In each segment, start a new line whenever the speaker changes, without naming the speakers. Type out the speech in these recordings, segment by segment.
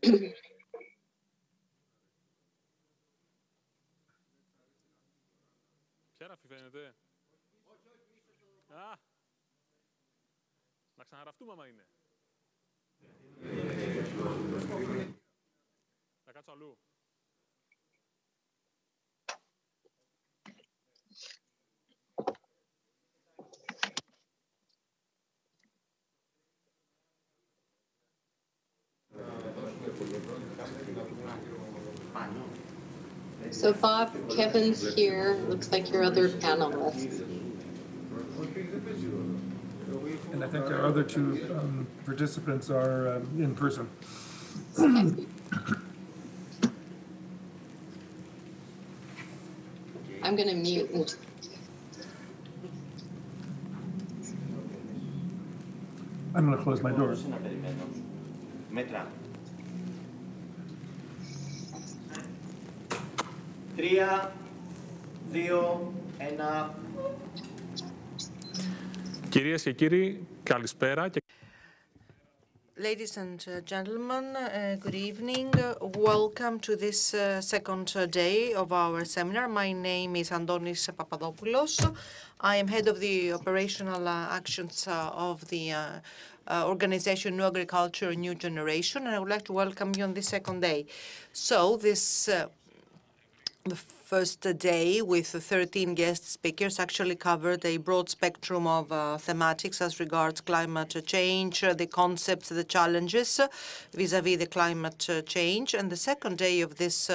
Να ξαναγραφτούμε άμα είναι. Θα κάτσω αλλού.
So Bob, Kevin's here. Looks like your other panelists.
And I think our other two participants are in person.
I'm going to mute.
I'm going to close my door.
Κυρίες και κύριοι, καλησπέρα.
Ladies and gentlemen, good evening. Welcome to this second day of our seminar. My name is Antonis Papadopoulos. I am head of the operational actions of the organization New Agriculture, New Generation, and I would like to welcome you on this second day. So this the first day with 13 guest speakers actually covered a broad spectrum of thematics as regards climate change, the concepts, the challenges vis-à-vis the climate change. And the second day of this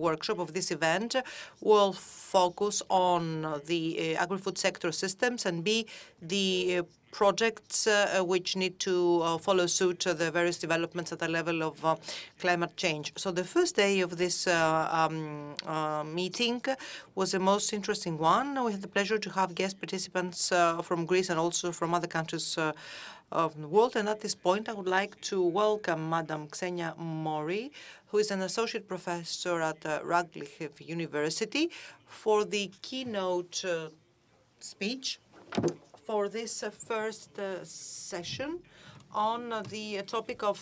workshop, of this event, will focus on the agri-food sector systems and be the projects which need to follow suit the various developments at the level of climate change. So the first day of this meeting was the most interesting one. We had the pleasure to have guest participants from Greece and also from other countries of the world. And at this point, I would like to welcome Madam Xenia Mori, who is an associate professor at Radcliffe University, for the keynote speech for this first session on the topic of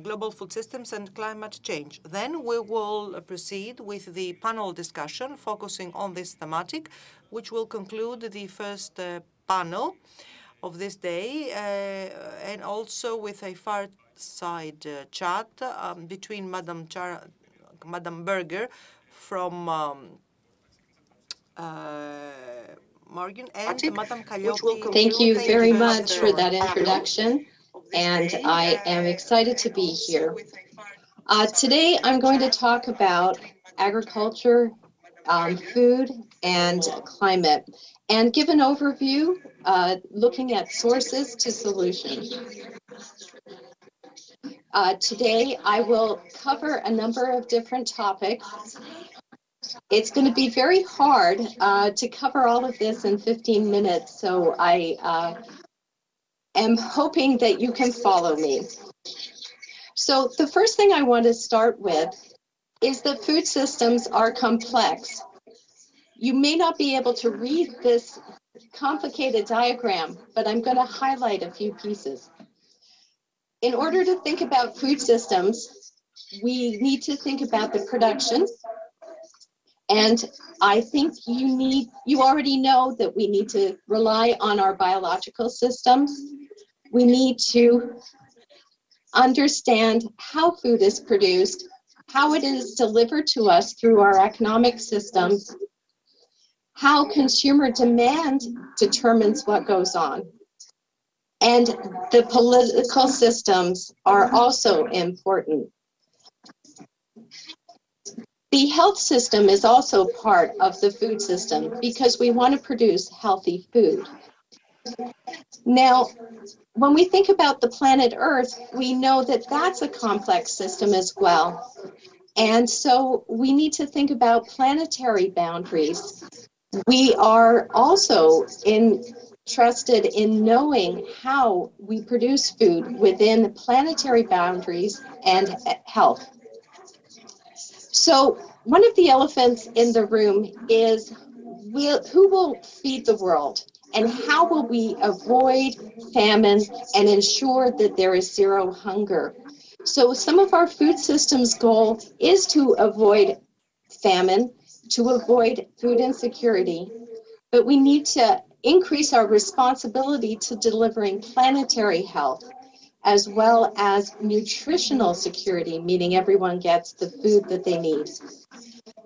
global food systems and climate change. Then we will proceed with the panel discussion focusing on this thematic, which will conclude the first panel of this day, and also with a fireside chat between Madam Berger from Morgan and Madam Calliope.
Thank you very much for that introduction, and I am excited to be here. Today I'm going to talk about agriculture, food, and climate, and give an overview looking at sources to solutions. Today I will cover a number of different topics. It's going to be very hard to cover all of this in 15 minutes, so I am hoping that you can follow me. So the first thing I want to start with is that food systems are complex. You may not be able to read this complicated diagram, but I'm going to highlight a few pieces. In order to think about food systems, we need to think about the production. And I think you already know that we need to rely on our biological systems. We need to understand how food is produced, how it is delivered to us through our economic systems, how consumer demand determines what goes on. And the political systems are also important. The health system is also part of the food system because we want to produce healthy food. Now, when we think about the planet Earth, we know that that's a complex system as well. And so we need to think about planetary boundaries. We are also interested in knowing how we produce food within planetary boundaries and health. So one of the elephants in the room is who will feed the world, and how will we avoid famine and ensure that there is zero hunger? So some of our food systems goal is to avoid famine, to avoid food insecurity, but we need to increase our responsibility to delivering planetary health, as well as nutritional security, meaning everyone gets the food that they need.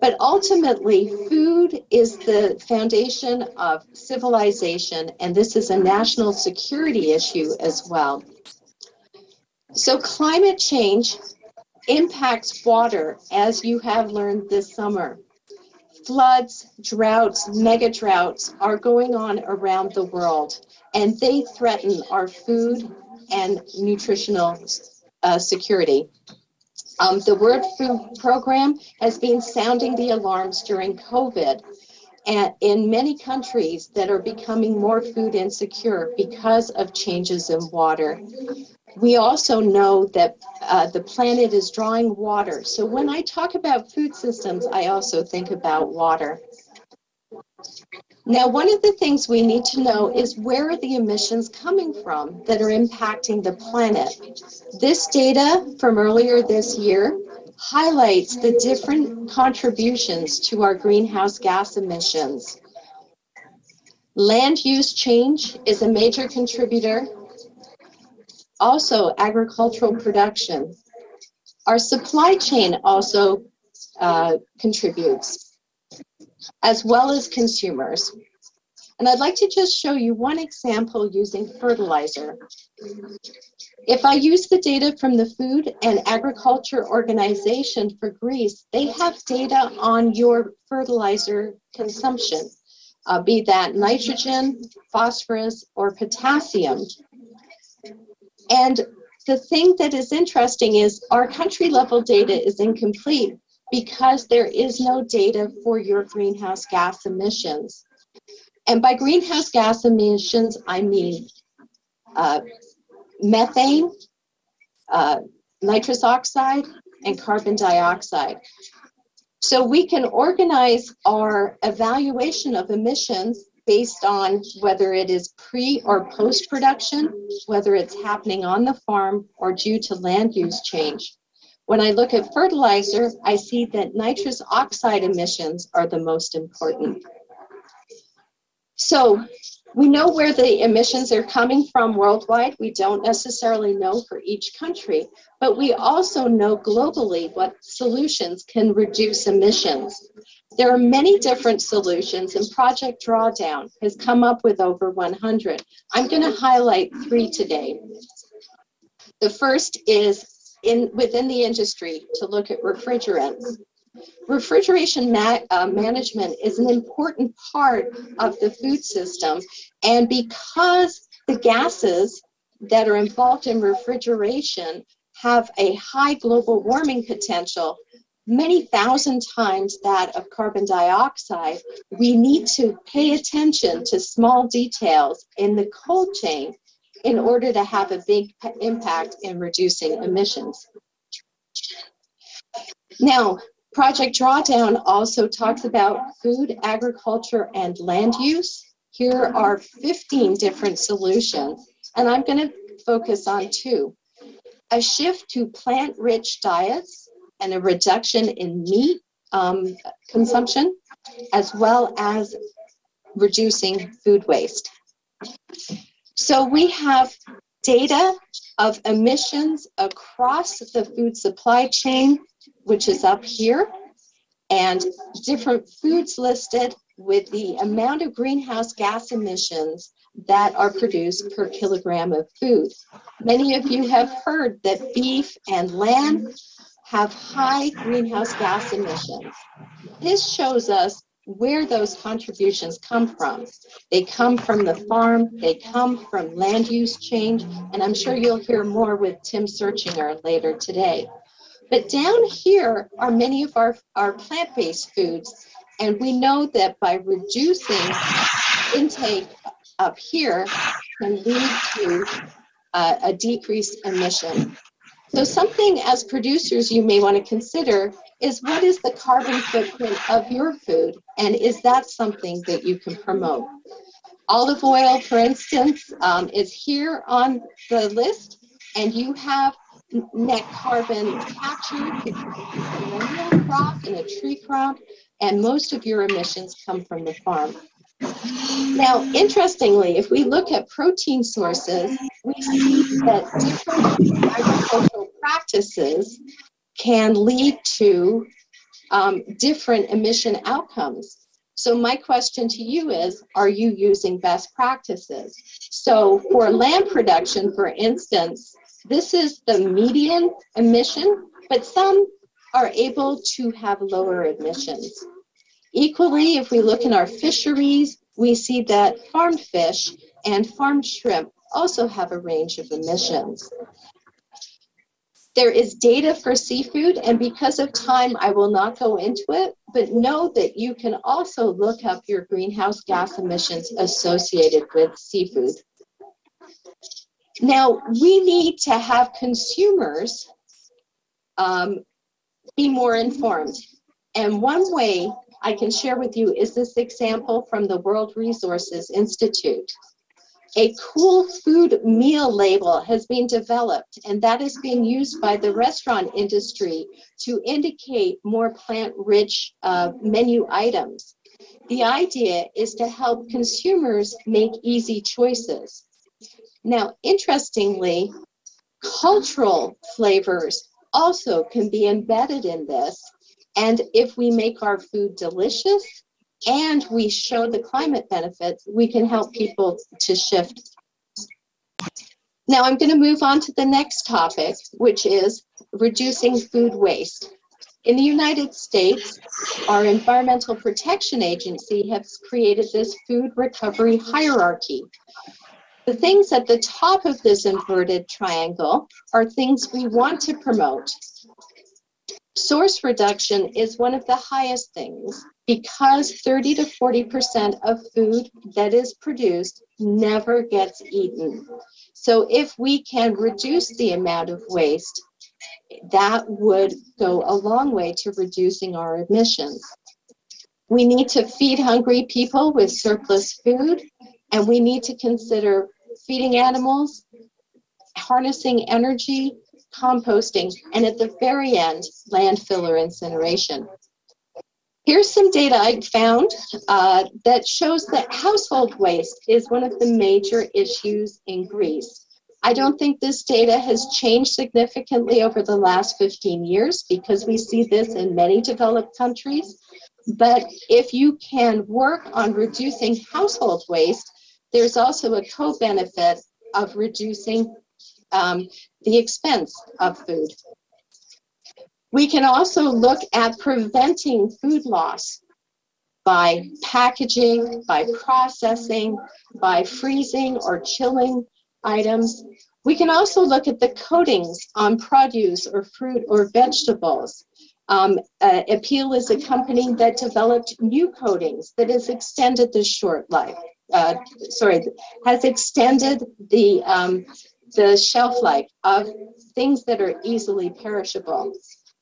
But ultimately, food is the foundation of civilization, and this is a national security issue as well. So climate change impacts water, as you have learned this summer. Floods, droughts, mega droughts are going on around the world, and they threaten our food and nutritional security. The World Food Program has been sounding the alarms during COVID, and in many countries that are becoming more food insecure because of changes in water. We also know that the planet is drawing water. So when I talk about food systems, I also think about water. Now, one of the things we need to know is where are the emissions coming from that are impacting the planet? This data from earlier this year highlights the different contributions to our greenhouse gas emissions. Land use change is a major contributor. Also, agricultural production. Our supply chain also contributes, as well as consumers. And I'd like to just show you one example using fertilizer. If I use the data from the Food and Agriculture Organization for Greece, they have data on your fertilizer consumption, be that nitrogen, phosphorus, or potassium. And the thing that is interesting is our country level data is incomplete because there is no data for your greenhouse gas emissions. And by greenhouse gas emissions, I mean methane, nitrous oxide, and carbon dioxide. So we can organize our evaluation of emissions based on whether it is pre or post-production, whether it's happening on the farm or due to land use change. When I look at fertilizer, I see that nitrous oxide emissions are the most important. So we know where the emissions are coming from worldwide. We don't necessarily know for each country, but we also know globally what solutions can reduce emissions. There are many different solutions, and Project Drawdown has come up with over 100. I'm going to highlight 3 today. The first is within the industry to look at refrigerants. Refrigeration management is an important part of the food system, and because the gases that are involved in refrigeration have a high global warming potential, many thousand times that of carbon dioxide, we need to pay attention to small details in the cold chain in order to have a big impact in reducing emissions. Now, Project Drawdown also talks about food, agriculture, and land use. Here are 15 different solutions, and I'm going to focus on 2. A shift to plant-rich diets and a reduction in meat consumption, as well as reducing food waste. So we have data of emissions across the food supply chain, which is up here, and different foods listed with the amount of greenhouse gas emissions that are produced per kilogram of food. Many of you have heard that beef and lamb have high greenhouse gas emissions. This shows us where those contributions come from. They come from the farm, they come from land use change, and I'm sure you'll hear more with Tim Searchinger later today. But down here are many of our plant-based foods, and we know that by reducing intake up here can lead to a decreased emission. So something as producers you may want to consider is what is the carbon footprint of your food, and is that something that you can promote? Olive oil, for instance, is here on the list, and you have net carbon captured in a crop, in a tree crop, and most of your emissions come from the farm. Now, interestingly, if we look at protein sources, we see that different agricultural practices can lead to different emission outcomes. So my question to you is, are you using best practices? So for lamb production, for instance, this is the median emission, but some are able to have lower emissions. Equally, if we look in our fisheries, we see that farmed fish and farmed shrimp also have a range of emissions. There is data for seafood, and because of time, I will not go into it, but know that you can also look up your greenhouse gas emissions associated with seafood. Now, we need to have consumers be more informed. And one way I can share with you is this example from the World Resources Institute. A cool food meal label has been developed, and that is being used by the restaurant industry to indicate more plant-rich menu items. The idea is to help consumers make easy choices. Now, interestingly, cultural flavors also can be embedded in this, and if we make our food delicious, and we show the climate benefits, we can help people to shift. Now I'm going to move on to the next topic, which is reducing food waste. In the United States, our Environmental Protection Agency has created this food recovery hierarchy. The things at the top of this inverted triangle are things we want to promote. Source reduction is one of the highest things, because 30 to 40% of food that is produced never gets eaten. So if we can reduce the amount of waste, that would go a long way to reducing our emissions. We need to feed hungry people with surplus food, and we need to consider feeding animals, harnessing energy, composting, and at the very end, landfill or incineration. Here's some data I found that shows that household waste is one of the major issues in Greece. I don't think this data has changed significantly over the last 15 years because we see this in many developed countries. But if you can work on reducing household waste, there's also a co-benefit of reducing the expense of food. We can also look at preventing food loss by packaging, by processing, by freezing or chilling items. We can also look at the coatings on produce or fruit or vegetables. Appeal is a company that developed new coatings that has extended the has extended the shelf life of things that are easily perishable.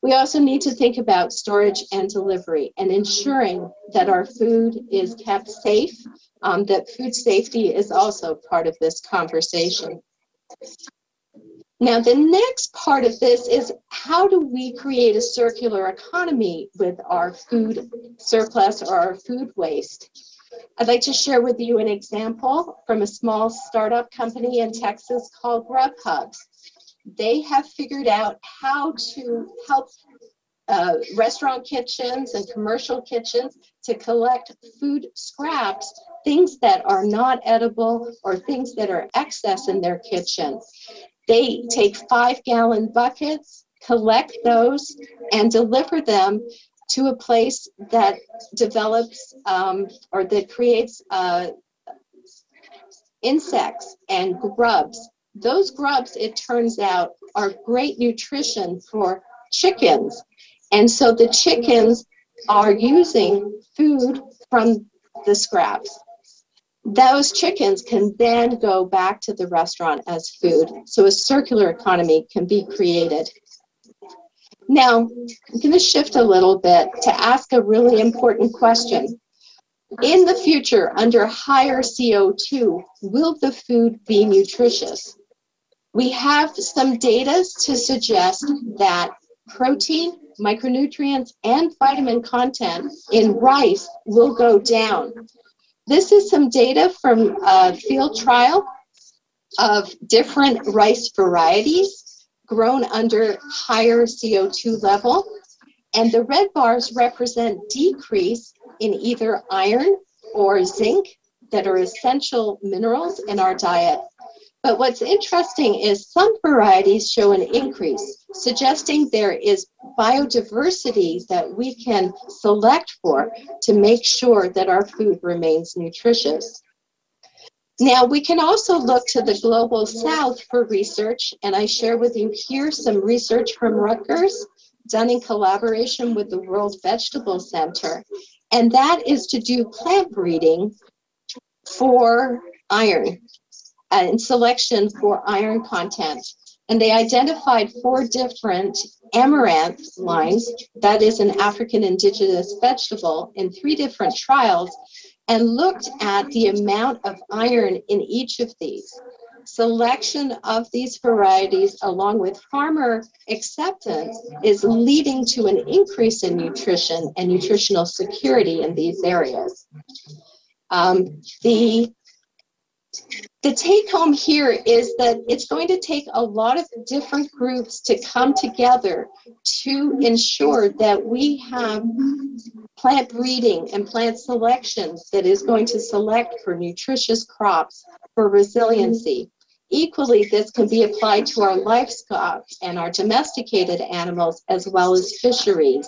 We also need to think about storage and delivery and ensuring that our food is kept safe, that food safety is also part of this conversation. Now, the next part of this is how do we create a circular economy with our food surplus or our food waste? I'd like to share with you an example from a small startup company in Texas called Grubhub. They have figured out how to help restaurant kitchens and commercial kitchens to collect food scraps, things that are not edible or things that are excess in their kitchen. They take 5-gallon buckets, collect those, and deliver them to a place that develops or that creates insects and grubs. Those grubs, it turns out, are great nutrition for chickens. And so the chickens are using food from the scraps. Those chickens can then go back to the restaurant as food. So a circular economy can be created. Now, I'm going to shift a little bit to ask a really important question. In the future, under higher CO2, will the food be nutritious? We have some data to suggest that protein, micronutrients, and vitamin content in rice will go down. This is some data from a field trial of different rice varieties grown under higher CO2 level. And the red bars represent decrease in either iron or zinc that are essential minerals in our diet. But what's interesting is some varieties show an increase, suggesting there is biodiversity that we can select for to make sure that our food remains nutritious. Now, we can also look to the global south for research, and I share with you here some research from Rutgers done in collaboration with the World Vegetable Center, and that is to do plant breeding for iron and selection for iron content. And they identified 4 different amaranth lines, that is an African indigenous vegetable, in 3 different trials, and looked at the amount of iron in each of these. Selection of these varieties, along with farmer acceptance, is leading to an increase in nutrition and nutritional security in these areas. The take home here is that it's going to take a lot of different groups to come together to ensure that we have plant breeding and plant selections that is going to select for nutritious crops for resiliency. Equally, this can be applied to our livestock and our domesticated animals as well as fisheries.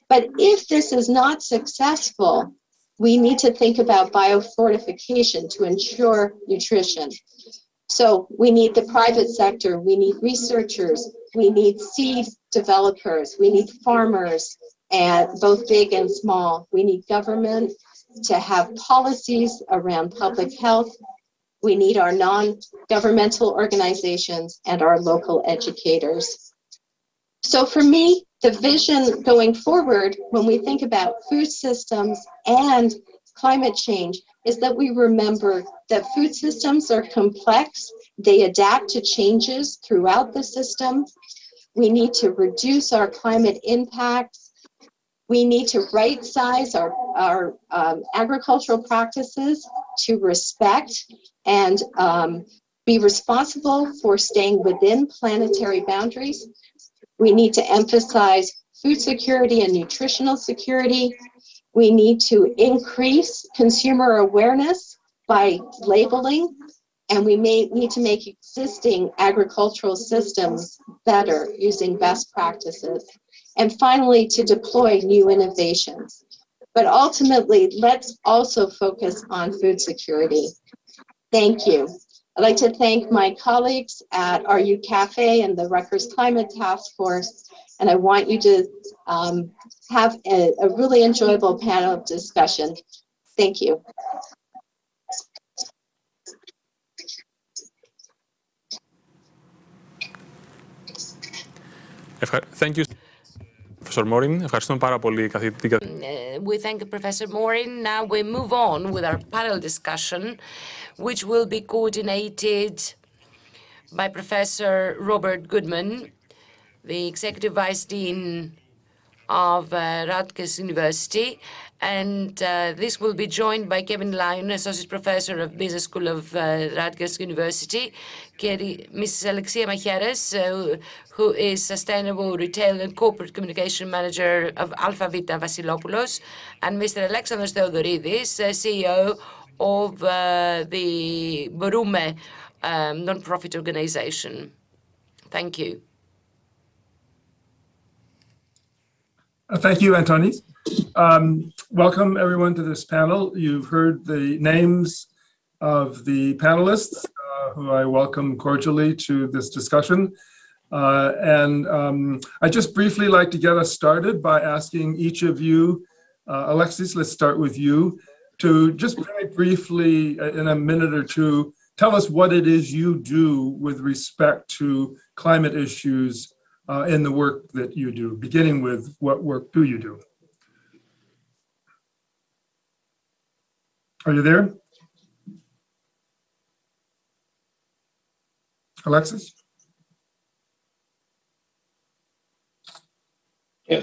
But if this is not successful, we need to think about biofortification to ensure nutrition. So we need the private sector, we need researchers, we need seed developers, we need farmers, and both big and small. We need government to have policies around public health. We need our non-governmental organizations and our local educators. So for me, the vision going forward, when we think about food systems and climate change, is that we remember that food systems are complex. They adapt to changes throughout the system. We need to reduce our climate impacts. We need to right-size our agricultural practices to respect and be responsible for staying within planetary boundaries. We need to emphasize food security and nutritional security. We need to increase consumer awareness by labeling, and we may need to make existing agricultural systems better using best practices. And finally, to deploy new innovations. But ultimately, let's also focus on food security. Thank you. I'd like to thank my colleagues at RU Cafe and the Rutgers Climate Task Force, and I want you to have a really enjoyable panel discussion. Thank you.
Thank you, Professor Morin. Ευχαριστούμε πάρα πολύ, καθηγητή.
We thank Professor Morin. Now we move on with our panel discussion, which will be coordinated by Professor Robert Goodman, the Executive Vice Dean of Rutgers University, and this will be joined by Kevin Lyon, Associate Professor of Business School of Rutgers University, Mrs. Alexia Macheres, who is Sustainable Retail and Corporate Communication Manager of Alpha Vita Vasilopoulos, and Mr. Alexandros Theodoridis, CEO of the Boroume non-profit organization. Thank you.
Thank you, Antonis. Welcome everyone to this panel. You've heard the names of the panelists, who I welcome cordially to this discussion. I just briefly like to get us started by asking each of you, Alexis, let's start with you, to just very briefly, in a minute or two, tell us what it is you do with respect to climate issues in the work that you do, beginning with what work do you do? Are you there? Alexis?
Yeah, I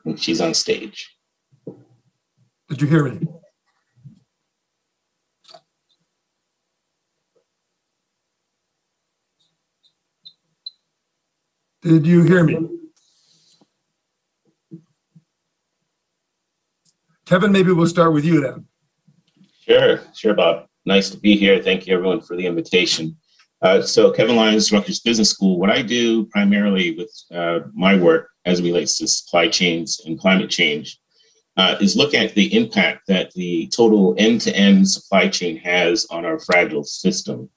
think she's on stage.
Did you hear me? Did you hear me? Kevin, maybe we'll start with you then.
Sure, Bob. Nice to be here. Thank you, everyone, for the invitation. So Kevin Lyons, Rutgers Business School. What I do primarily with my work as it relates to supply chains and climate change is look at the impact that the total end-to-end supply chain has on our fragile system.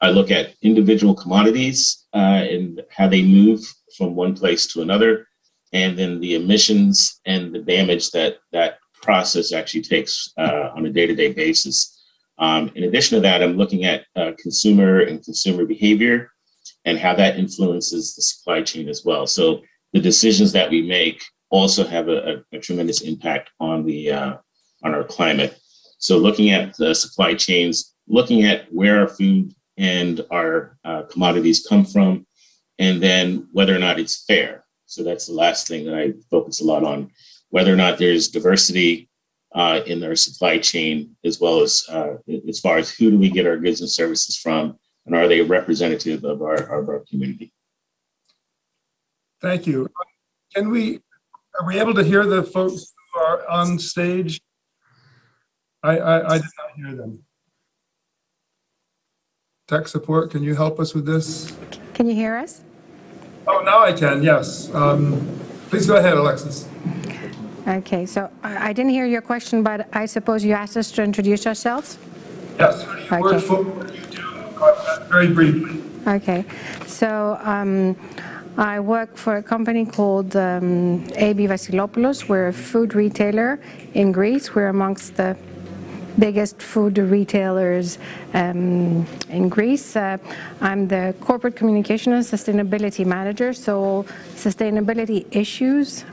I look at individual commodities and how they move from one place to another, and then the emissions and the damage that that process actually takes on a day-to-day basis. In addition to that, I'm looking at consumer and consumer behavior and how that influences the supply chain as well. So the decisions that we make also have a tremendous impact on our climate. So looking at the supply chains, looking at where our food and our commodities come from, and then whether or not it's fair. So that's the last thing that I focus a lot on, whether or not there's diversity in our supply chain, as well as far as who do we get our goods and services from, and are they representative of our community?
Thank you. Are we able to hear the folks who are on stage? I did not hear them. Tech support, can you help us with this?
Can you hear us?
Oh, now I can, yes. Please go ahead, Alexis.
Okay, so I didn't hear your question, but I suppose you asked us to introduce ourselves?
Yes, who do you work for? What do you do? Very briefly.
Okay, so I work for a company called AB Vasilopoulos. We're a food retailer in Greece. We're amongst the biggest food retailers in Greece. I'm the corporate communication and sustainability manager, so sustainability issues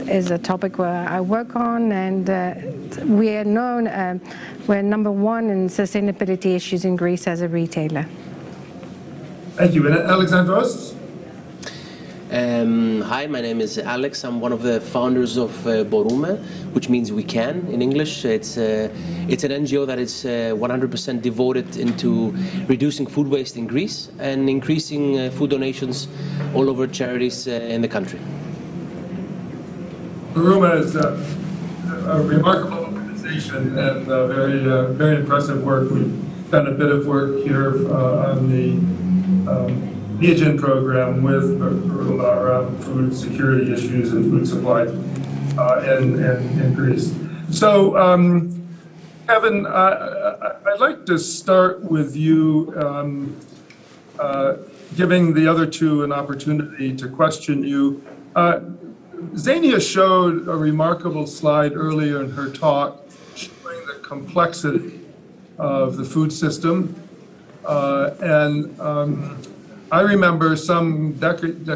is a topic where I work on, and we are known, we're number one in sustainability issues in Greece as a retailer.
Thank you. And Alexandros?
Hi, my name is Alex. I'm one of the founders of Borume, which means we can in English. It's an NGO that is 100% devoted into reducing food waste in Greece and increasing food donations all over charities in the country.
Borume is a remarkable organization and very impressive work. We've done a bit of work here on the Neogen program with around food security issues and food supply in Greece. So, Kevin, I'd like to start with you, giving the other two an opportunity to question you. Xenia showed a remarkable slide earlier in her talk showing the complexity of the food system. I remember a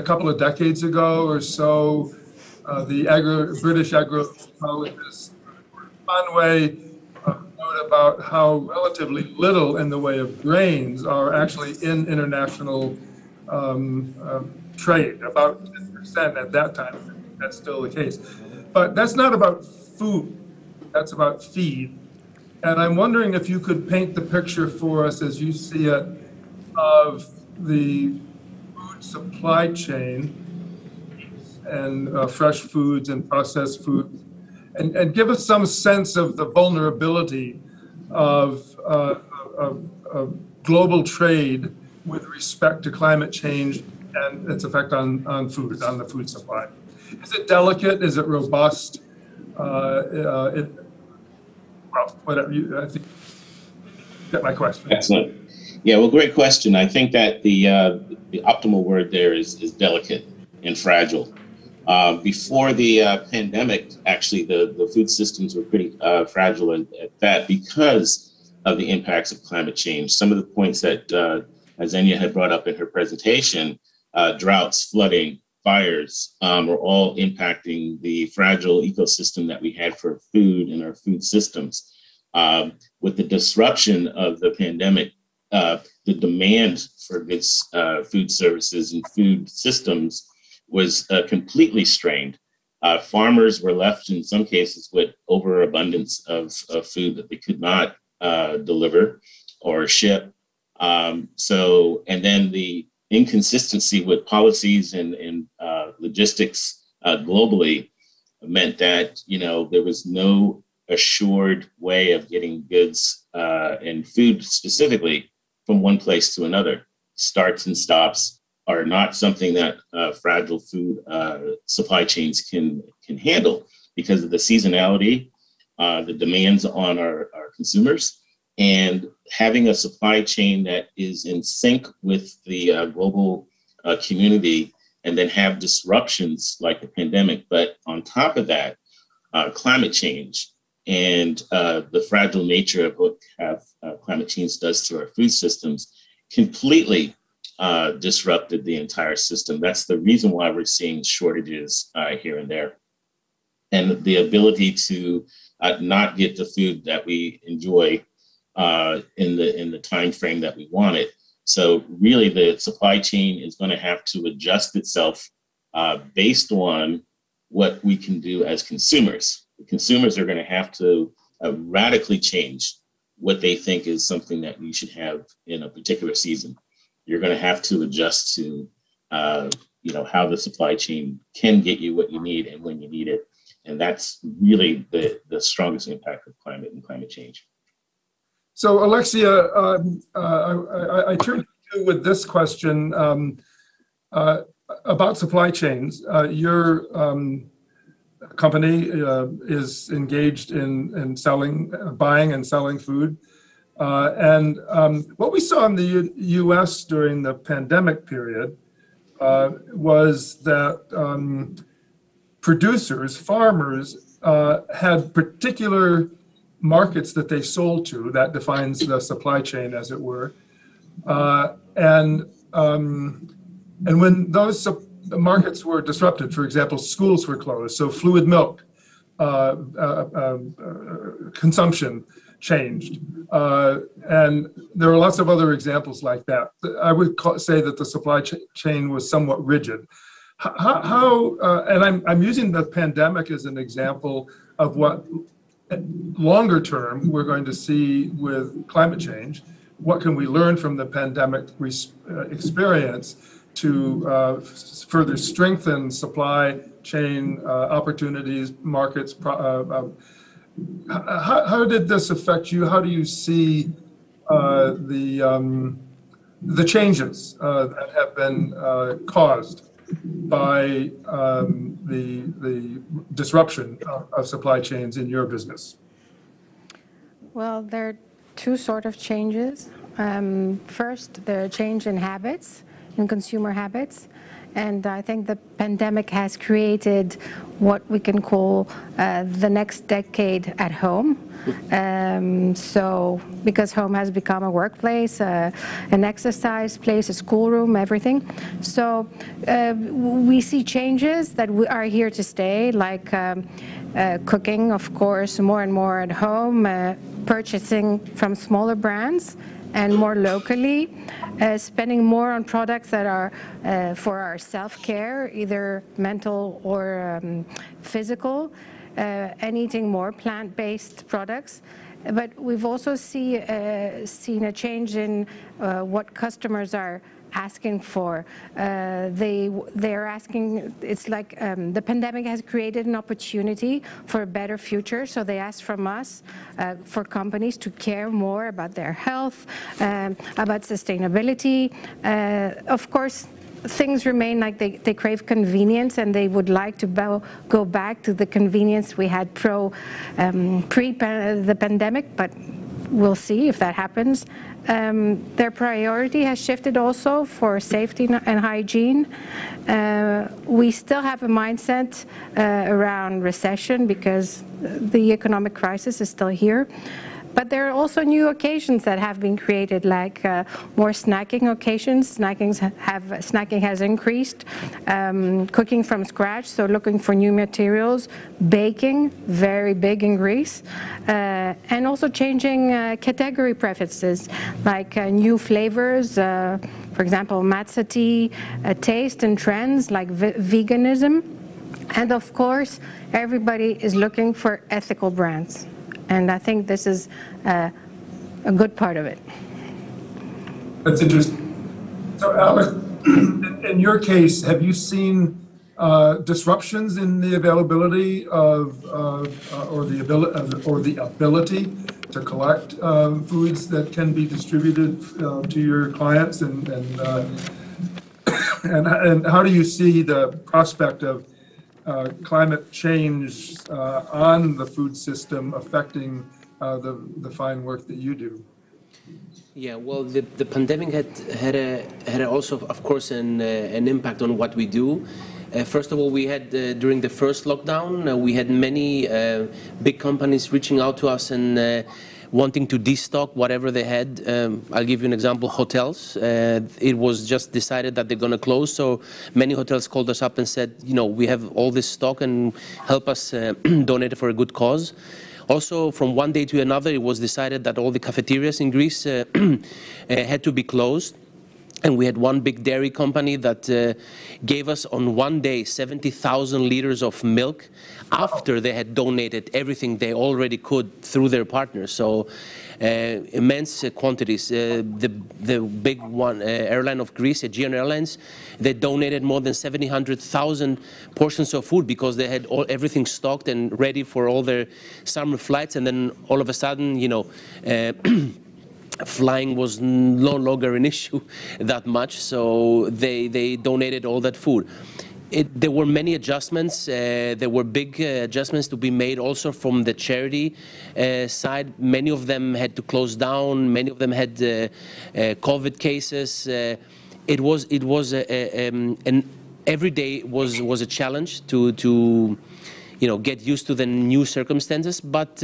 couple of decades ago or so, the British agroecologists, Conway, wrote about how relatively little in the way of grains are actually in international trade, about 10% at that time. That's still the case. But that's not about food, that's about feed. And I'm wondering if you could paint the picture for us as you see it of the food supply chain and fresh foods and processed foods, and give us some sense of the vulnerability of global trade with respect to climate change and its effect on food, on the food supply. Is it delicate? Is it robust? Well, whatever. I think you get my question.
Excellent. Yeah, well, great question. I think that the optimal word there is delicate and fragile. Before the pandemic, actually, the food systems were pretty fragile at that because of the impacts of climate change. Some of the points that Xenia had brought up in her presentation, droughts, flooding, fires, were all impacting the fragile ecosystem that we had for food and our food systems. With the disruption of the pandemic, the demand for goods, food services and food systems was completely strained. Farmers were left in some cases with overabundance of food that they could not deliver or ship. And then the inconsistency with policies and logistics globally meant that, there was no assured way of getting goods and food specifically from one place to another. Starts and stops are not something that fragile food supply chains can handle because of the seasonality, the demands on our consumers, and having a supply chain that is in sync with the global community, and then have disruptions like the pandemic. But on top of that, climate change and the fragile nature of what climate change does to our food systems completely disrupted the entire system. That's the reason why we're seeing shortages here and there. And the ability to not get the food that we enjoy in the time frame that we want it. So really the supply chain is going to have to adjust itself based on what we can do as consumers. The consumers are going to have to radically change what they think is something that we should have in a particular season. You're going to have to adjust to, how the supply chain can get you what you need and when you need it. And that's really the strongest impact of climate and climate change.
So, Alexia, I turn to you with this question about supply chains. Your company is engaged in buying and selling food. And what we saw in the U.S. during the pandemic period was that producers, farmers, had particular markets that they sold to. That defines the supply chain, as it were. And when those markets were disrupted, for example, schools were closed, so fluid milk consumption changed. And there are lots of other examples like that. I would say that the supply chain was somewhat rigid. And I'm using the pandemic as an example of what longer term we're going to see with climate change. What can we learn from the pandemic experience to further strengthen supply chain opportunities, markets? How did this affect you? How do you see the changes that have been caused by the disruption of supply chains in your business?
Well, there are two sort of changes. First, the change in habits, in consumer habits. And I think the pandemic has created what we can call the next decade at home. So because home has become a workplace, an exercise place, a schoolroom, everything. So we see changes that are here to stay, like cooking, of course, more and more at home, purchasing from smaller brands and more locally, spending more on products that are for our self-care, either mental or physical, and eating more plant-based products. But we've also seen a change in what customers are asking for. They're asking, it's like the pandemic has created an opportunity for a better future, so they ask from us, for companies to care more about their health, about sustainability. Of course, things remain like they crave convenience, and they would like to go back to the convenience we had pre the pandemic, but we'll see if that happens. Their priority has shifted also for safety and hygiene. We still have a mindset around recession because the economic crisis is still here. But there are also new occasions that have been created, like more snacking occasions. Snacking has increased. Cooking from scratch, so looking for new materials. Baking, very big in Greece. And also changing category preferences, like new flavors, for example, matcha tea, taste and trends like veganism. And of course, everybody is looking for ethical brands. And I think this is a good part of it.
That's interesting. So, Alex, in your case, have you seen disruptions in the availability of, or the ability to collect foods that can be distributed to your clients, and how do you see the prospect of climate change on the food system affecting the fine work that you do?
Yeah, well, the pandemic had also, of course, an impact on what we do. First of all, we had during the first lockdown, we had many big companies reaching out to us and wanting to destock whatever they had. I'll give you an example, hotels. It was just decided that they're going to close, so many hotels called us up and said, you know, we have all this stock and help us donate it for a good cause. Also, from one day to another, it was decided that all the cafeterias in Greece had to be closed. And we had one big dairy company that gave us on one day 70,000 liters of milk after they had donated everything they already could through their partners. So immense quantities. The big one, airline of Greece, Aegean Airlines, they donated more than 700,000 portions of food because they had everything stocked and ready for all their summer flights. And then all of a sudden, you know, flying was no longer an issue that much, so they donated all that food. There were many adjustments. There were big adjustments to be made also from the charity side. Many of them had to close down. Many of them had COVID cases. It was and every day was a challenge to you know, get used to the new circumstances, but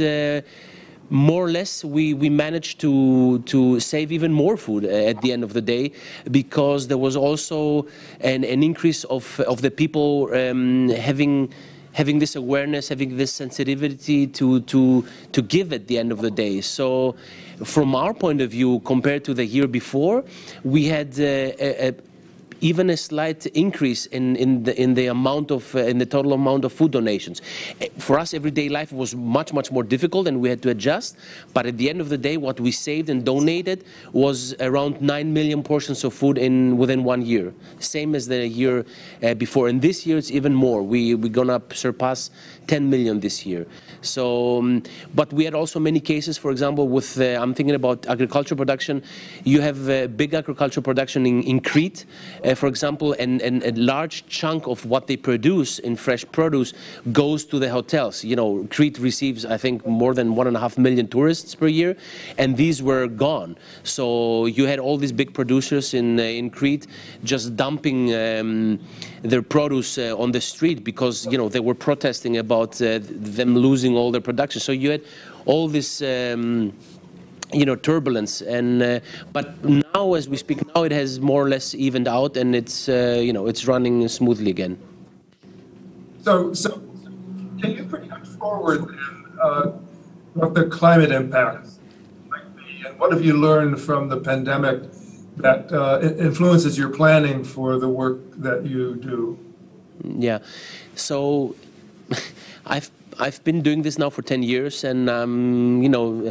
more or less, we managed to save even more food at the end of the day, because there was also an increase of the people having this awareness, having this sensitivity to give at the end of the day. So, from our point of view, compared to the year before, we had even a slight increase in the amount of in the total amount of food donations. For us, everyday life was much more difficult, and we had to adjust. But at the end of the day, what we saved and donated was around 9 million portions of food within 1 year, same as the year before. And this year it's even more. We're gonna surpass 10 million this year. So, but we had also many cases. For example, with I'm thinking about agriculture production. You have big agricultural production in Crete. For example, and a large chunk of what they produce in fresh produce goes to the hotels. You know, Crete receives, I think, more than 1.5 million tourists per year, and these were gone. So you had all these big producers in Crete just dumping their produce on the street because, you know, they were protesting about them losing all their production. So you had all this you know, turbulence, and but now, as we speak now, it has more or less evened out, and it's you know, it's running smoothly again.
So can you project forward what the climate impacts might be, and what have you learned from the pandemic that influences your planning for the work that you do?
Yeah, so I've been doing this now for 10 years, and you know,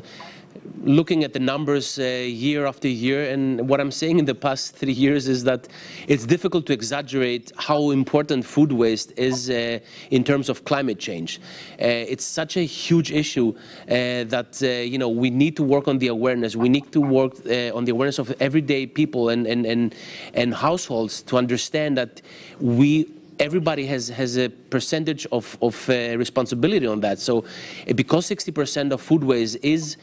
looking at the numbers year after year, and what I'm saying in the past 3 years is that it's difficult to exaggerate how important food waste is in terms of climate change. It's such a huge issue that you know, we need to work on the awareness. We need to work on the awareness of everyday people and households to understand that everybody has a percentage of responsibility on that. So because 60% of food waste is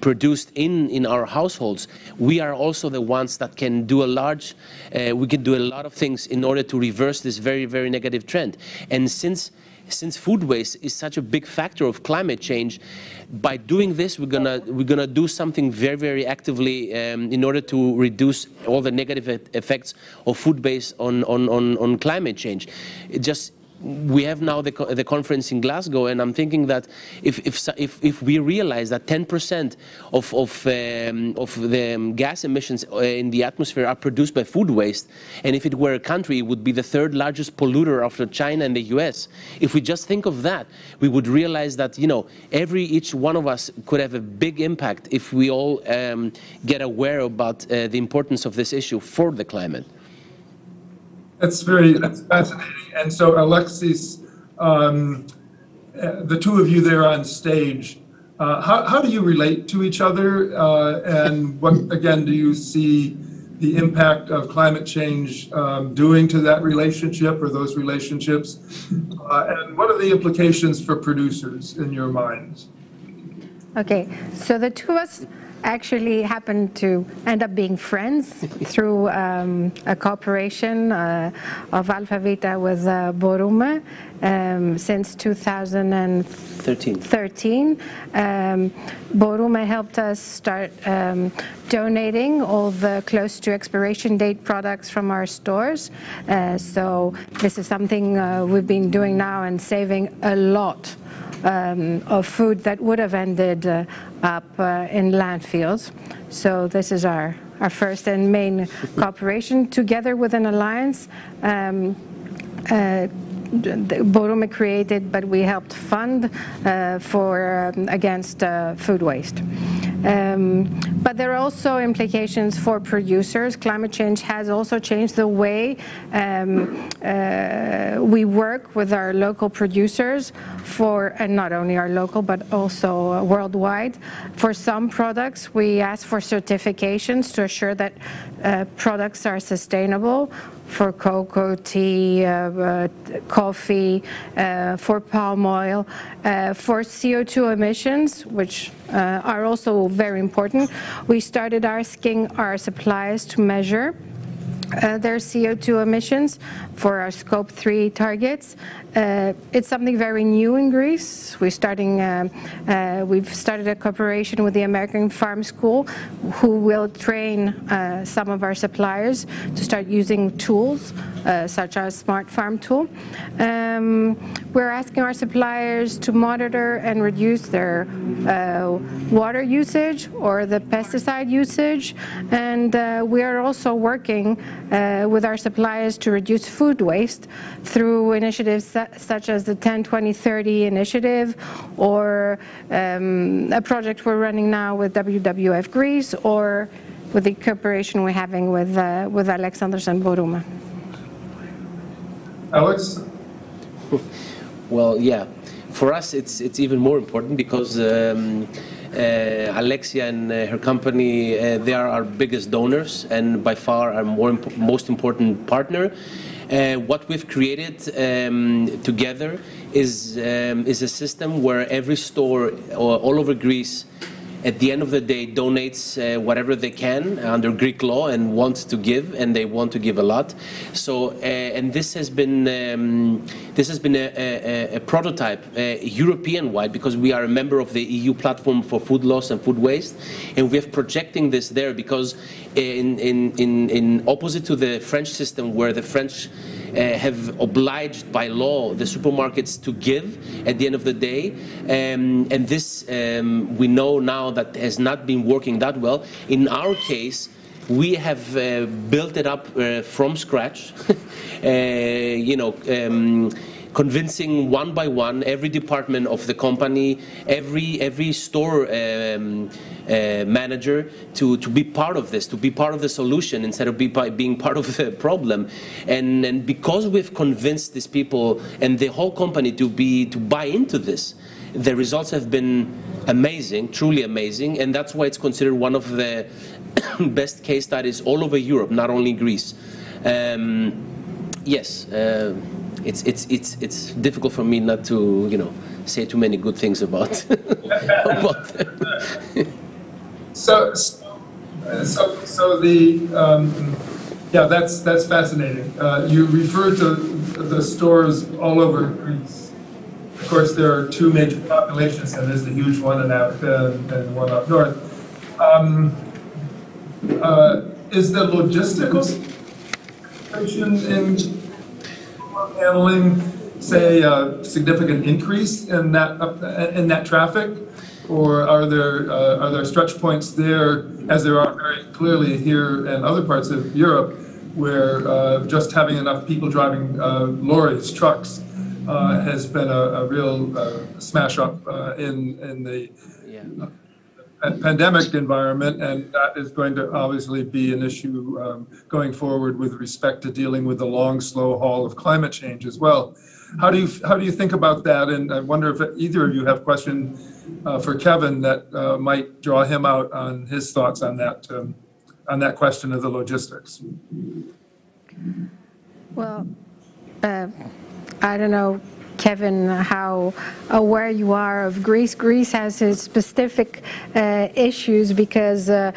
produced in our households, we are also the ones that can do we can do a lot of things in order to reverse this very, very negative trend. And since since food waste is such a big factor of climate change, by doing this, we're gonna do something very, very actively in order to reduce all the negative effects of food waste on climate change. We have now the conference in Glasgow, and I'm thinking that if we realize that 10% of the gas emissions in the atmosphere are produced by food waste, and if it were a country, it would be the third largest polluter after China and the US. If we just think of that, we would realize that, you know, each one of us could have a big impact if we all get aware about the importance of this issue for the climate.
That's fascinating. And so, Alexis, the two of you there on stage, how do you relate to each other? And what, again, do you see the impact of climate change doing to that relationship or those relationships? And what are the implications for producers in your minds?
Okay, so the two of us actually happened to end up being friends through a cooperation of Alpha Vita with Borume since 2013. Borume helped us start donating all the close to expiration date products from our stores. So this is something we've been doing now and saving a lot of food that would have ended up in landfills. So this is our first and main cooperation, together with an alliance Borume created, but we helped fund against food waste. But there are also implications for producers. Climate change has also changed the way we work with our local producers and not only our local, but also worldwide. For some products, we ask for certifications to assure that products are sustainable. For cocoa, tea, coffee, for palm oil, for CO2 emissions, which are also very important. We started asking our suppliers to measure their CO2 emissions for our Scope 3 targets. It's something very new in Greece. We've started a cooperation with the American Farm School, who will train some of our suppliers to start using tools such as Smart Farm tool. We're asking our suppliers to monitor and reduce their water usage or the pesticide usage, and we are also working with our suppliers to reduce food waste through initiatives such as the 10-20-30 initiative, or a project we're running now with WWF Greece, or with the cooperation we're having with Alexandros and Borume.
Alex?
Well, yeah. For us, it's even more important because Alexia and her company, they are our biggest donors and by far our most important partner. What we've created together is a system where every store all over Greece, at the end of the day, donates whatever they can under Greek law and wants to give, and they want to give a lot. So, and this has been a prototype, European-wide, because we are a member of the EU platform for food loss and food waste, and we are projecting this there because, in opposite to the French system, where the French have obliged by law the supermarkets to give at the end of the day, and this we know now that has not been working that well. In our case, we have built it up from scratch, convincing one by one every department of the company, every store manager to be part of this, to be part of the solution instead of being part of the problem. And because we've convinced these people and the whole company to buy into this, the results have been amazing, truly amazing, and that's why it's considered one of the best case studies all over Europe, not only Greece. Yes. It's difficult for me not to say too many good things about them.
So that's fascinating. You refer to the stores all over Greece, course, there are two major population centers, the huge one in Africa and one up north. Is the logistical situation in handling, say, a significant increase in that traffic, or are there stretch points there, as there are very clearly here and other parts of Europe, where just having enough people driving lorries, trucks, has been a real smash up in the pandemic environment, and that is going to obviously be an issue going forward with respect to dealing with the long, slow haul of climate change as well. How do you think about that? And I wonder if either of you have a question for Kevin that might draw him out on his thoughts on that question of the logistics.
Well, I don't know, Kevin, how aware you are of Greece. Greece has its specific issues because our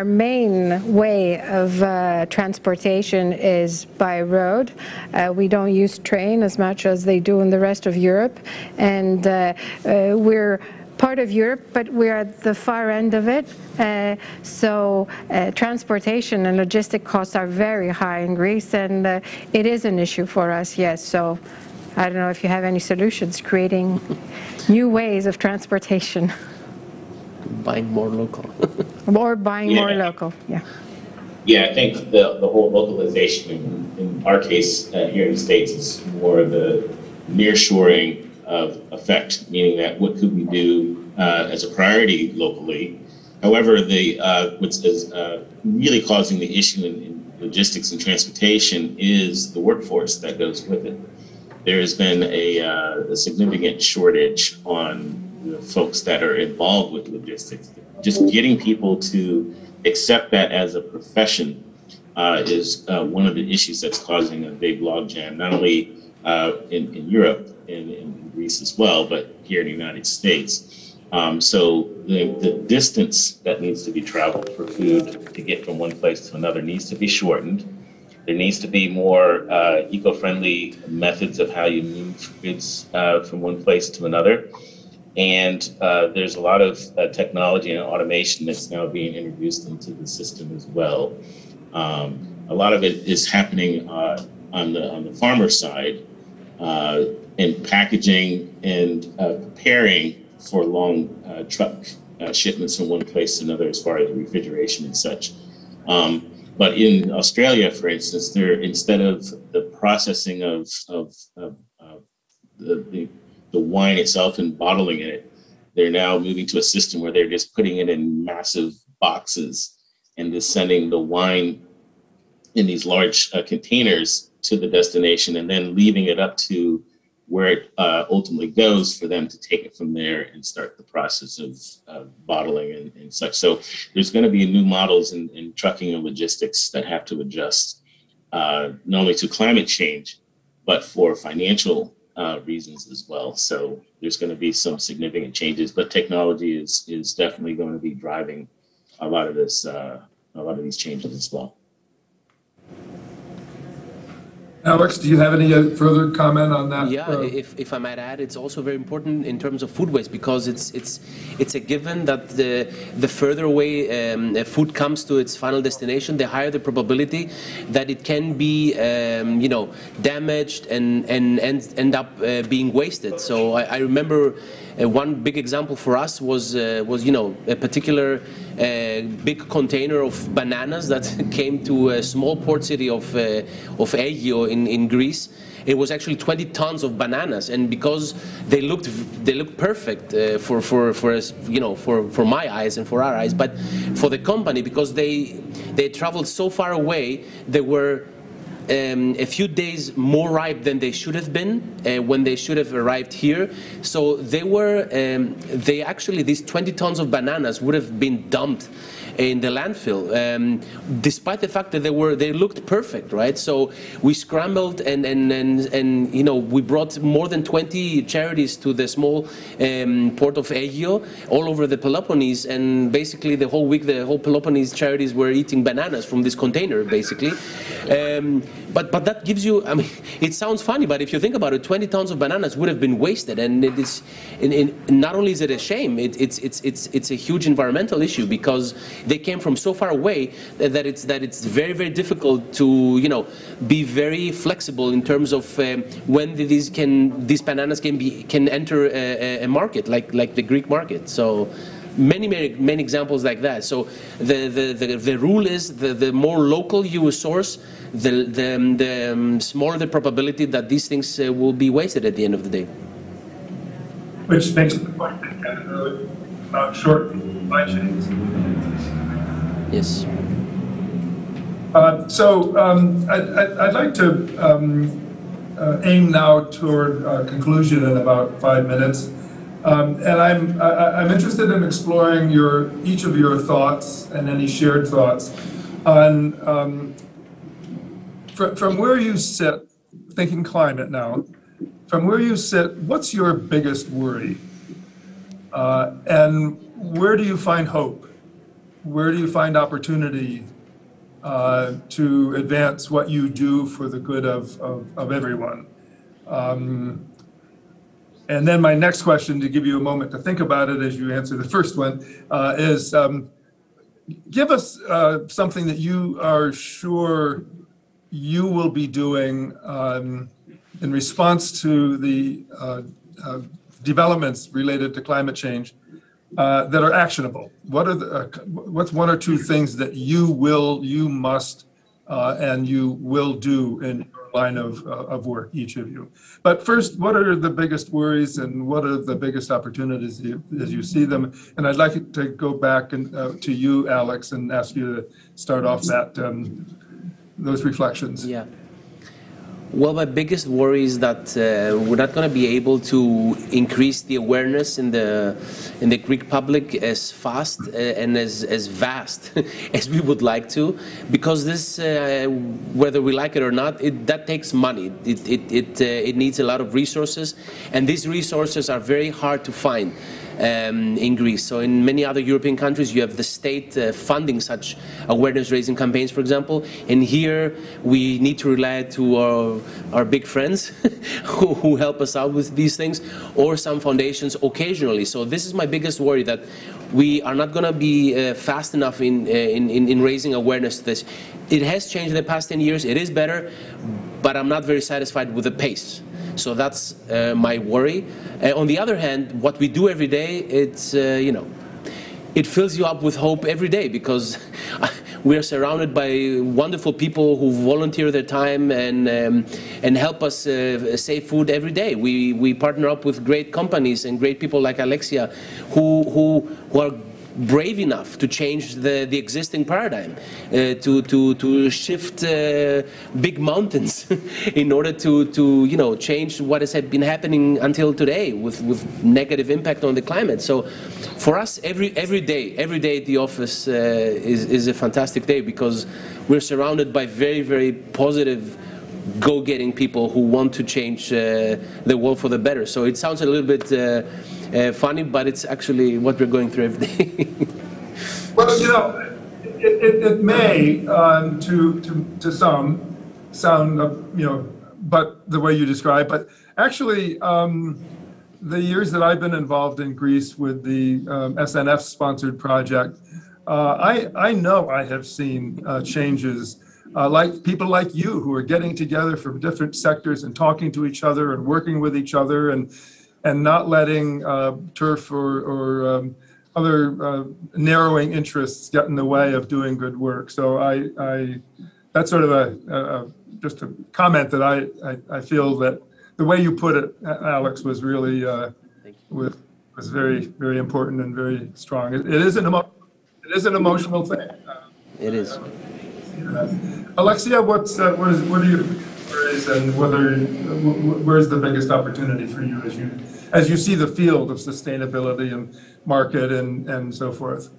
main way of transportation is by road. We don't use train as much as they do in the rest of Europe, and we're part of Europe, but we're at the far end of it. So transportation and logistic costs are very high in Greece, and it is an issue for us, yes. So I don't know if you have any solutions, creating new ways of transportation.
Buying more local.
Or buying more local, yeah.
Yeah, I think the whole localization in our case here in the States is more of the nearshoring of effect, meaning that what could we do as a priority locally? However, what's really causing the issue in logistics and transportation is the workforce that goes with it. There has been a significant shortage on the folks that are involved with logistics. Just getting people to accept that as a profession is one of the issues that's causing a big logjam, not only in Europe and in Greece as well, but here in the United States. So the distance that needs to be traveled for food to get from one place to another needs to be shortened. There needs to be more eco-friendly methods of how you move goods from one place to another. And there's a lot of technology and automation that's now being introduced into the system as well. A lot of it is happening on the farmer side in packaging and preparing for long truck shipments from one place to another as far as refrigeration and such. But in Australia, for instance, instead of the processing of the wine itself and bottling it, they're now moving to a system where they're just putting it in massive boxes and just sending the wine in these large containers to the destination and then leaving it up to where it ultimately goes for them to take it from there and start the process of bottling and such. So there's going to be new models in trucking and logistics that have to adjust not only to climate change, but for financial reasons as well. So there's going to be some significant changes, but technology is definitely going to be driving a lot of this, a lot of these changes as well.
Alex, do you have any further comment on that?
Yeah, if I might add, it's also very important in terms of food waste, because it's a given that the further away food comes to its final destination, the higher the probability that it can be damaged and end up being wasted. So I remember one big example for us was a particular big container of bananas that came to a small port city of Aigio in Greece. It was actually 20 tons of bananas, and because they looked perfect for us, for my eyes and for our eyes, but for the company, because they traveled so far away, they were a few days more ripe than they should have been when they should have arrived here. So these 20 tons of bananas would have been dumped in the landfill, despite the fact that they looked perfect, right? So we scrambled and you know, we brought more than 20 charities to the small port of Aegio all over the Peloponnese, and basically the whole week the whole Peloponnese charities were eating bananas from this container, basically. But that gives you, I mean, it sounds funny, but if you think about it, 20 tons of bananas would have been wasted, and it is, not only is it a shame, it's a huge environmental issue because they came from so far away that it's very, very difficult to, you know, be very flexible in terms of when these bananas can enter a market like the Greek market. So many examples like that. So the rule is the more local you source, the smaller the probability that these things will be wasted at the end of the day.
Which makes the point about short supply chains.
Yes.
I'd like to aim now toward conclusion in about 5 minutes. And I'm interested in exploring each of your thoughts and any shared thoughts on from where you sit, thinking climate now, from where you sit, what's your biggest worry? And where do you find hope? Where do you find opportunity to advance what you do for the good of everyone? And then my next question, to give you a moment to think about it as you answer the first one, is give us something that you are sure you will be doing in response to the developments related to climate change that are actionable. What's one or two things that you must, and you will do in your line of work, each of you? But first, what are the biggest worries and what are the biggest opportunities as you see them? And I'd like to go back to you, Alex, and ask you to start off those reflections.
Yeah. Well, my biggest worry is that we're not going to be able to increase the awareness in the Greek public as fast and as vast as we would like to, because this, whether we like it or not, that takes money. It needs a lot of resources, and these resources are very hard to find in Greece. So in many other European countries, you have the state funding such awareness-raising campaigns, for example. And here, we need to rely to our big friends who help us out with these things, or some foundations occasionally. So this is my biggest worry, that we are not going to be fast enough in raising awareness to this. It has changed in the past 10 years. It is better, but I'm not very satisfied with the pace. So that's my worry. On the other hand, what we do every day, it's, you know, it fills you up with hope every day, because we are surrounded by wonderful people who volunteer their time and help us save food every day. We partner up with great companies and great people like Alexia who are brave enough to change the existing paradigm, to shift big mountains in order to you know, change what has been happening until today with negative impact on the climate. So for us, every day at the office is a fantastic day, because we're surrounded by very, very positive, go-getting people who want to change the world for the better. So it sounds a little bit funny, but it's actually what we're going through every day.
Well, you know, it may to some sound, you know, but the way you describe, but actually the years that I've been involved in Greece with the SNF sponsored project, I know I have seen changes, like people like you who are getting together from different sectors and talking to each other and working with each other, and not letting turf or other narrowing interests get in the way of doing good work. So that's sort of just a comment that I feel that the way you put it, Alex, was really was very, very important and very strong. It is an emotional thing.
It is.
Alexia, what are your worries, and where's the biggest opportunity for you as you see the field of sustainability and market and so forth?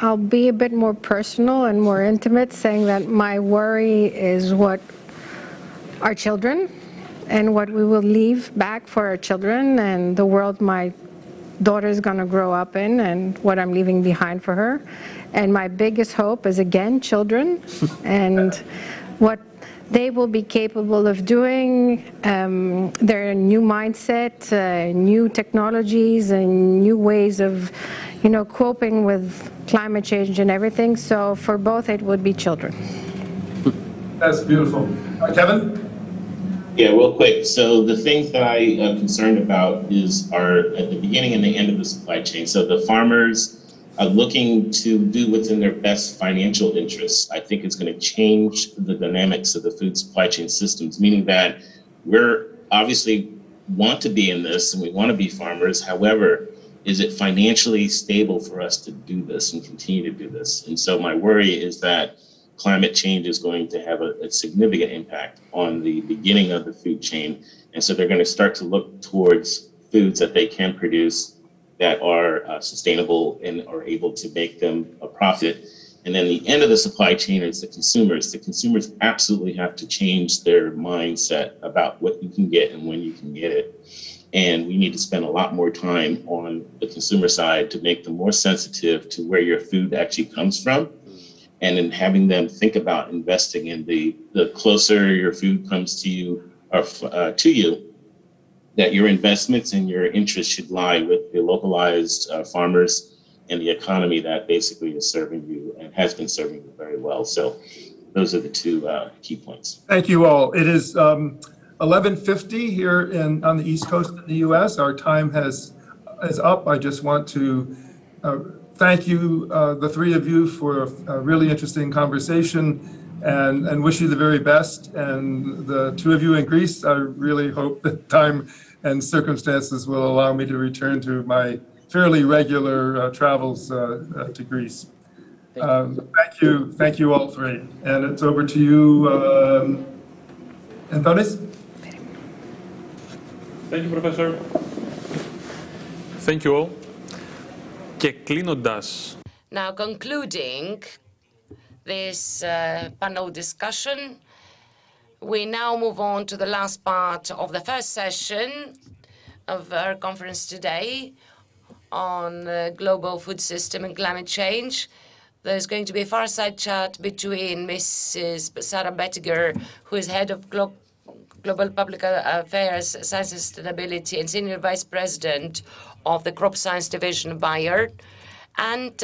I'll be a bit more personal and more intimate, saying that my worry is what our children and what we will leave back for our children and the world my daughter is going to grow up in and what I'm leaving behind for her. And my biggest hope is, again, children and what they will be capable of doing, their new mindset, new technologies and new ways of, coping with climate change and everything. So for both, it would be children.
That's beautiful. Kevin?
Yeah, real quick. So the things that I am concerned about are at the beginning and the end of the supply chain. So the farmers are looking to do what's in their best financial interests. I think it's going to change the dynamics of the food supply chain systems, meaning that we're obviously want to be in this and we want to be farmers. However, is it financially stable for us to do this and continue to do this? And so my worry is that climate change is going to have a significant impact on the beginning of the food chain. And so they're going to start to look towards foods that they can produce that are sustainable and are able to make them a profit. And then the end of the supply chain is the consumers. The consumers absolutely have to change their mindset about what you can get and when you can get it. And we need to spend a lot more time on the consumer side to make them more sensitive to where your food actually comes from. And then having them think about investing in the closer your food comes to you, or to you, that your investments and your interests should lie with the localized farmers and the economy that basically is serving you and has been serving you very well. So those are the two key points.
Thank you all. It is 11:50 here on the East Coast of the U.S. Our time is up. I just want to thank you, the three of you, for a really interesting conversation and wish you the very best. And the two of you in Greece, I really hope that time and circumstances will allow me to return to my fairly regular travels to Greece. Thank you all three. And it's over to you, Antonis.
Thank you, Professor. Thank you all. Και κλείνοντας.
Now concluding this panel discussion, we now move on to the last part of the first session of our conference today on global food system and climate change. There's going to be a fireside chat between Mrs. Sarah Bettiger, who is head of Global Public Affairs, Science and Sustainability, and Senior Vice President of the Crop Science Division of Bayer, and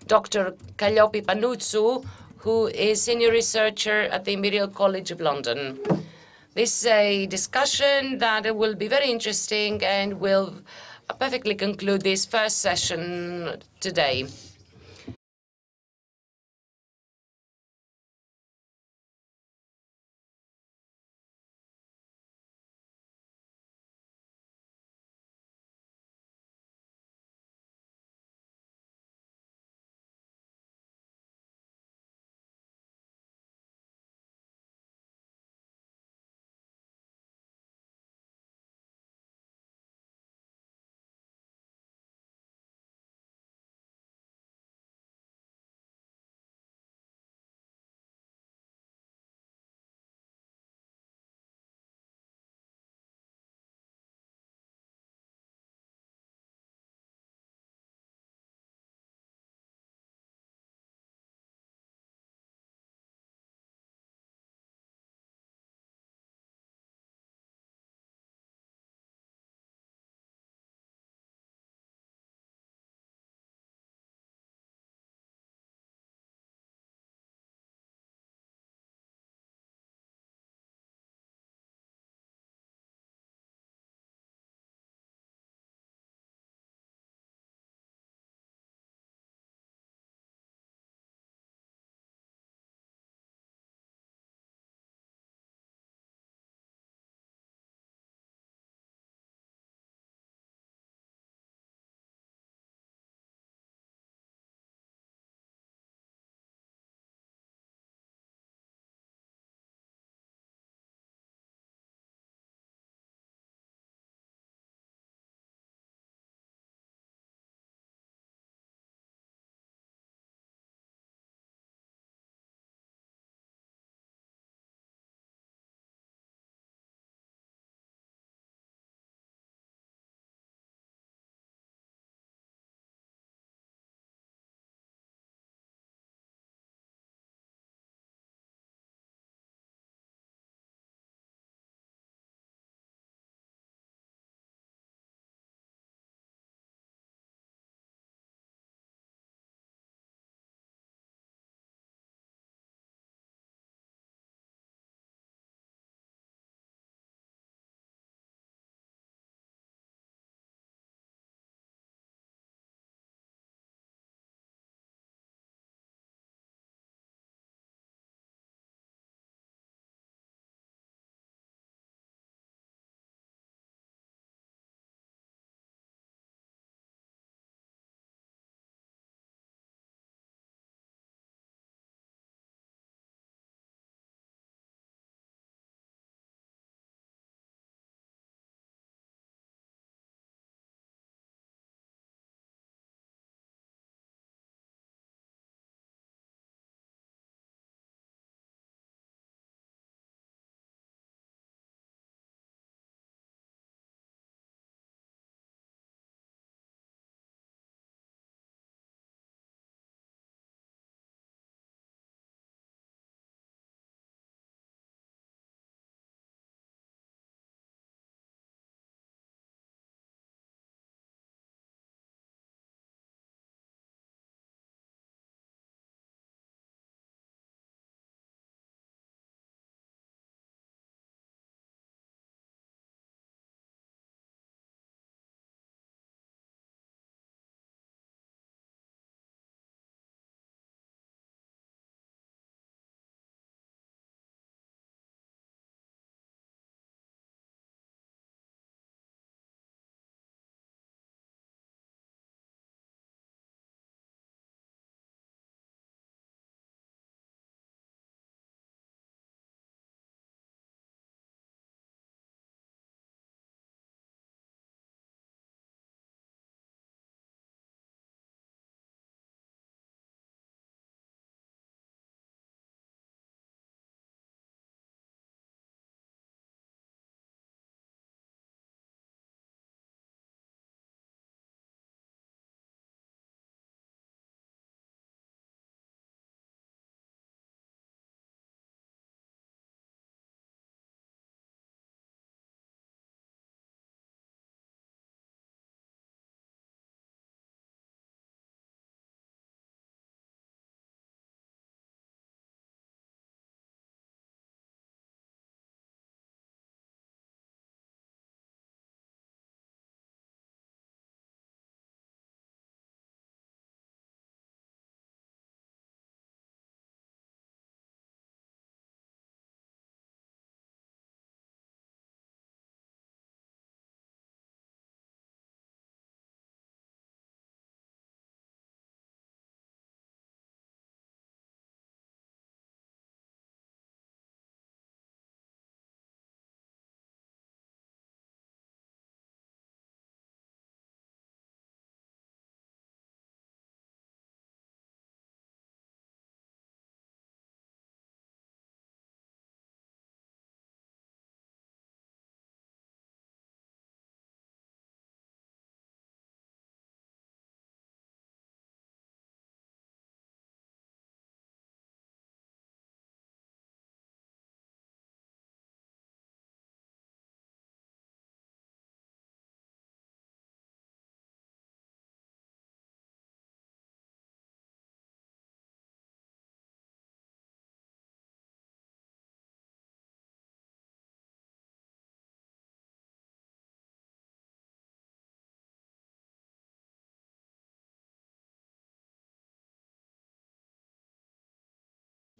Dr. Kalliopi Panoutsoulou, who is Senior Researcher at the Imperial College of London. This is a discussion that will be very interesting and will perfectly conclude this first session today.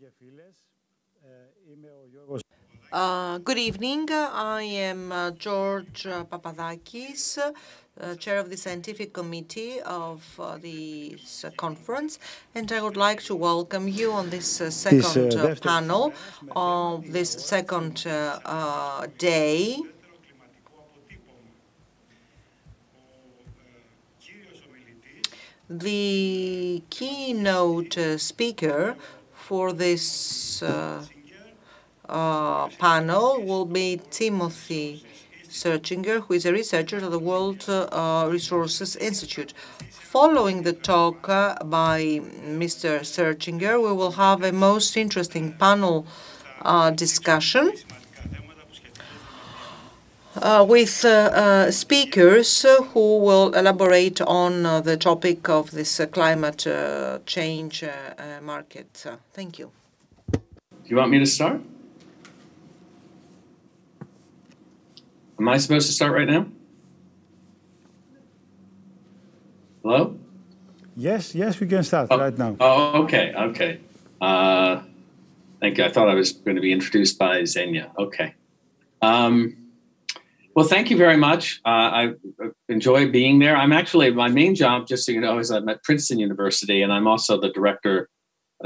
Good evening. I am George Papadakis, chair of the scientific committee of this conference, and I would like to welcome you on this second panel of this second day. The keynote speaker for this panel will be Timothy Searchinger, who is a researcher at the World Resources Institute. Following the talk by Mr. Searchinger, we will have a most interesting panel discussion with speakers who will elaborate on the topic of this climate change market. Thank you.
Do you want me to start? Am I supposed to start right now? Hello?
Yes, we can start right now.
Oh, okay. Thank you. I thought I was going to be introduced by Xenia. Okay. Well, thank you very much. I enjoy being there. I'm actually, my main job, just so you know, is I'm at Princeton University, and I'm also the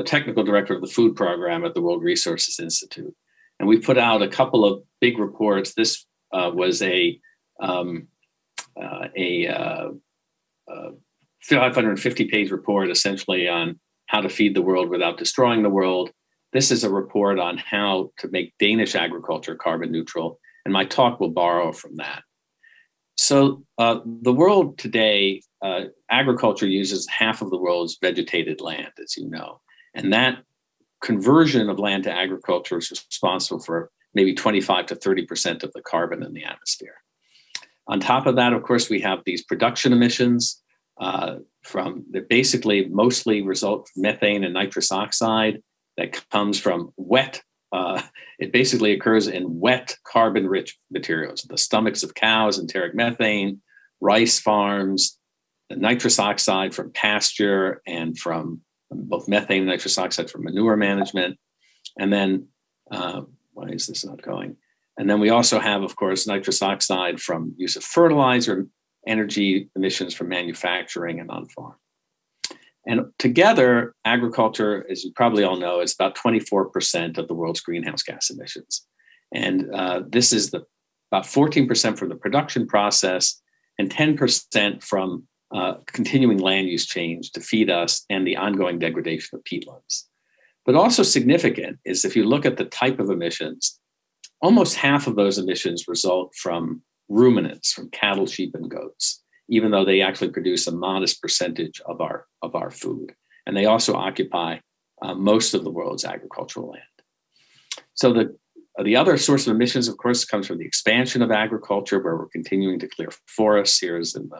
technical director of the food program at the World Resources Institute. And we put out a couple of big reports. This was a 550-page report, essentially, on how to feed the world without destroying the world. This is a report on how to make Danish agriculture carbon neutral, and my talk will borrow from that. So the world today, agriculture uses half of the world's vegetated land, as you know, and that conversion of land to agriculture is responsible for maybe 25 to 30% of the carbon in the atmosphere. On top of that, of course, we have these production emissions that basically mostly result from methane and nitrous oxide that comes from wet. It basically occurs in wet carbon-rich materials, the stomachs of cows, enteric methane, rice farms, the nitrous oxide from pasture, and from both methane and nitrous oxide from manure management. And then, why is this not going? And then we also have, of course, nitrous oxide from use of fertilizer, energy emissions from manufacturing and on-farm. And together, agriculture, as you probably all know, is about 24% of the world's greenhouse gas emissions. And this is about 14% from the production process and 10% from continuing land use change to feed us and the ongoing degradation of peatlands. But also significant is if you look at the type of emissions, almost half of those emissions result from ruminants, from cattle, sheep, and goats, even though they actually produce a modest percentage of our food. And they also occupy most of the world's agricultural land. So the other source of emissions, of course, comes from the expansion of agriculture, where we're continuing to clear forests. Here's in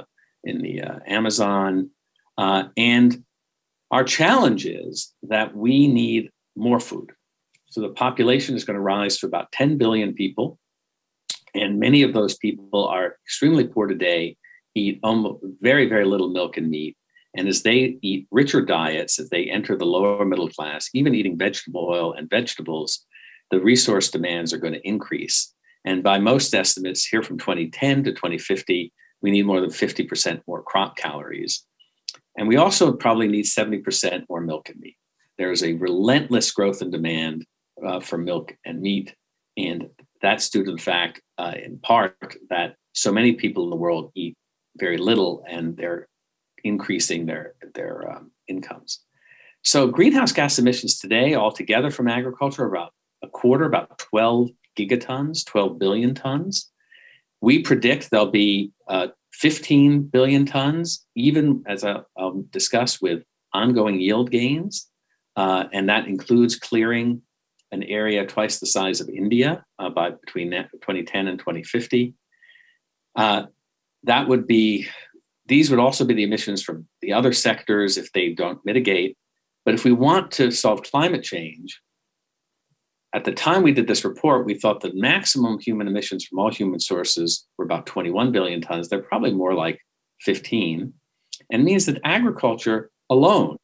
the Amazon. And our challenge is that we need more food. So the population is going to rise to about 10 billion people. And many of those people are extremely poor today, eat almost very, very little milk and meat. And as they eat richer diets, as they enter the lower middle class, even eating vegetable oil and vegetables, the resource demands are going to increase. And by most estimates, here from 2010 to 2050, we need more than 50% more crop calories. And we also probably need 70% more milk and meat. There is a relentless growth in demand for milk and meat. And that's due to the fact, in part, that so many people in the world eat very little, and they're increasing their incomes. So greenhouse gas emissions today altogether from agriculture are about a quarter, about 12 gigatons, 12 billion tons. We predict there'll be 15 billion tons, even as I'll discuss, with ongoing yield gains. And that includes clearing an area twice the size of India by between 2010 and 2050. These would also be the emissions from the other sectors if they don't mitigate. But if we want to solve climate change, at the time we did this report, we thought the maximum human emissions from all human sources were about 21 billion tons. They're probably more like 15, and means that agriculture alone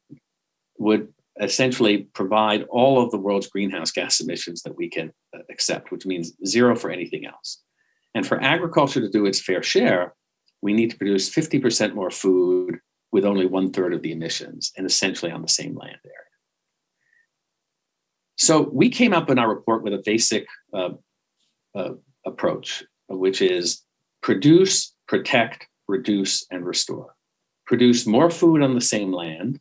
would essentially provide all of the world's greenhouse gas emissions that we can accept, which means zero for anything else. And for agriculture to do its fair share, we need to produce 50% more food with only 1/3 of the emissions and essentially on the same land area. So we came up in our report with a basic approach, which is produce, protect, reduce, and restore. Produce more food on the same land,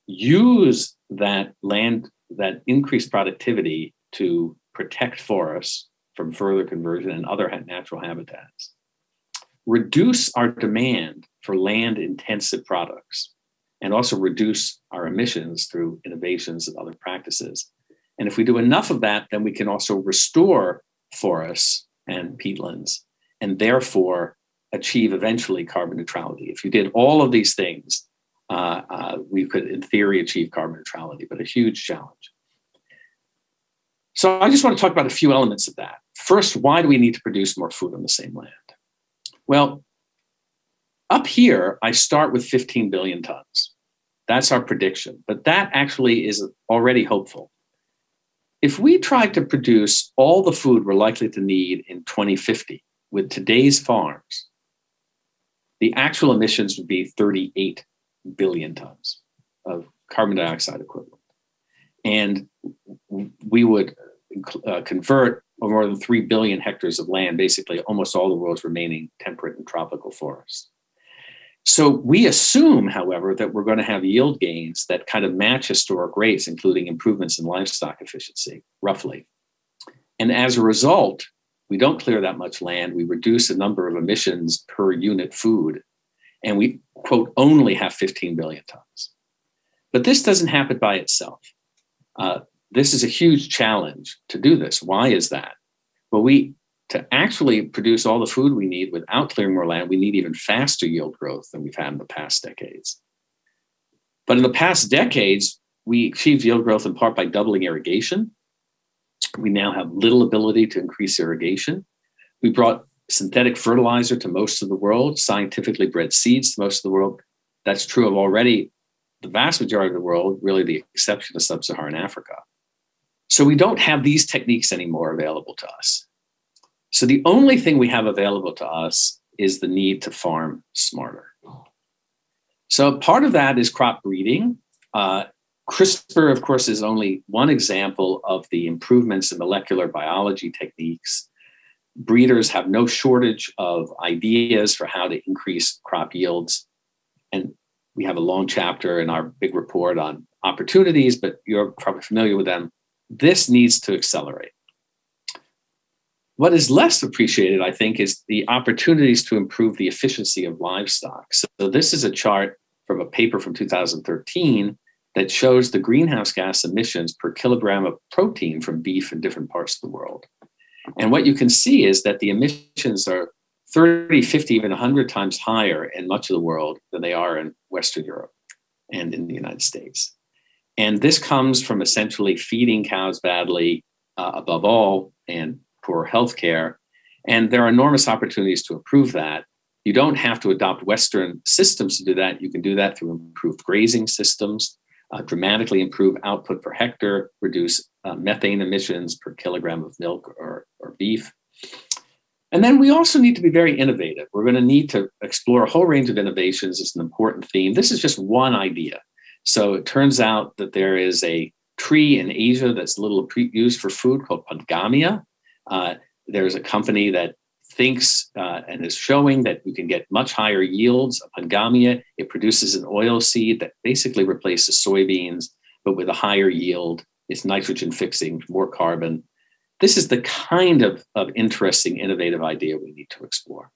use that land, that increased productivity to protect forests from further conversion and other natural habitats. Reduce our demand for land-intensive products, and also reduce our emissions through innovations and other practices. And if we do enough of that, then we can also restore forests and peatlands, and therefore achieve eventually carbon neutrality. If you did all of these things, we could, in theory, achieve carbon neutrality, but a huge challenge. So I just want to talk about a few elements of that. First, why do we need to produce more food on the same land? Well, up here, I start with 15 billion tons. That's our prediction, but that actually is already hopeful. If we tried to produce all the food we're likely to need in 2050 with today's farms, the actual emissions would be 38 billion tons of carbon dioxide equivalent. And we would convert more than 3 billion hectares of land, basically almost all the world's remaining temperate and tropical forests. So we assume, however, that we're going to have yield gains that kind of match historic rates, including improvements in livestock efficiency, roughly. And as a result, we don't clear that much land. We reduce the number of emissions per unit food, and we, quote, only have 15 billion tons. But this doesn't happen by itself. This is a huge challenge to do this. Why is that? Well, to actually produce all the food we need without clearing more land, we need even faster yield growth than we've had in the past decades. But in the past decades, we achieved yield growth in part by doubling irrigation. We now have little ability to increase irrigation. We brought synthetic fertilizer to most of the world, scientifically bred seeds to most of the world. That's true of already the vast majority of the world, really the exception of sub-Saharan Africa. So we don't have these techniques anymore available to us. So the only thing we have available to us is the need to farm smarter. So part of that is crop breeding. CRISPR, of course, is only one example of the improvements in molecular biology techniques. Breeders have no shortage of ideas for how to increase crop yields. And we have a long chapter in our big report on opportunities, but you're probably familiar with them. This needs to accelerate. What is less appreciated, I think, is the opportunities to improve the efficiency of livestock. So this is a chart from a paper from 2013 that shows the greenhouse gas emissions per kilogram of protein from beef in different parts of the world. And what you can see is that the emissions are 30, 50, even 100 times higher in much of the world than they are in Western Europe and in the United States. And this comes from essentially feeding cows badly, above all, and poor healthcare. And there are enormous opportunities to improve that. You don't have to adopt Western systems to do that. You can do that through improved grazing systems, dramatically improve output per hectare, reduce methane emissions per kilogram of milk or beef. And then we also need to be very innovative. We're going to need to explore a whole range of innovations. It's an important theme. This is just one idea. So it turns out that there is a tree in Asia that's a little used for food called Pangamia. There's a company that thinks and is showing that you can get much higher yields of Pangamia. It produces an oil seed that basically replaces soybeans, but with a higher yield. It's nitrogen fixing, more carbon. This is the kind of interesting, innovative idea we need to explore.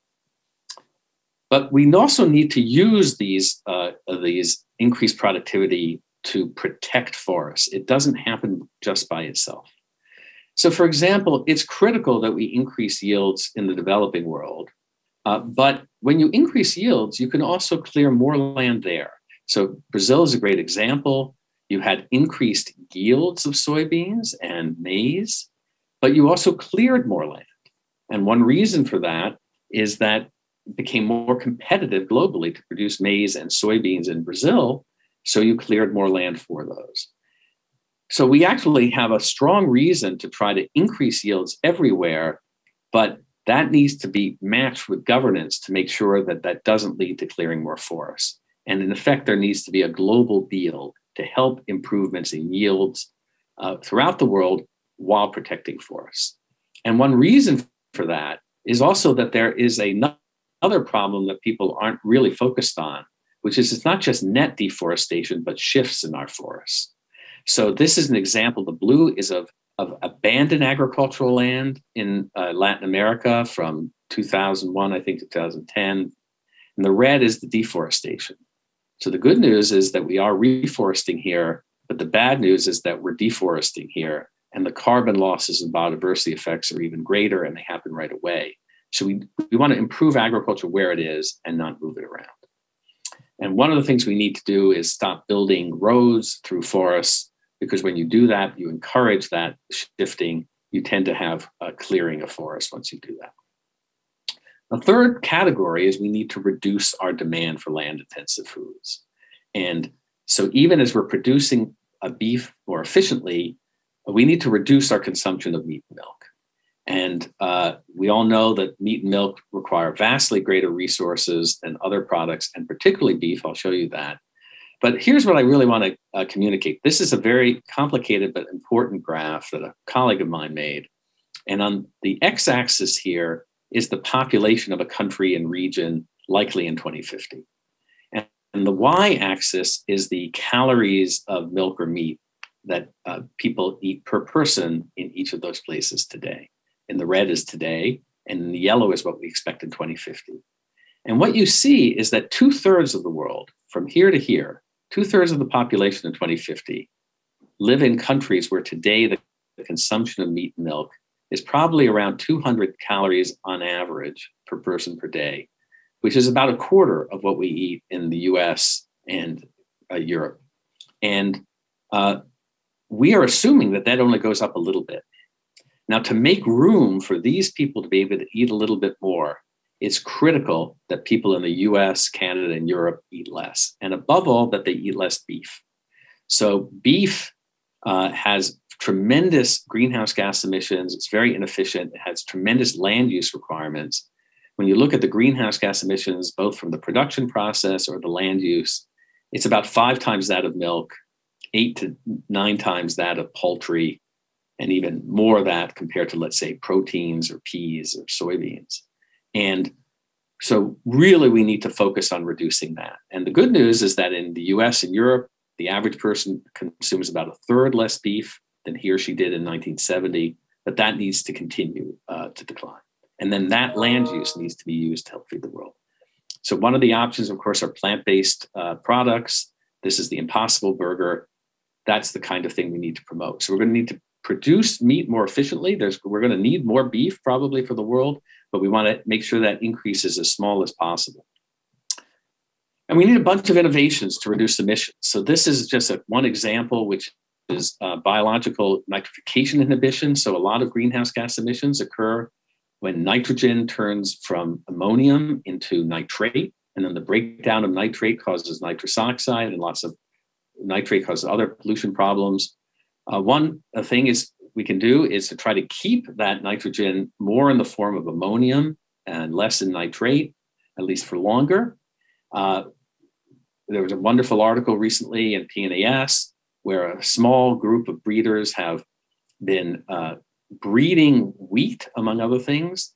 But we also need to use these increased productivity to protect forests. It doesn't happen just by itself. So for example, it's critical that we increase yields in the developing world. But when you increase yields, you can also clear more land there. So Brazil is a great example. You had increased yields of soybeans and maize, but you also cleared more land. And one reason for that is that it became more competitive globally to produce maize and soybeans in Brazil. So you cleared more land for those. So we actually have a strong reason to try to increase yields everywhere, but that needs to be matched with governance to make sure that that doesn't lead to clearing more forests. And in effect, there needs to be a global deal to help improvements in yields throughout the world while protecting forests. And one reason for that is also that there is another problem that people aren't really focused on, which is it's not just net deforestation, but shifts in our forests. So this is an example. The blue is of abandoned agricultural land in Latin America from 2001, I think, to 2010. And the red is the deforestation. So the good news is that we are reforesting here, but the bad news is that we're deforesting here, and the carbon losses and biodiversity effects are even greater, and they happen right away. So we want to improve agriculture where it is and not move it around. And one of the things we need to do is stop building roads through forests, because when you do that, you encourage that shifting. You tend to have a clearing of forests once you do that. The third category is we need to reduce our demand for land-intensive foods. And so even as we're producing a beef more efficiently, we need to reduce our consumption of meat and milk. And we all know that meat and milk require vastly greater resources than other products, and particularly beef. I'll show you that. But here's what I really want to communicate. This is a very complicated but important graph that a colleague of mine made. And on the x-axis here is the population of a country and region likely in 2050. And the y-axis is the calories of milk or meat that people eat per person in each of those places today. And the red is today, and in the yellow is what we expect in 2050. And what you see is that 2/3 of the world, from here to here, 2/3 of the population in 2050 live in countries where today the consumption of meat and milk is probably around 200 calories on average per person per day, which is about a quarter of what we eat in the US and Europe. And we are assuming that that only goes up a little bit. Now, to make room for these people to be able to eat a little bit more, it's critical that people in the US, Canada, and Europe eat less. And above all, that they eat less beef. So beef has tremendous greenhouse gas emissions. It's very inefficient. It has tremendous land use requirements. When you look at the greenhouse gas emissions, both from the production process or the land use, it's about 5 times that of milk, 8 to 9 times that of poultry, and even more of that compared to, let's say, proteins or peas or soybeans. And so really we need to focus on reducing that. And the good news is that in the US and Europe, the average person consumes about 1/3 less beef than he or she did in 1970, but that needs to continue to decline. And then that land use needs to be used to help feed the world. So one of the options, of course, are plant-based products. This is the Impossible Burger. That's the kind of thing we need to promote. So we're going to need to produce meat more efficiently. We're going to need more beef probably for the world, but we want to make sure that increase is as small as possible. And we need a bunch of innovations to reduce emissions. So this is just one example, which is biological nitrification inhibition. So a lot of greenhouse gas emissions occur when nitrogen turns from ammonium into nitrate, and then the breakdown of nitrate causes nitrous oxide, and lots of nitrate causes other pollution problems. One thing we can do is to try to keep that nitrogen more in the form of ammonium and less in nitrate, at least for longer. There was a wonderful article recently in PNAS where a small group of breeders have been breeding wheat, among other things,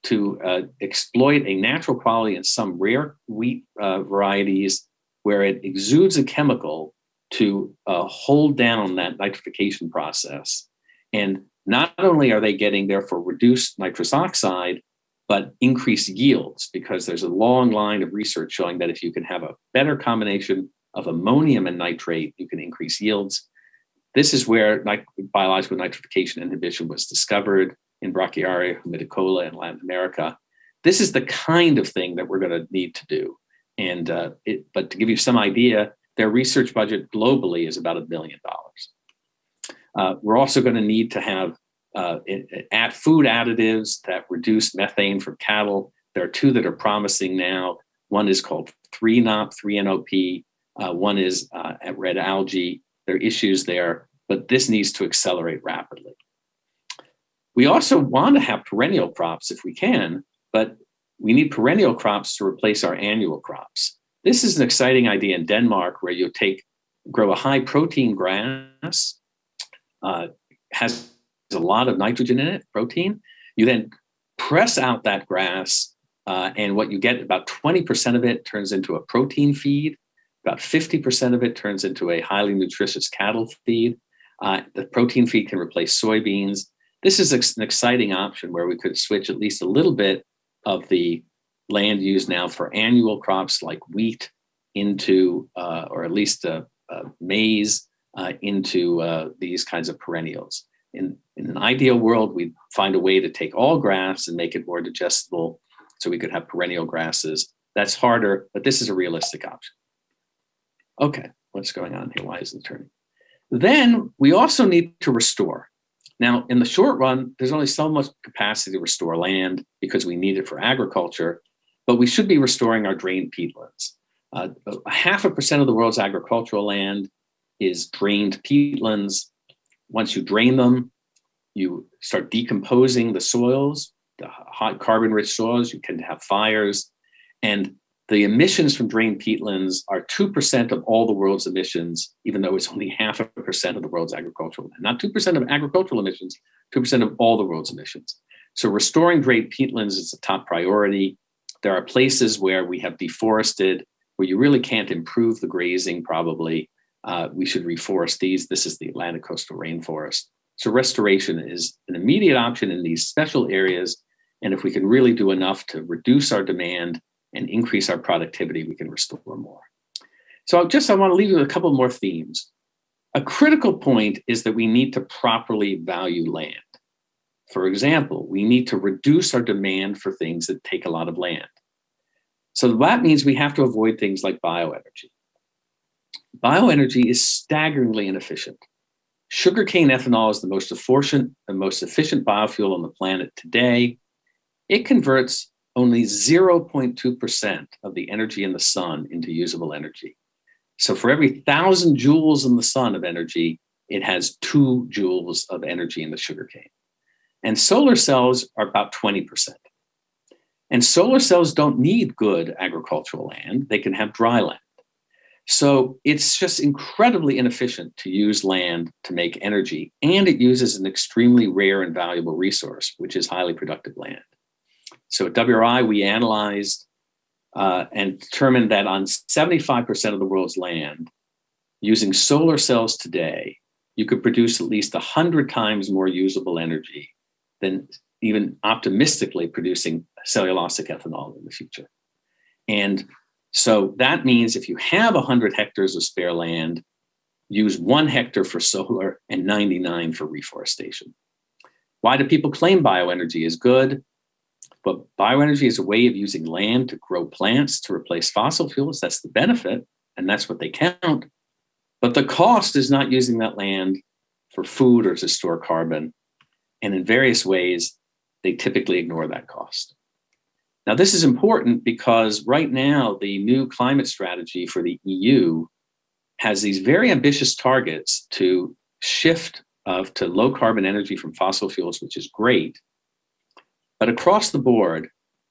to exploit a natural quality in some rare wheat varieties where it exudes a chemical to hold down that nitrification process. And not only are they getting, therefore, reduced nitrous oxide, but increased yields, because there's a long line of research showing that if you can have a better combination of ammonium and nitrate, you can increase yields. This is where biological nitrification inhibition was discovered in Brachiaria humidicola in Latin America. This is the kind of thing that we're going to need to do. And but to give you some idea, their research budget globally is about $1 billion. We're also going to need to have food additives that reduce methane from cattle. There are 2 that are promising now. One is called 3-NOP, 3-NOP. One is at red algae. There are issues there, but this needs to accelerate rapidly. We also want to have perennial crops if we can, but we need perennial crops to replace our annual crops. This is an exciting idea in Denmark where you grow a high protein grass, has a lot of nitrogen in it, protein. You then press out that grass, and what you get, about 20% of it turns into a protein feed. About 50% of it turns into a highly nutritious cattle feed. The protein feed can replace soybeans. This is an exciting option where we could switch at least a little bit of the land used now for annual crops like wheat into, or at least maize into these kinds of perennials. In an ideal world, we'd find a way to take all grass and make it more digestible so we could have perennial grasses. That's harder, but this is a realistic option. Okay, what's going on here? Why isn't it turning? Then we also need to restore. Now, in the short run, there's only so much capacity to restore land because we need it for agriculture, but we should be restoring our drained peatlands. 0.5% of the world's agricultural land is drained peatlands. Once you drain them, you start decomposing the soils, the hot carbon-rich soils, you can have fires, and the emissions from drained peatlands are 2% of all the world's emissions, even though it's only 0.5% of the world's agricultural land. Not 2% of agricultural emissions, 2% of all the world's emissions. So restoring drained peatlands is a top priority. There are places where we have deforested, where you really can't improve the grazing probably. We should reforest these. This is the Atlantic coastal rainforest. So restoration is an immediate option in these special areas. And if we can really do enough to reduce our demand and increase our productivity, we can restore more. So I want to leave you with a couple more themes. A critical point is that we need to properly value land. For example, we need to reduce our demand for things that take a lot of land. So that means we have to avoid things like bioenergy. Bioenergy is staggeringly inefficient. Sugarcane ethanol is the most efficient biofuel on the planet today. It converts only 0.2% of the energy in the sun into usable energy. So for every 1,000 joules in the sun of energy, it has 2 joules of energy in the sugarcane. And solar cells are about 20%. And solar cells don't need good agricultural land. They can have dry land. So it's just incredibly inefficient to use land to make energy. And it uses an extremely rare and valuable resource, which is highly productive land. So at WRI, we analyzed and determined that on 75% of the world's land, using solar cells today, you could produce at least 100 times more usable energy than even optimistically producing cellulosic ethanol in the future. And so that means if you have 100 hectares of spare land, use 1 hectare for solar and 99 for reforestation. Why do people claim bioenergy is good? But bioenergy is a way of using land to grow plants to replace fossil fuels. That's the benefit, and that's what they count. But the cost is not using that land for food or to store carbon. And in various ways, they typically ignore that cost. Now, this is important because right now, the new climate strategy for the EU has these very ambitious targets to shift to low carbon energy from fossil fuels, which is great. But across the board,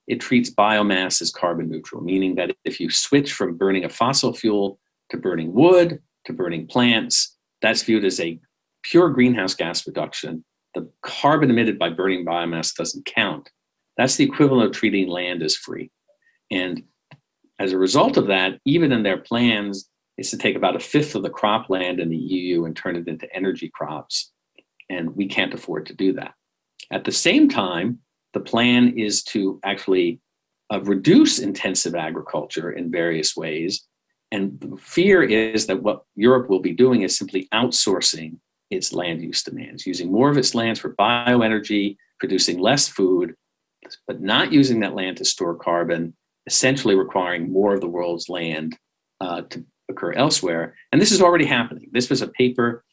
it treats biomass as carbon neutral, meaning that if you switch from burning a fossil fuel to burning wood, to burning plants, that's viewed as a pure greenhouse gas reduction. The carbon emitted by burning biomass doesn't count. That's the equivalent of treating land as free. And as a result of that, even in their plans, is to take about 1/5 of the cropland in the EU and turn it into energy crops. And we can't afford to do that. At the same time, the plan is to actually reduce intensive agriculture in various ways. And the fear is that what Europe will be doing is simply outsourcing its land use demands, using more of its lands for bioenergy, producing less food, but not using that land to store carbon, essentially requiring more of the world's land to occur elsewhere. And this is already happening. This was a paper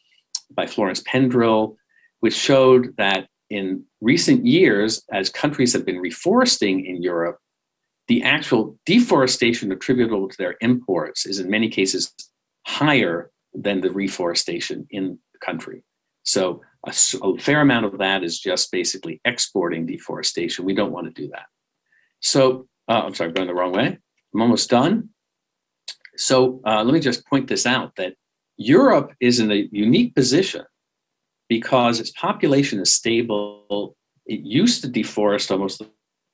by Florence Pendrill, which showed that in recent years, as countries have been reforesting in Europe, the actual deforestation attributable to their imports is in many cases higher than the reforestation in the country. So a fair amount of that is just basically exporting deforestation. We don't want to do that. So, I'm sorry, I'm going the wrong way. I'm almost done. So let me just point this out, that Europe is in a unique position because its population is stable. It used to deforest almost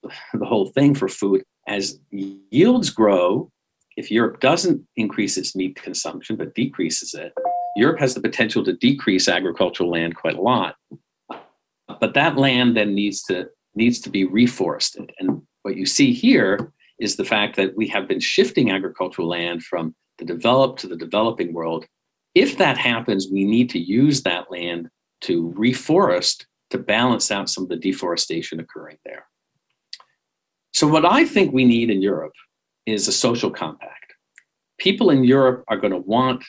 the whole thing for food. As yields grow, if Europe doesn't increase its meat consumption but decreases it, Europe has the potential to decrease agricultural land quite a lot. But that land then needs to be reforested. And what you see here is the fact that we have been shifting agricultural land from the developed to the developing world. If that happens, we need to use that land to reforest to balance out some of the deforestation occurring there. So what I think we need in Europe is a social compact. People in Europe are going to want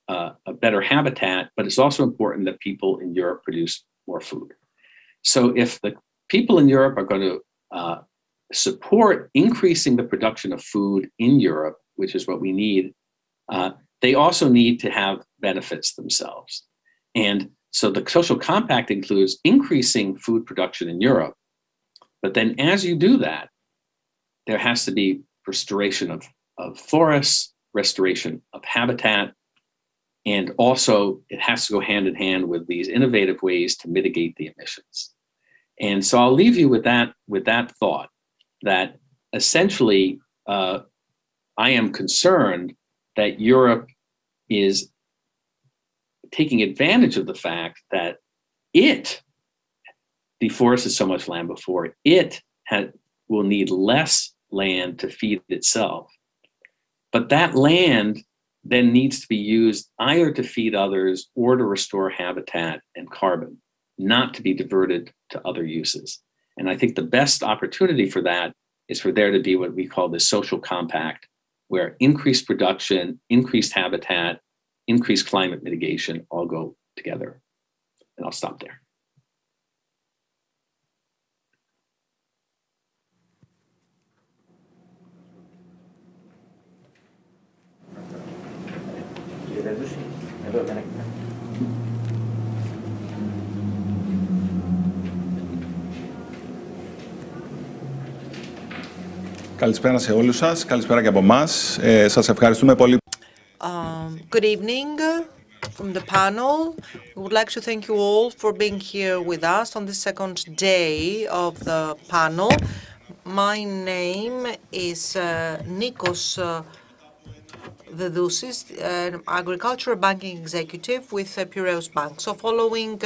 a better habitat, but it's also important that people in Europe produce more food. So if the people in Europe are going to support increasing the production of food in Europe, which is what we need, they also need to have benefits themselves. And so the social compact includes increasing food production in Europe. But then as you do that, there has to be restoration of forests, restoration of habitat, and also it has to go hand in hand with these innovative ways to mitigate the emissions. And so I'll leave you with that thought, that essentially I am concerned that Europe is taking advantage of the fact that it deforested so much land before. It will need less land to feed itself. But that land then needs to be used either to feed others or to restore habitat and carbon, not to be diverted to other uses. And I think the best opportunity for that is for there to be what we call the social compact, where increased production, increased habitat, increased climate mitigation all go together. And I'll stop there.
Καλησπέρα σε όλους σας. Καλησπέρα και από εμάς. Σας ευχαριστούμε πολύ.
Good evening from the panel. We would like to thank you all for being here with us on the second day of the panel. My name is Nikos Dedousis, an agricultural banking executive with Piraeus Bank. So following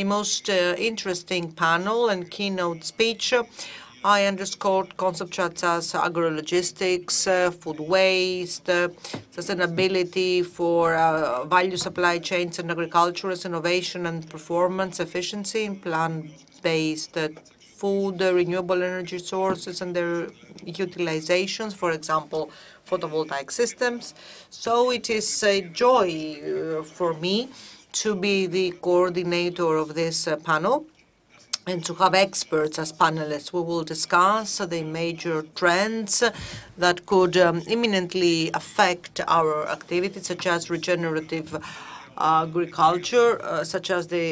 a most interesting panel and keynote speech, I underscored concepts such as agrologistics, food waste, sustainability for value supply chains and agriculture, innovation and performance, efficiency in plant-based food, renewable energy sources and their utilizations, for example, photovoltaic systems. So it is a joy for me to be the coordinator of this panel and to have experts as panelists. We will discuss the major trends that could imminently affect our activities, such as regenerative agriculture, such as the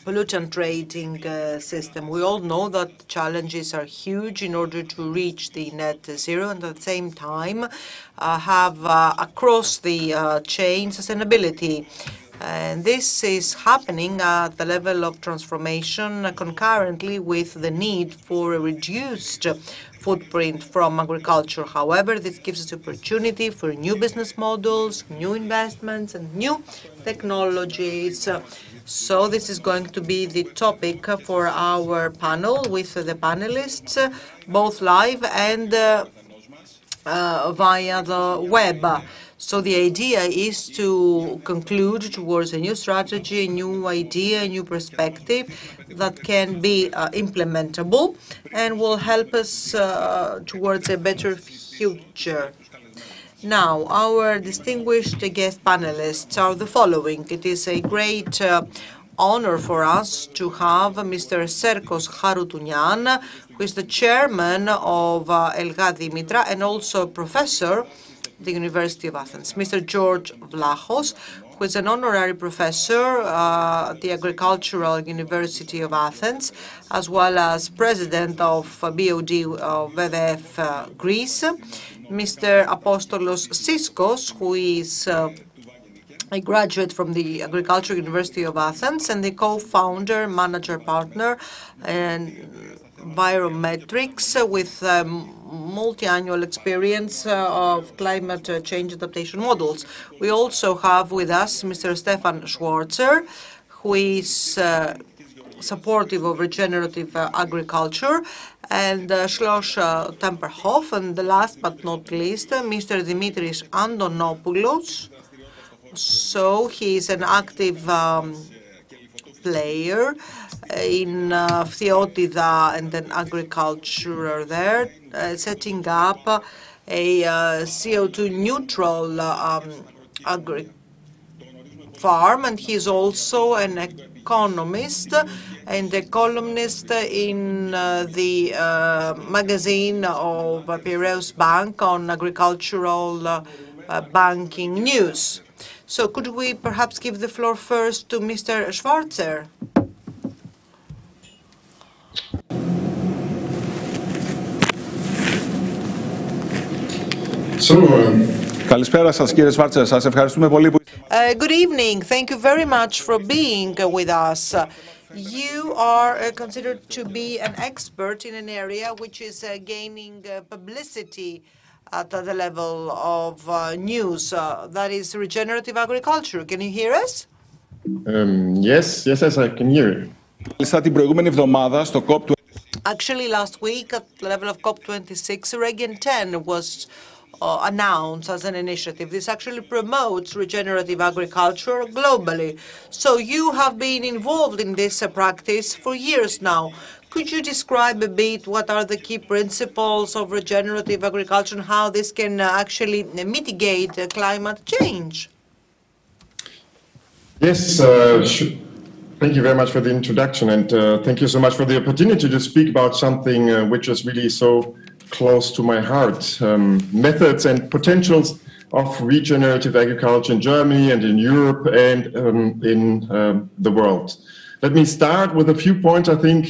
pollutant trading system. We all know that challenges are huge in order to reach the net zero and at the same time have across the chain sustainability. And this is happening at the level of transformation concurrently with the need for a reduced footprint from agriculture. However, this gives us opportunity for new business models, new investments, and new technologies. So this is going to be the topic for our panel with the panelists, both live and via the web. So the idea is to conclude towards a new strategy, a new idea, a new perspective that can be implementable and will help us towards a better future. Now, our distinguished guest panelists are the following. It is a great honor for us to have Mr. Serkos Haroutounian, who is the chairman of Elga Dimitra and also professor at the University of Athens. Mr. George Vlachos, who is an honorary professor at the Agricultural University of Athens, as well as president of BOD of WWF Greece. Mr. Apostolos Siskos, who is a graduate from the Agricultural University of Athens and the co-founder, manager partner, and Biometrics with multi-annual experience of climate change adaptation models. We also have with us Mr. Stefan Schwarzer, who is supportive of regenerative agriculture, and Schloss Temperhof, and the last but not least, Mr. Dimitris Andonopoulos. So he is an active player in Phthiotida and then agriculture there, setting up a CO2 neutral agri farm, and he's also an economist and a columnist in the magazine of Piraeus Bank on agricultural banking news. So could we perhaps give the floor first to Mr. Schwarzer?
Καλησπέρα σας κύριε Σβάρτσερ, σας ευχαριστούμε πολύ που...
Good evening. Thank you very much for being with us. You are considered to be an expert in an area which is gaining publicity at the level of news, that is regenerative agriculture. Can you hear us?
Yes, I can hear you.
Την προηγούμενη εβδομάδα στο COP...
Actually, last week at the level of COP26, Regen 10 was announced as an initiative. This actually promotes regenerative agriculture globally. So you have been involved in this practice for years now. Could you describe a bit what are the key principles of regenerative agriculture and how this can actually mitigate climate change?
Yes, thank you very much for the introduction, and thank you so much for the opportunity to speak about something which is really so close to my heart. Methods and potentials of regenerative agriculture in Germany and in Europe and in the world. Let me start with a few points, I think,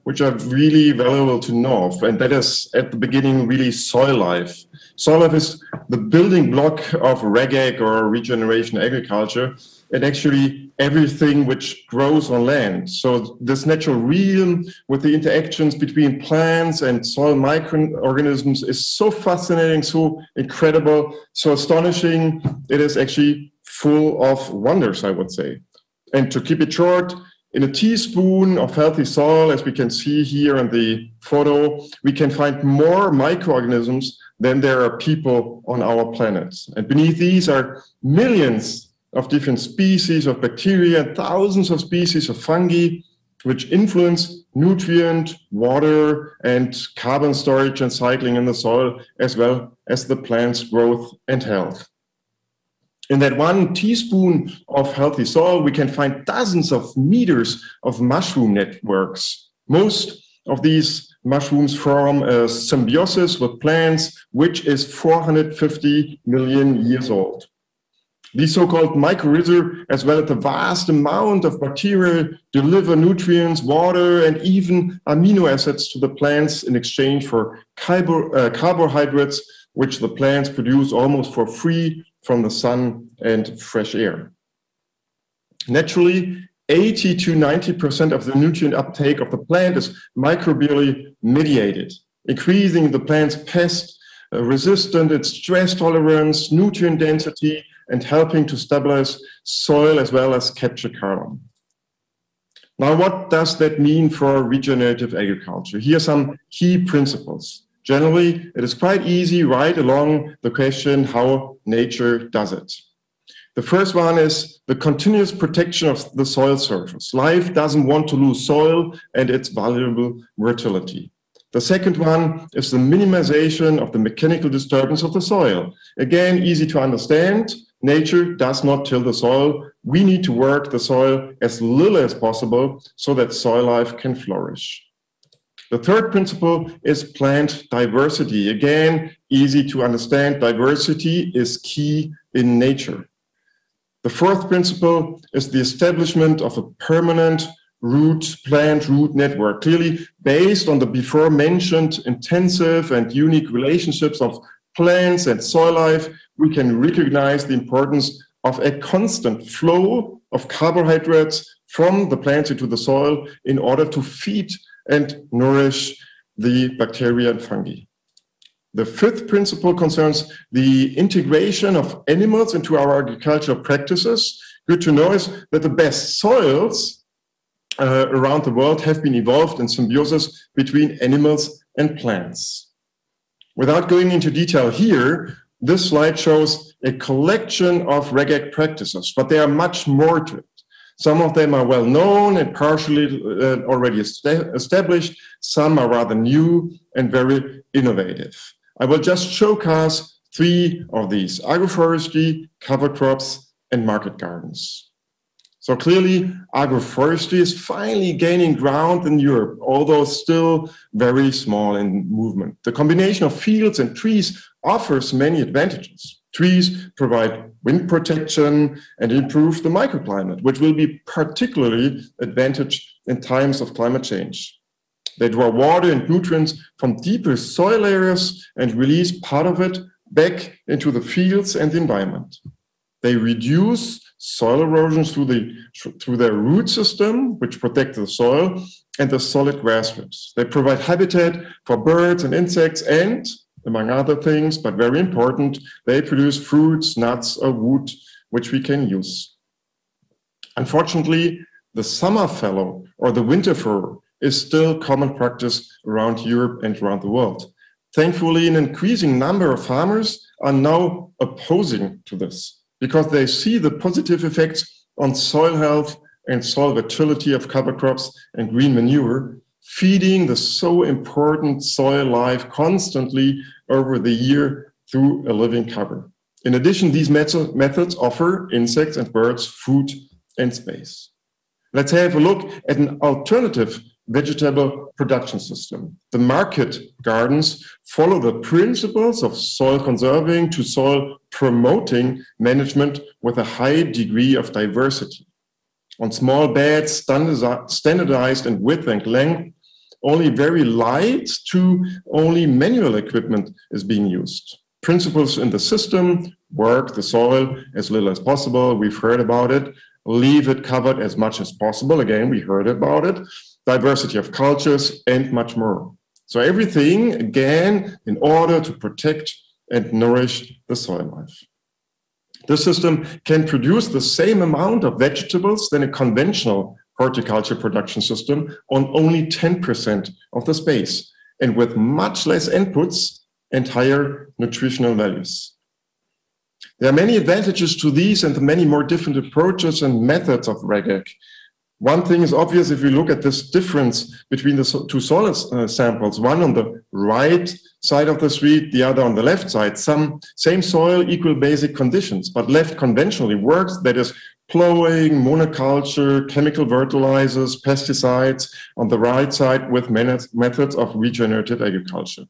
which are really valuable to know, and that is, at the beginning, really soil life. Soil life is the building block of RegAg or regeneration agriculture, and actually everything which grows on land. So this natural realm with the interactions between plants and soil microorganisms is so fascinating, so incredible, so astonishing. It is actually full of wonders, I would say. And to keep it short, in a teaspoon of healthy soil, as we can see here in the photo, we can find more microorganisms than there are people on our planet. And beneath these are millions of different species of bacteria, thousands of species of fungi, which influence nutrient, water, and carbon storage and cycling in the soil, as well as the plant's growth and health. In that 1 teaspoon of healthy soil, we can find dozens of meters of mushroom networks. Most of these mushrooms form a symbiosis with plants, which is 450 million years old. These so-called mycorrhizae, as well as the vast amount of bacteria, deliver nutrients, water, and even amino acids to the plants in exchange for carbohydrates, which the plants produce almost for free from the sun and fresh air. Naturally, 80 to 90% of the nutrient uptake of the plant is microbially mediated, increasing the plant's pest resistance, its stress tolerance, nutrient density, and helping to stabilize soil as well as capture carbon. Now, what does that mean for regenerative agriculture? Here are some key principles. Generally, it is quite easy right along the question how nature does it. The first one is the continuous protection of the soil surface. Life doesn't want to lose soil and its valuable fertility. The second one is the minimization of the mechanical disturbance of the soil. Again, easy to understand. nature does not till the soil. We need to work the soil as little as possible so that soil life can flourish. The third principle is plant diversity. Again, easy to understand. Diversity is key in nature. The fourth principle is the establishment of a permanent plant root network, clearly based on the before mentioned intensive and unique relationships of plants and soil life. We can recognize the importance of a constant flow of carbohydrates from the plants into the soil in order to feed and nourish the bacteria and fungi. The fifth principle concerns the integration of animals into our agricultural practices. Good to know is that the best soils around the world have been evolved in symbiosis between animals and plants. Without going into detail here, this slide shows a collection of RegAg practices, but there are much more to it. Some of them are well known and partially already established. Some are rather new and very innovative. I will just showcase three of these: agroforestry, cover crops, and market gardens. So clearly, agroforestry is finally gaining ground in Europe, although still very small in movement. The combination of fields and trees offers many advantages. Trees provide wind protection and improve the microclimate, which will be particularly advantageous in times of climate change. They draw water and nutrients from deeper soil areas and release part of it back into the fields and the environment. They reduce soil erosion through their root system, which protect the soil, and the solid grass strips. They provide habitat for birds and insects and, among other things, but very important, they produce fruits, nuts, or wood, which we can use. Unfortunately, the summer fallow or the winter fir is still common practice around Europe and around the world. Thankfully, an increasing number of farmers are now opposing to this because they see the positive effects on soil health and soil fertility of cover crops and green manure, feeding the so important soil life constantly over the year through a living cover. In addition, these methods offer insects and birds food and space. Let's have a look at an alternative vegetable production system. The market gardens follow the principles of soil conserving to soil promoting management with a high degree of diversity. On small beds, standardized in width and length, only very light to only manual equipment is being used. Principles in the system: work the soil as little as possible, we've heard about it, leave it covered as much as possible, again, we heard about it, diversity of cultures, and much more. So everything, again, in order to protect and nourish the soil life. This system can produce the same amount of vegetables than a conventional horticulture production system on only 10% of the space, and with much less inputs and higher nutritional values. There are many advantages to these and the many more different approaches and methods of RegAg. One thing is obvious if we look at this difference between the two soil samples, one on the right side of the street, the other on the left side. Same soil, equal basic conditions, but left conventionally works, that is plowing, monoculture, chemical fertilizers, pesticides, on the right side with methods of regenerative agriculture.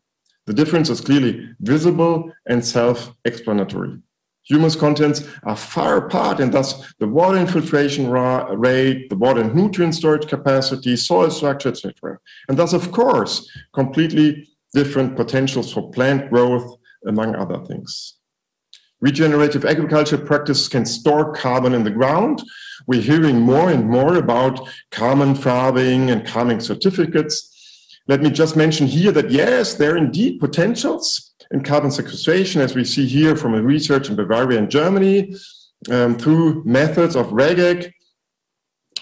The difference is clearly visible and self-explanatory. Humus contents are far apart, and thus the water infiltration rate, the water and nutrient storage capacity, soil structure, etc. And thus, of course, completely different potentials for plant growth, among other things. Regenerative agriculture practice can store carbon in the ground. We're hearing more and more about carbon farming and carbon certificates. Let me just mention here that yes, there are indeed potentials in carbon sequestration, as we see here from a research in Bavaria and Germany, through methods of RegAg,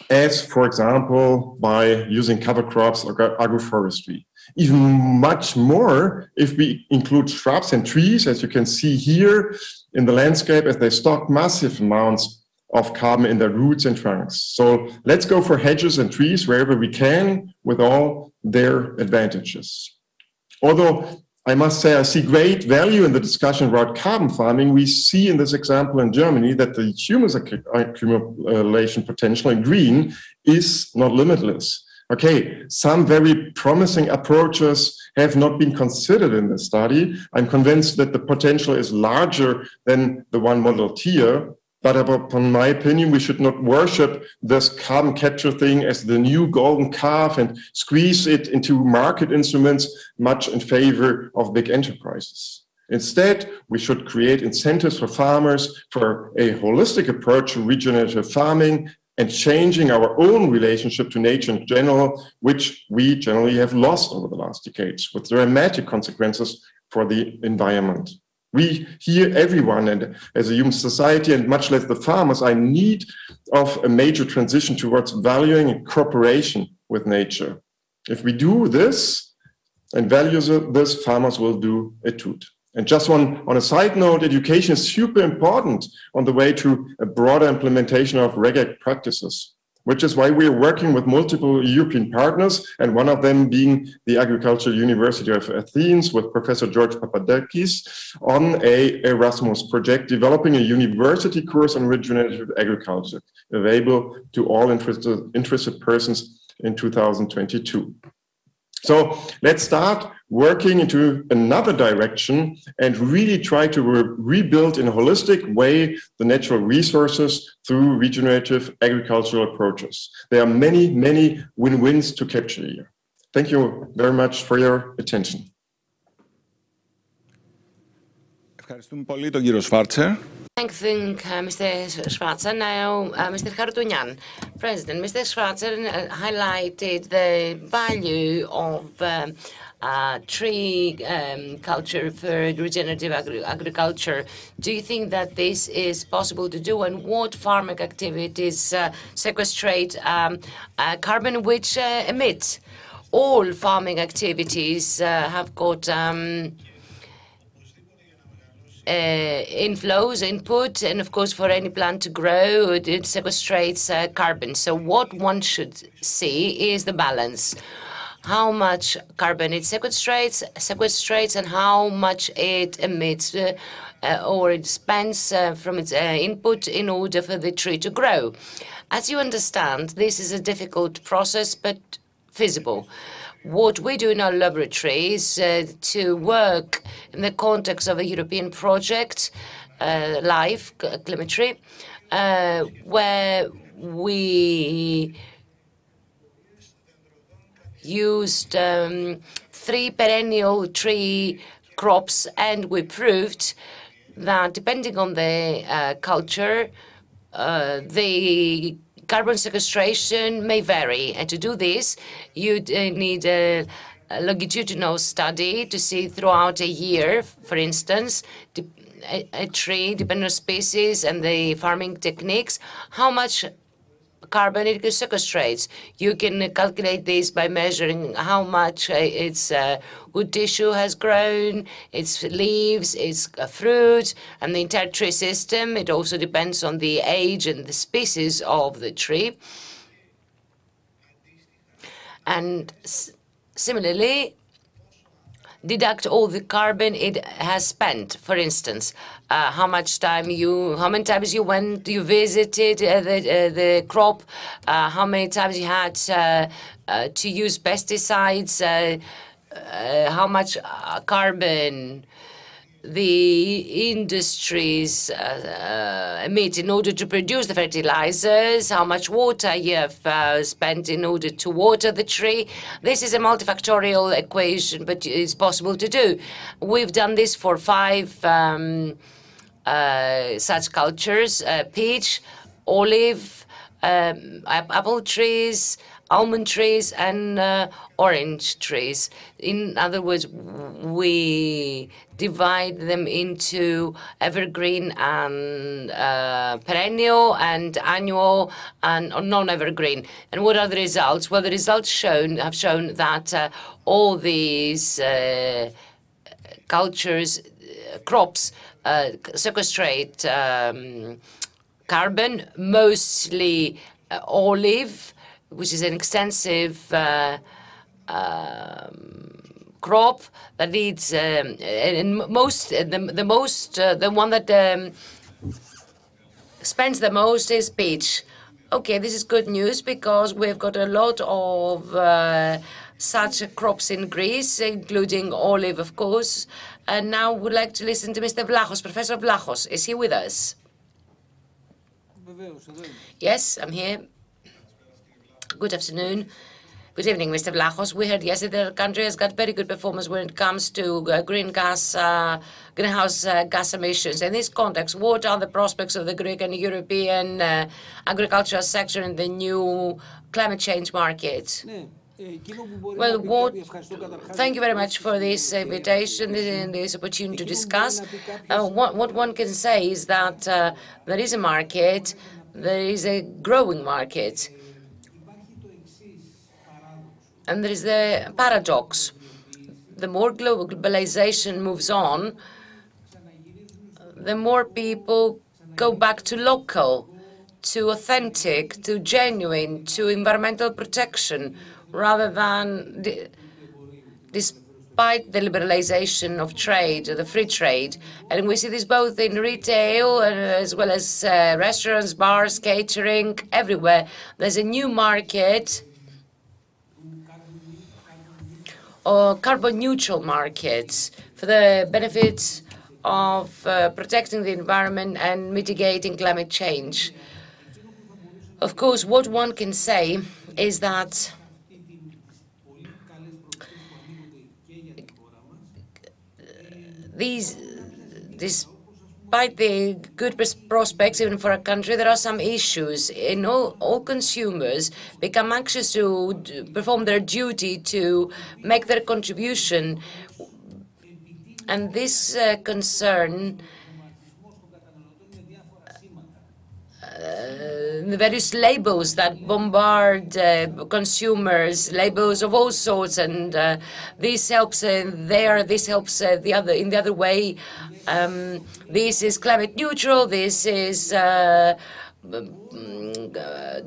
as for example, by using cover crops or agroforestry. Even much more if we include shrubs and trees, as you can see here in the landscape, as they stock massive amounts of carbon in their roots and trunks. So let's go for hedges and trees wherever we can with all their advantages. Although I must say I see great value in the discussion about carbon farming. We see in this example in Germany that the humus accumulation potential in green is not limitless. Okay, some very promising approaches have not been considered in the study. I'm convinced that the potential is larger than the one modeled here. But upon my opinion, we should not worship this carbon capture thing as the new golden calf and squeeze it into market instruments much in favor of big enterprises. Instead, we should create incentives for farmers for a holistic approach to regenerative farming and changing our own relationship to nature in general, which we generally have lost over the last decades, with dramatic consequences for the environment. We hear everyone, and as a human society, and much less the farmers, are in need of a major transition towards valuing and cooperation with nature. If we do this and value this, farmers will do it too. And just on a side note, education is super important on the way to a broader implementation of RegAg practices, which is why we're working with multiple European partners, and one of them being the Agricultural University of Athens with Professor George Papadakis on a Erasmus project developing a university course on regenerative agriculture, available to all interested persons in 2022. So let's start working into another direction and really try to rebuild in a holistic way the natural resources through regenerative agricultural approaches. There are many, many win-wins to capture here. Thank you very much for your attention.
Ευχαριστούμε πολύ τον κύριο Σφάρτσερ.
Thank Mr. Schwarzer. Now, Mr. Hartunyan. President, Mr. Schwarzer highlighted the value of tree culture for regenerative agriculture. Do you think that this is possible to do, and what farming activities sequestrate carbon which emit? All farming activities have got inflows, input, and of course for any plant to grow, it sequestrates carbon. So what one should see is the balance. How much carbon it sequestrates and how much it emits or it spends from its input in order for the tree to grow. As you understand, this is a difficult process but feasible. What we do in our laboratory is to work in the context of a European project, LIFE, Climatry, where we used 3 perennial tree crops, and we proved that depending on the culture, the carbon sequestration may vary. And to do this, you need a longitudinal study to see throughout a year, for instance, a tree, depending on species and the farming techniques, how much carbon it sequestrates. You can calculate this by measuring how much its wood tissue has grown, its leaves, its fruit, and the entire tree system. It also depends on the age and the species of the tree. And similarly, deduct all the carbon it has spent. For instance, how many times you visited the crop, how many times you had to use pesticides, how much carbon the industries emit in order to produce the fertilizers, how much water you have spent in order to water the tree. This is a multifactorial equation, but it's possible to do. We've done this for 5 such cultures: peach, olive, apple trees, almond trees, and orange trees. In other words, we divide them into evergreen and perennial and annual and non-evergreen. And what are the results? Well, the results have shown that all these cultures, crops, sequestrate carbon, mostly olive, which is an extensive crop that needs, and the one that spends the most is peach. Okay, this is good news because we've got a lot of such crops in Greece, including olive, of course. And now we'd like to listen to Mr. Vlachos, Professor Vlachos. Is he with us? Yes, I'm here. Good afternoon. Good evening, Mr. Vlachos. We heard yesterday the country has got very good performance when it comes to greenhouse gas emissions. In this context, what are the prospects of the Greek and European agricultural sector in the new climate change market? Well, thank you very much for this invitation and this opportunity to discuss. What one can say is that there is a market, there is a growing market. And there is the paradox. The more globalization moves on, the more people go back to local, to authentic, to genuine, to environmental protection, rather than, despite the liberalization of trade, the free trade. And we see this both in retail as well as restaurants, bars, catering, everywhere. There's a new market, or carbon neutral markets for the benefits of protecting the environment and mitigating climate change. Of course, what one can say is that despite the good prospects even for a country, there are some issues. And all consumers become anxious to perform their duty, to make their contribution. And this concern, the various labels that bombard consumers, labels of all sorts, and this helps there, this helps the other in the other way. This is climate neutral, this is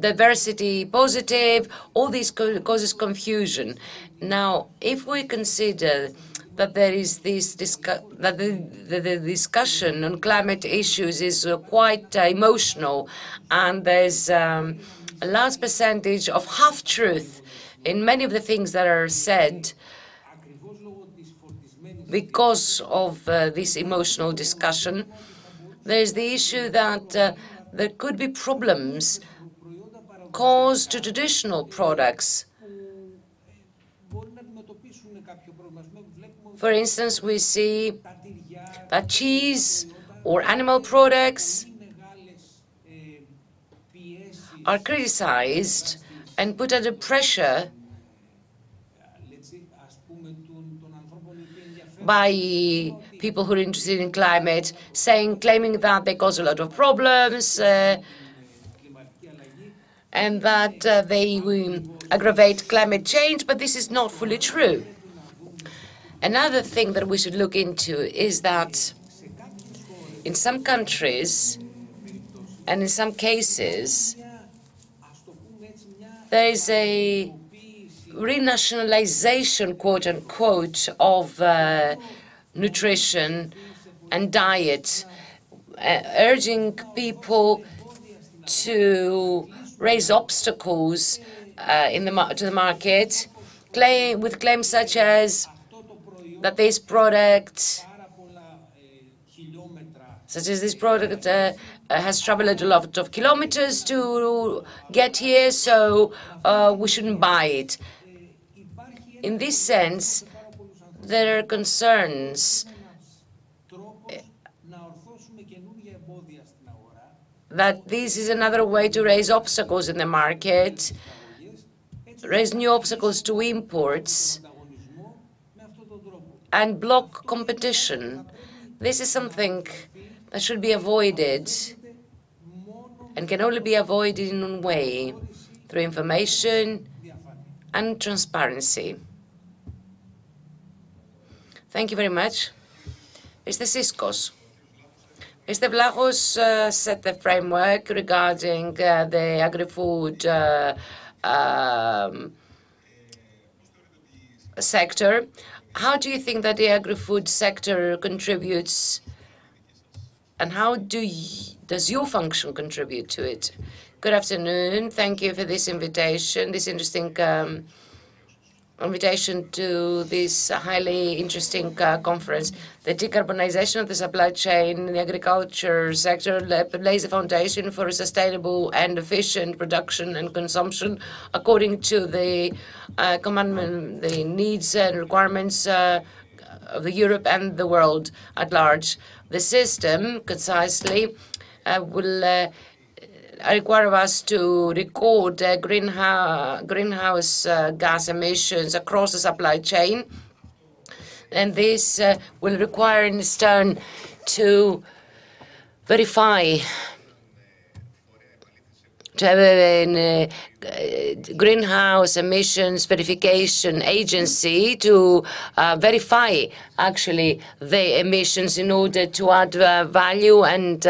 diversity positive, all this causes confusion. Now, if we consider that there is this that the discussion on climate issues is quite emotional, and there's a large percentage of half-truth in many of the things that are said because of this emotional discussion. There's the issue that there could be problems caused to traditional products. For instance, we see that cheese or animal products are criticized and put under pressure by people who are interested in climate, claiming that they cause a lot of problems and that they will aggravate climate change, but this is not fully true. Another thing that we should look into is that in some countries and in some cases, there is a renationalization, quote unquote, of nutrition and diet, urging people to raise obstacles to the market, with claims such as that this product, has traveled a lot of kilometers to get here, so we shouldn't buy it. In this sense, there are concerns that this is another way to raise obstacles in the market, raise new obstacles to imports, and block competition. This is something that should be avoided and can only be avoided in one way, through information and transparency. Thank you very much. Mr. Siskos. Mr. Vlachos set the framework regarding the agri-food sector. how do you think that the agri-food sector contributes, and how does your function contribute to it? Good afternoon. Thank you for this invitation, this interesting invitation to this highly interesting conference. The decarbonization of the supply chain in the agriculture sector lays the foundation for a sustainable and efficient production and consumption according to the commandment, the needs and requirements of Europe and the world at large. The system, concisely, will require us to record greenhouse gas emissions across the supply chain. And this will require, in turn, to verify, to have a greenhouse emissions verification agency to verify, actually, the emissions in order to add value and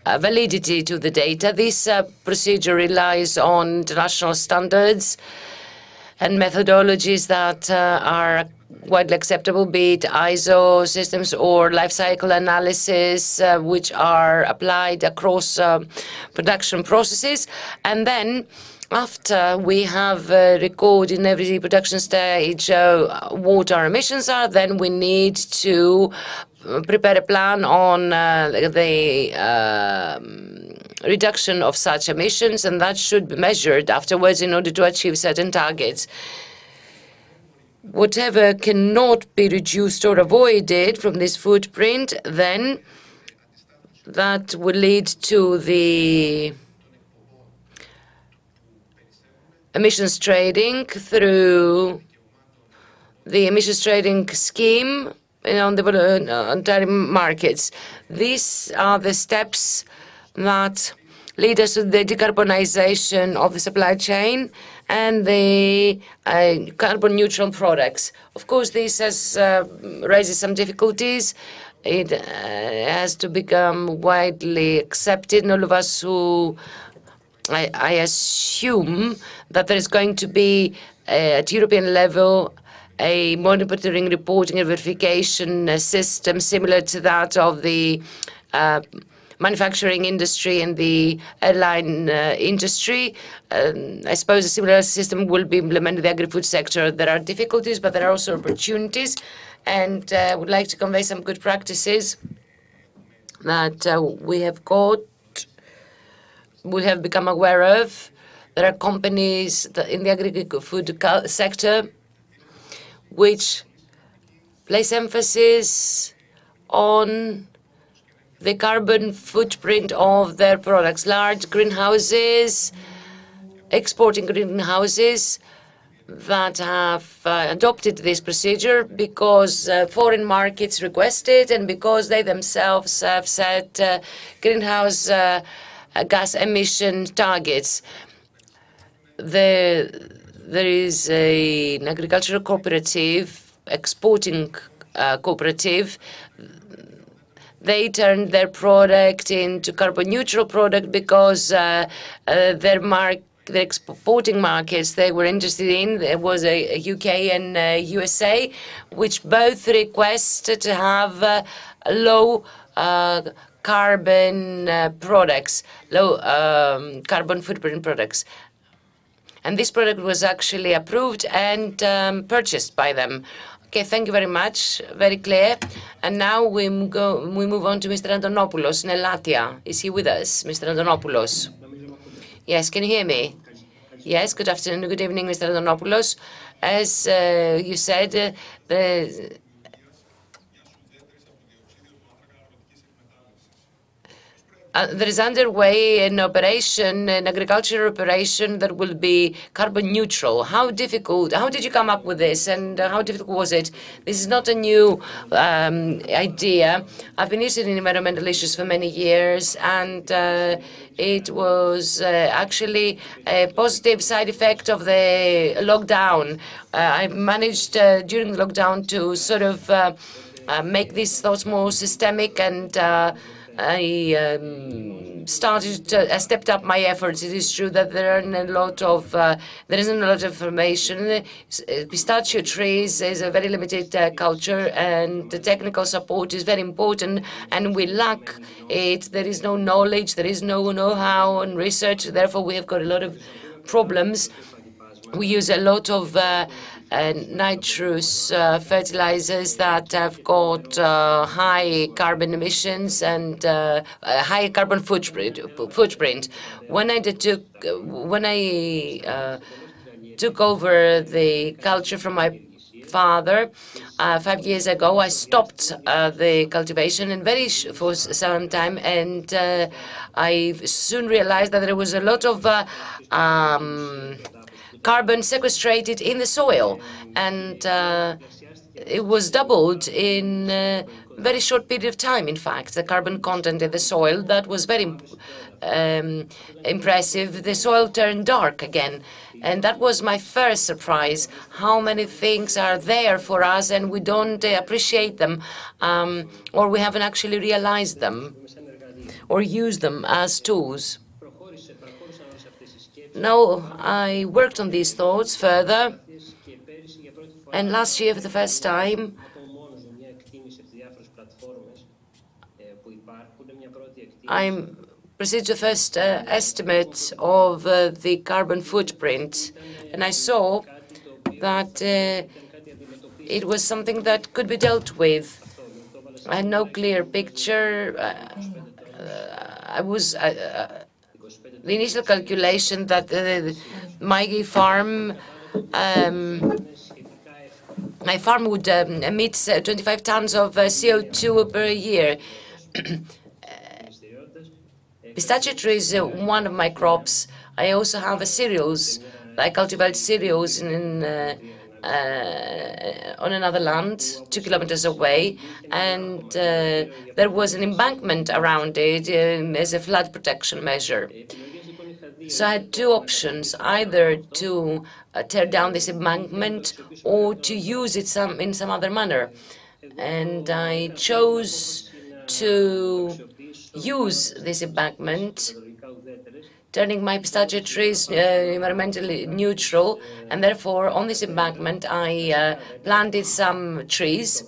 validity to the data. This procedure relies on international standards and methodologies that are widely acceptable, be it ISO systems or life cycle analysis, which are applied across production processes. And then, after we have recorded in every production stage what our emissions are, then we need to prepare a plan on the reduction of such emissions, and that should be measured afterwards in order to achieve certain targets. Whatever cannot be reduced or avoided from this footprint, then that will lead to the emissions trading through the emissions trading scheme on the voluntary markets. These are the steps that lead us to the decarbonization of the supply chain and the carbon neutral products. Of course, this raises some difficulties. It has to become widely accepted. And all of us who, I assume that there is going to be at European level a monitoring, reporting, and verification system similar to that of the manufacturing industry and the airline industry. I suppose a similar system will be implemented in the agri-food sector. There are difficulties, but there are also opportunities, and I would like to convey some good practices that we have become aware of. There are companies in the agri-food sector which place emphasis on the carbon footprint of their products. Large greenhouses, exporting greenhouses that have adopted this procedure because foreign markets request it and because they themselves have set greenhouse gas emission targets. There is an agricultural cooperative, exporting cooperative. They turned their product into carbon neutral product because the exporting markets they were interested in, there was a UK and USA, which both requested to have low carbon products, low carbon footprint products. And this product was actually approved and purchased by them. Okay, thank you very much. Very clear. And now we move on to Mr. Antonopoulos in Elatia. Is he with us, Mr. Antonopoulos? Yes, can you hear me? Yes, good afternoon, good evening, Mr. Antonopoulos. As you said, there is underway an operation, an agricultural operation that will be carbon neutral. How did you come up with this and how difficult was it? This is not a new idea. I've been interested in environmental issues for many years, and it was actually a positive side effect of the lockdown. I managed during the lockdown to sort of make these thoughts more systemic and I stepped up my efforts. It is true that there isn't a lot of information. Pistachio trees is a very limited culture, and the technical support is very important, and we lack it. There is no knowledge, there is no know-how and research. Therefore, we have got a lot of problems. We use a lot of nitrous fertilizers that have got high carbon emissions and high carbon footprint. When I took over the culture from my father 5 years ago, I stopped the cultivation for some time, and I soon realized that there was a lot of carbon sequestrated in the soil, and it was doubled in a very short period of time. In fact, the carbon content in the soil, that was very impressive. The soil turned dark again, and that was my first surprise, how many things are there for us and we don't appreciate them, or we haven't actually realized them or used them as tools. Now, I worked on these thoughts further, and last year, for the first time, I proceeded to the first estimate of the carbon footprint, and I saw that it was something that could be dealt with. I had no clear picture. The initial calculation that my farm would emit 25 tons of CO2 per year. Pistachio tree is one of my crops. I also have cereals. I cultivate cereals on another land, 2 kilometers away, and there was an embankment around it as a flood protection measure. So I had two options, either to tear down this embankment or to use it in some other manner. And I chose to use this embankment, turning my pistachio trees environmentally neutral, and therefore on this embankment I planted some trees,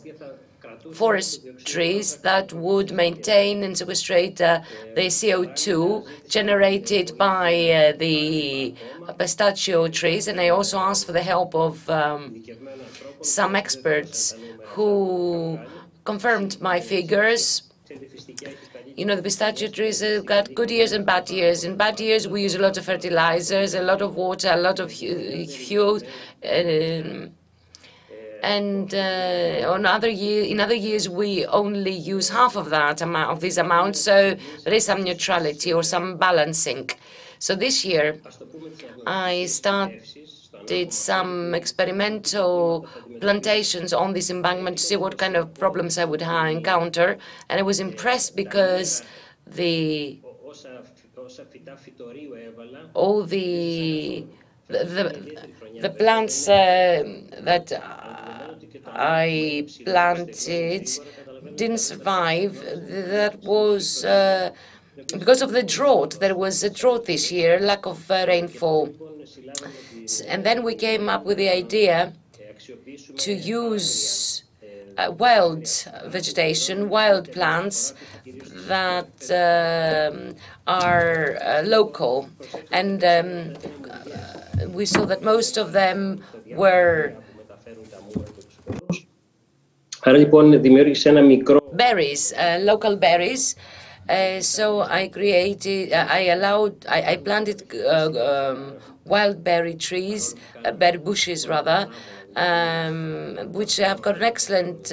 forest trees that would maintain and sequestrate the CO2 generated by the pistachio trees. And I also asked for the help of some experts who confirmed my figures. You know, the pistachio trees have got good years and bad years. In bad years, we use a lot of fertilizers, a lot of water, a lot of fuel, and in other years, we only use half of that amount, of this amount. So there is some neutrality or some balancing. So this year, I started some experimental plantations on this embankment to see what kind of problems I would encounter, and I was impressed because all the plants that I planted didn't survive. That was because of the drought. There was a drought this year, lack of rainfall. And then we came up with the idea to use wild vegetation, wild plants that are local. And we saw that most of them were berries, local berries. So I planted wild berry trees, berry bushes rather, which have got an excellent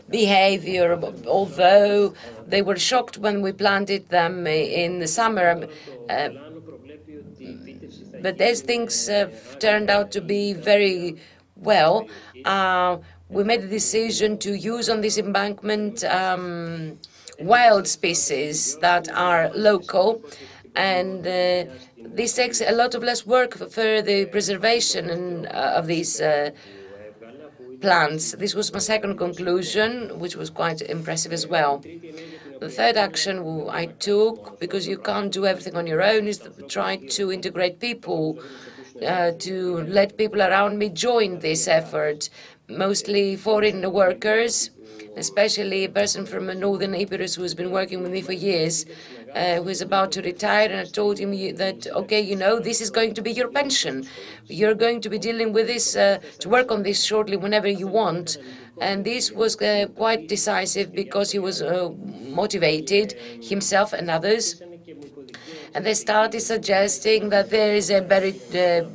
behavior, although they were shocked when we planted them in the summer. But as things have turned out to be very well, we made the decision to use on this embankment wild species that are local, and this takes a lot of less work for the preservation of these plants. This was my second conclusion, which was quite impressive as well. The third action I took, because you can't do everything on your own, is to try to integrate people, to let people around me join this effort, mostly foreign workers, especially a person from Northern Epirus who has been working with me for years, who is about to retire, and I told him that, okay, you know, this is going to be your pension. You're going to be dealing with this, to work on this shortly whenever you want. And this was quite decisive because he was motivated, himself and others. And they started suggesting that there is a buried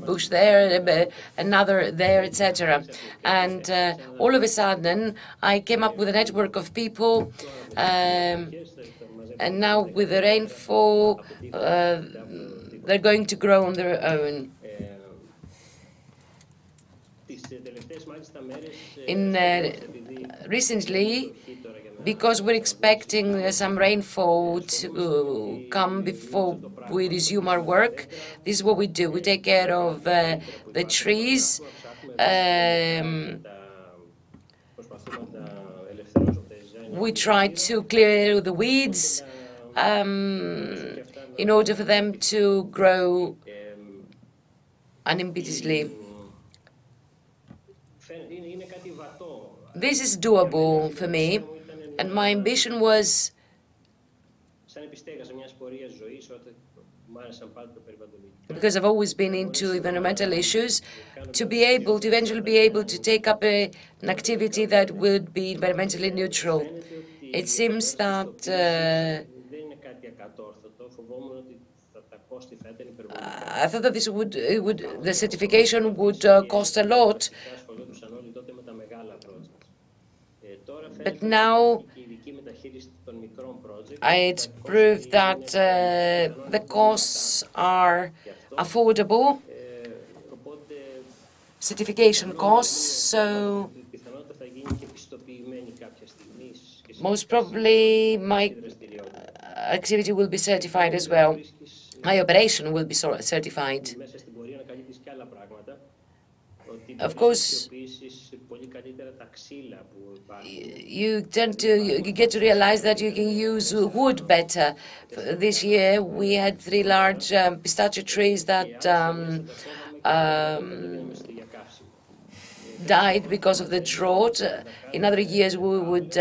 bush there, another there, etc. And all of a sudden, I came up with a network of people, and now with the rainfall, they're going to grow on their own. Recently, because we're expecting some rainfall to come before we resume our work, this is what we do. We take care of the trees, we try to clear the weeds in order for them to grow unimpededly. This is doable for me, and my ambition was because I've always been into environmental issues, to be able to eventually be able to take up an activity that would be environmentally neutral. It seems that I thought that the certification would cost a lot, but now it's proved that the costs are affordable, certification costs, so most probably my activity will be certified as well. My operation will be certified. Of course, you get to realize that you can use wood better. This year, we had 3 large pistachio trees that died because of the drought. In other years, we would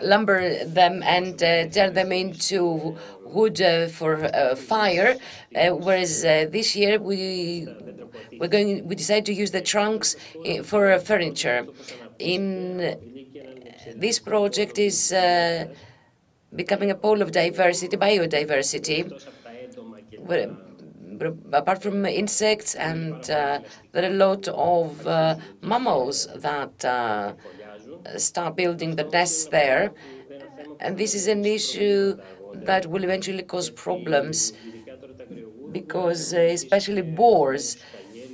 lumber them and turn them into wood for fire, whereas this year we decided to use the trunks for furniture. This project is becoming a pole of diversity, biodiversity. Apart from insects, and there are a lot of mammals that start building the nests there, and this is an issue that will eventually cause problems because especially boars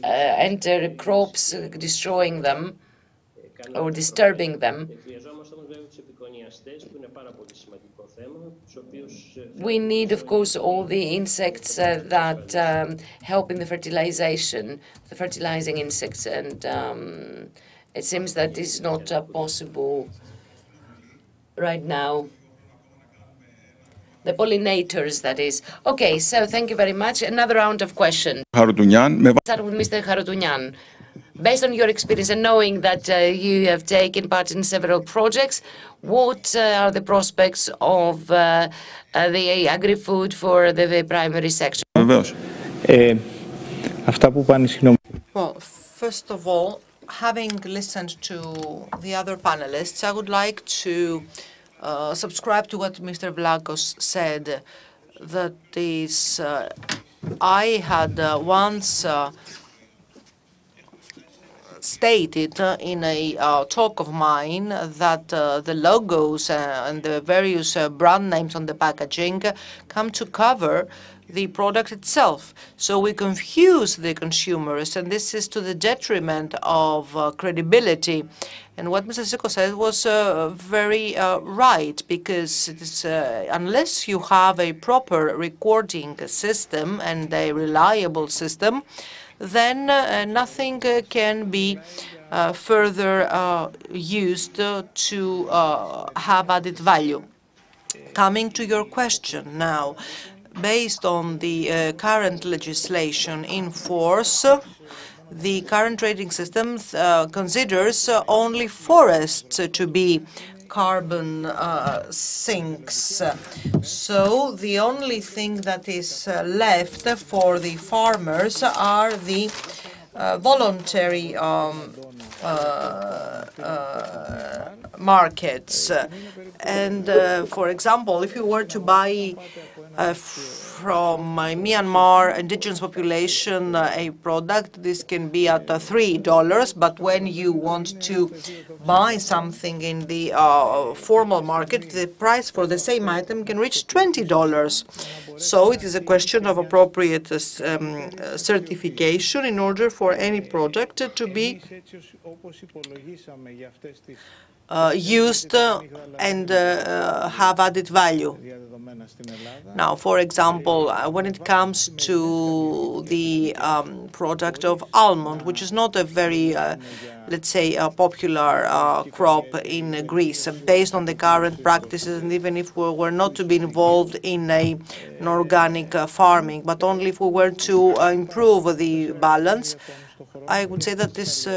enter crops, destroying them or disturbing them. We need, of course, all the insects that help in the fertilization, the fertilizing insects, and it seems that this is not possible right now. The pollinators, that is. Okay, so thank you very much. Another round of questions. Start with Mr. Haroutounian. Based on your experience and knowing that you have taken part in several projects, what are the prospects of the agri-food for the primary section?
Well, first of all, having listened to the other panelists, I would like to subscribe to what Mr. Vlachos said, that is, I had once stated in a talk of mine that the logos and the various brand names on the packaging come to cover the product itself. So we confuse the consumers, and this is to the detriment of credibility. And what Mr. Siko said was very right, because it is, unless you have a proper recording system and a reliable system, then nothing can be further used to have added value. Coming to your question now, based on the current legislation in force, the current trading system considers only forests to be carbon sinks. So the only thing that is left for the farmers are the voluntary markets. And for example, if you were to buy from Myanmar indigenous population a product, this can be at $3, but when you want to buy something in the formal market, the price for the same item can reach $20. So it is a question of appropriate certification in order for any product to be used and have added value. Now, for example, when it comes to the product of almond, which is not a very, let's say, popular crop in Greece, based on the current practices, and even if we were not to be involved in an organic farming, but only if we were to improve the balance, I would say that this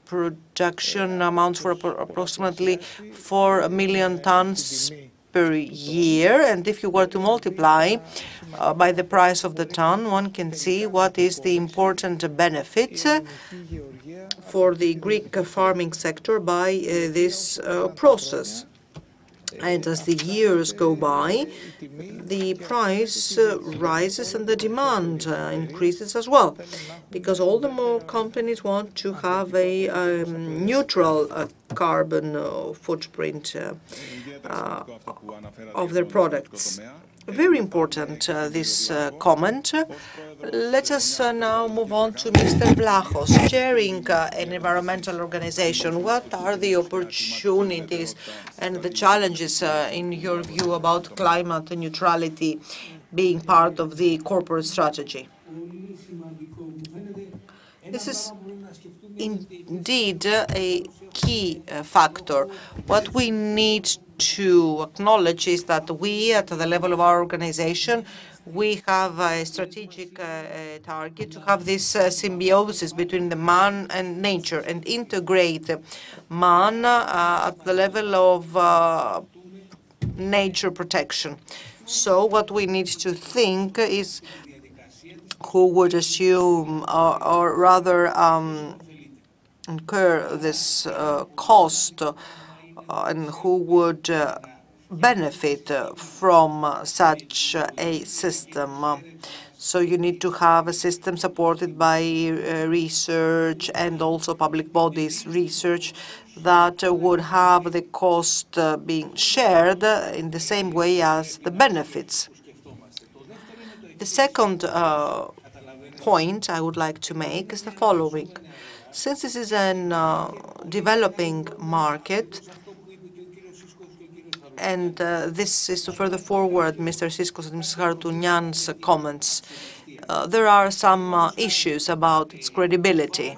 production amounts for approximately 4 million tons per year. And if you were to multiply by the price of the ton, one can see what is the important benefit for the Greek farming sector by this process. And as the years go by, the price rises and the demand increases as well, because all the more companies want to have a neutral carbon footprint of their products. Very important, this comment. Let us now move on to Mr. Vlachos, chairing an environmental organization. What are the opportunities and the challenges, in your view, about climate neutrality being part of the corporate strategy? This is indeed a key factor. What we need to acknowledge is that we, at the level of our organization, we have a strategic target to have this symbiosis between the man and nature and integrate man at the level of nature protection. So what we need to think is who would assume or rather incur this cost and who would benefit from such a system. So you need to have a system supported by research and also public bodies research that would have the cost being shared in the same way as the benefits. The second point I would like to make is the following. Since this is a developing market, and this is to further forward Mr. Siskos and Mr. Hartounian's comments, there are some issues about its credibility.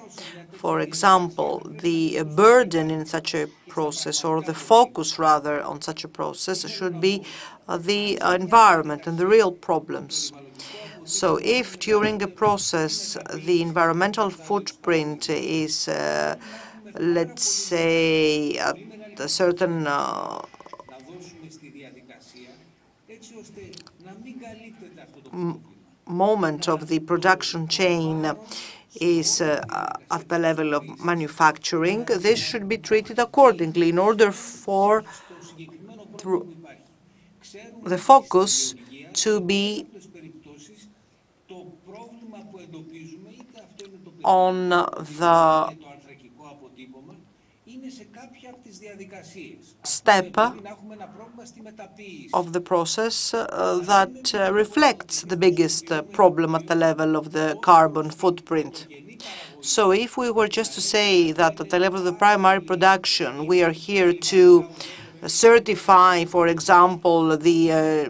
For example, the burden in such a process, or the focus rather on such a process, should be the environment and the real problems. So if during a process the environmental footprint is, let's say, at a certain moment of the production chain is at the level of manufacturing, this should be treated accordingly in order for the focus to be on the step of the process that reflects the biggest problem at the level of the carbon footprint. So if we were just to say that at the level of the primary production, we are here to certify, for example, the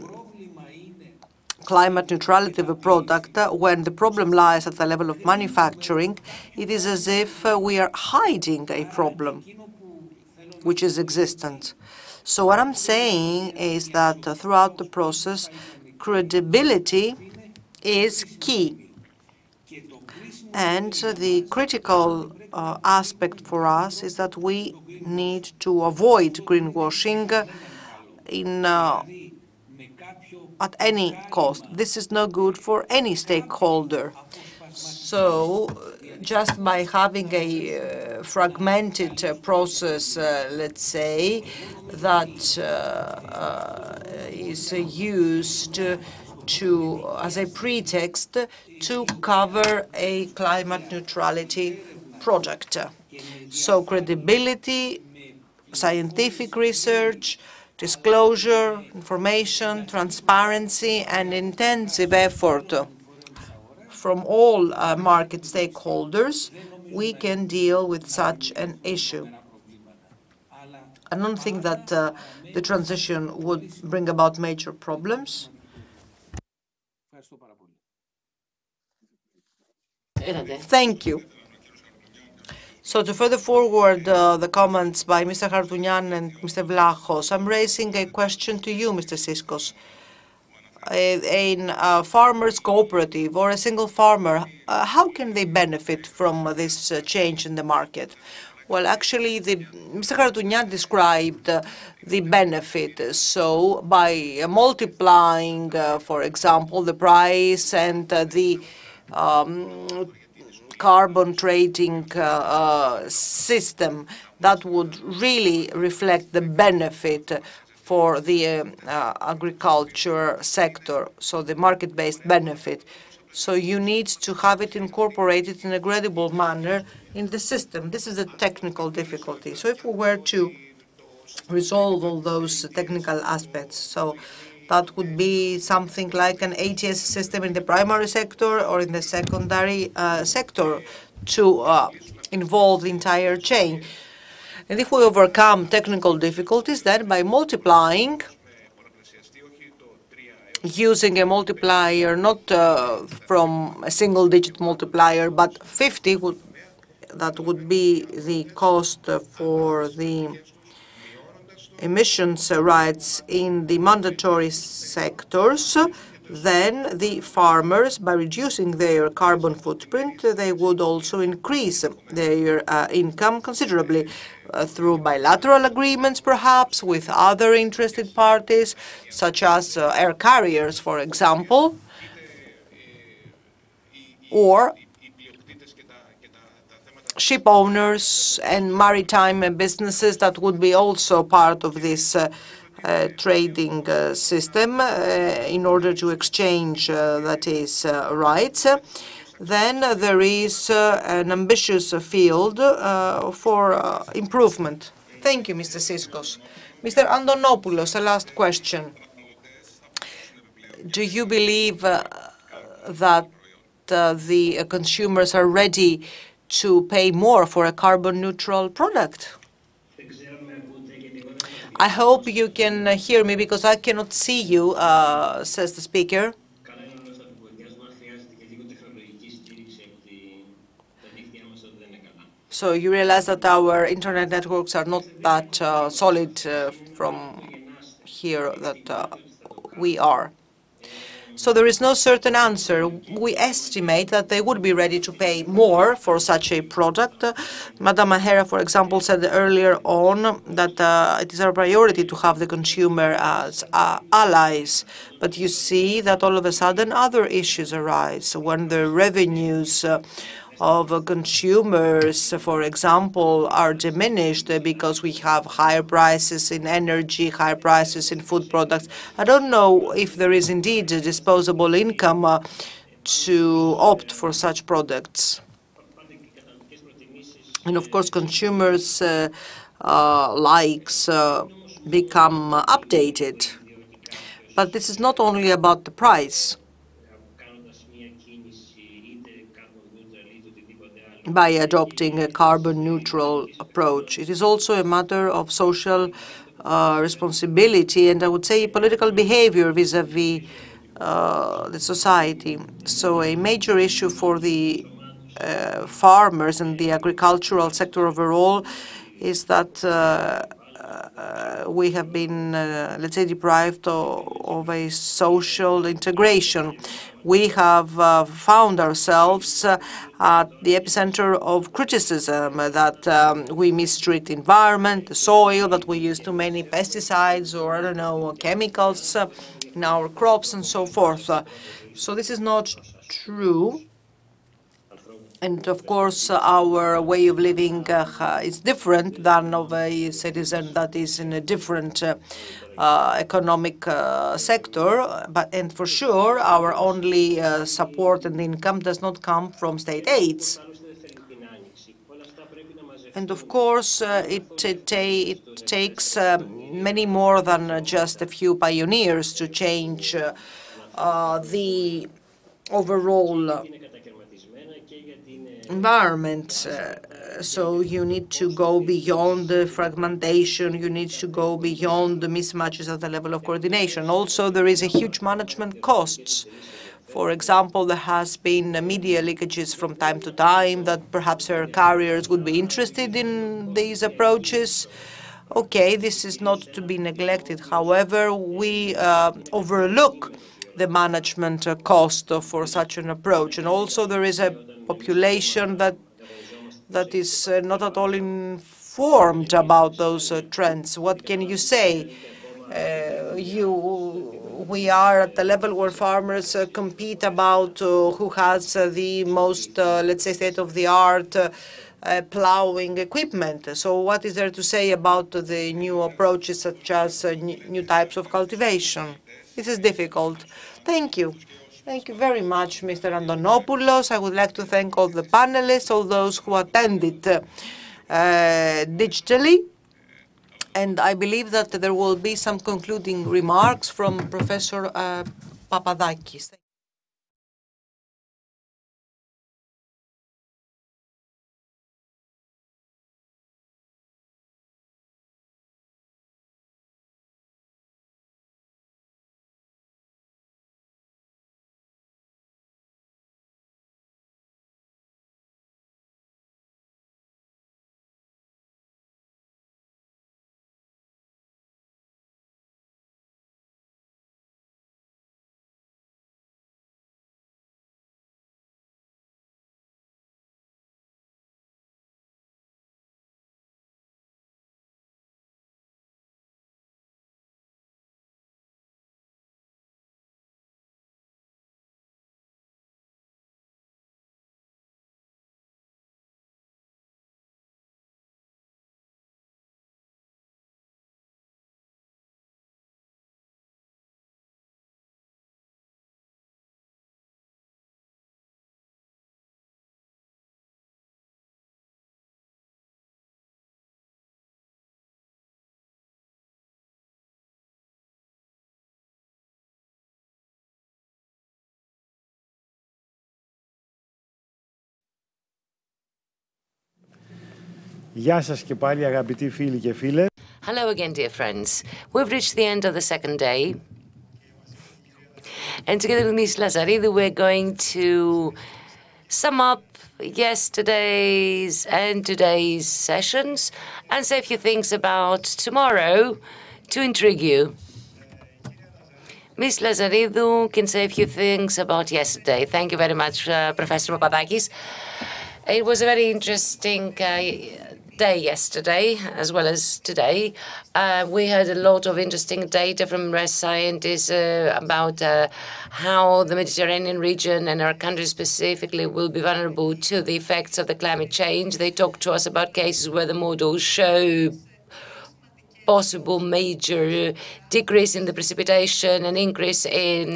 climate neutrality of a product, when the problem lies at the level of manufacturing, it is as if we are hiding a problem which is existent. So what I'm saying is that throughout the process, credibility is key. And the critical aspect for us is that we need to avoid greenwashing at any cost. This is no good for any stakeholder. So just by having a fragmented process, let's say, that is used as a pretext to cover a climate neutrality project. So credibility, scientific research, disclosure, information, transparency, and intensive effort from all market stakeholders, we can deal with such an issue. I don't think that the transition would bring about major problems. Thank you. So to further forward the comments by Mr. Hartounian and Mr. Vlachos, I'm raising a question to you, Mr. Siskos. In a farmers' cooperative or a single farmer, how can they benefit from this change in the market? Well, actually, Mr. Hartounian described the benefit. So by multiplying, for example, the price and the carbon trading system, that would really reflect the benefit for the agriculture sector, so the market-based benefit. So you need to have it incorporated in a credible manner in the system. This is a technical difficulty. So if we were to resolve all those technical aspects, so that would be something like an ATS system in the primary sector or in the secondary sector to involve the entire chain. And if we overcome technical difficulties, then by multiplying, using a multiplier not from a single-digit multiplier, but 50, that would be the cost for the emissions rights in the mandatory sectors, then the farmers, by reducing their carbon footprint, they would also increase their income considerably through bilateral agreements, perhaps, with other interested parties, such as air carriers, for example, or ship owners and maritime businesses that would be also part of this trading system in order to exchange, that is, rights. Then there is an ambitious field for improvement. Thank you, Mr. Siskos. Mr. Antonopoulos, a last question. Do you believe that the consumers are ready to pay more for a carbon-neutral product? I hope you can hear me because I cannot see you, says the speaker. So you realize that our internet networks are not that solid from here that we are. So there is no certain answer. We estimate that they would be ready to pay more for such a product. Madame Mahera, for example, said earlier on that it is our priority to have the consumer as allies. But you see that all of a sudden other issues arise when the revenues of consumers, for example, are diminished because we have higher prices in energy, higher prices in food products. I don't know if there is indeed a disposable income to opt for such products. And of course, consumers' likes become updated. But this is not only about the price. By adopting a carbon neutral approach, it is also a matter of social responsibility and I would say political behavior vis-a-vis the society. So a major issue for the farmers and the agricultural sector overall is that we have been, let's say, deprived of a social integration. We have found ourselves at the epicenter of criticism that we mistreat the environment, the soil, that we use too many pesticides or, I don't know, chemicals in our crops and so forth. So this is not true. And of course, our way of living is different than of a citizen that is in a different economic sector. And for sure, our only support and income does not come from state aids. And of course, it takes many more than just a few pioneers to change the overall environment. So you need to go beyond the fragmentation, you need to go beyond the mismatches at the level of coordination. Also, there is a huge management costs. For example, there has been media leakages from time to time that perhaps our carriers would be interested in these approaches. Okay, this is not to be neglected. However, we overlook the management cost for such an approach. And also there is a population that is not at all informed about those trends. What can you say? We are at the level where farmers compete about who has the most, let's say, state-of-the-art plowing equipment. So what is there to say about the new approaches such as new types of cultivation? This is difficult. Thank you. Thank you very much, Mr. Antonopoulos. I would like to thank all the panelists, all those who attended digitally. And I believe that there will be some concluding remarks from Professor Papadakis.
Γεια σας και πάλι αγαπητοί φίλοι και φίλες.
Hello again, dear friends. We've reached the end of the second day. And together with Ms. Lazaridou, we're going to sum up yesterday's and today's sessions and say a few things about tomorrow to intrigue you. Ms. Lazaridou can say a few things about yesterday. Thank you very much, Professor Papadakis. It was a very interesting day yesterday, as well as today. We had a lot of interesting data from scientists about how the Mediterranean region and our country specifically will be vulnerable to the effects of the climate change. They talked to us about cases where the models show possible major decrease in the precipitation, an increase in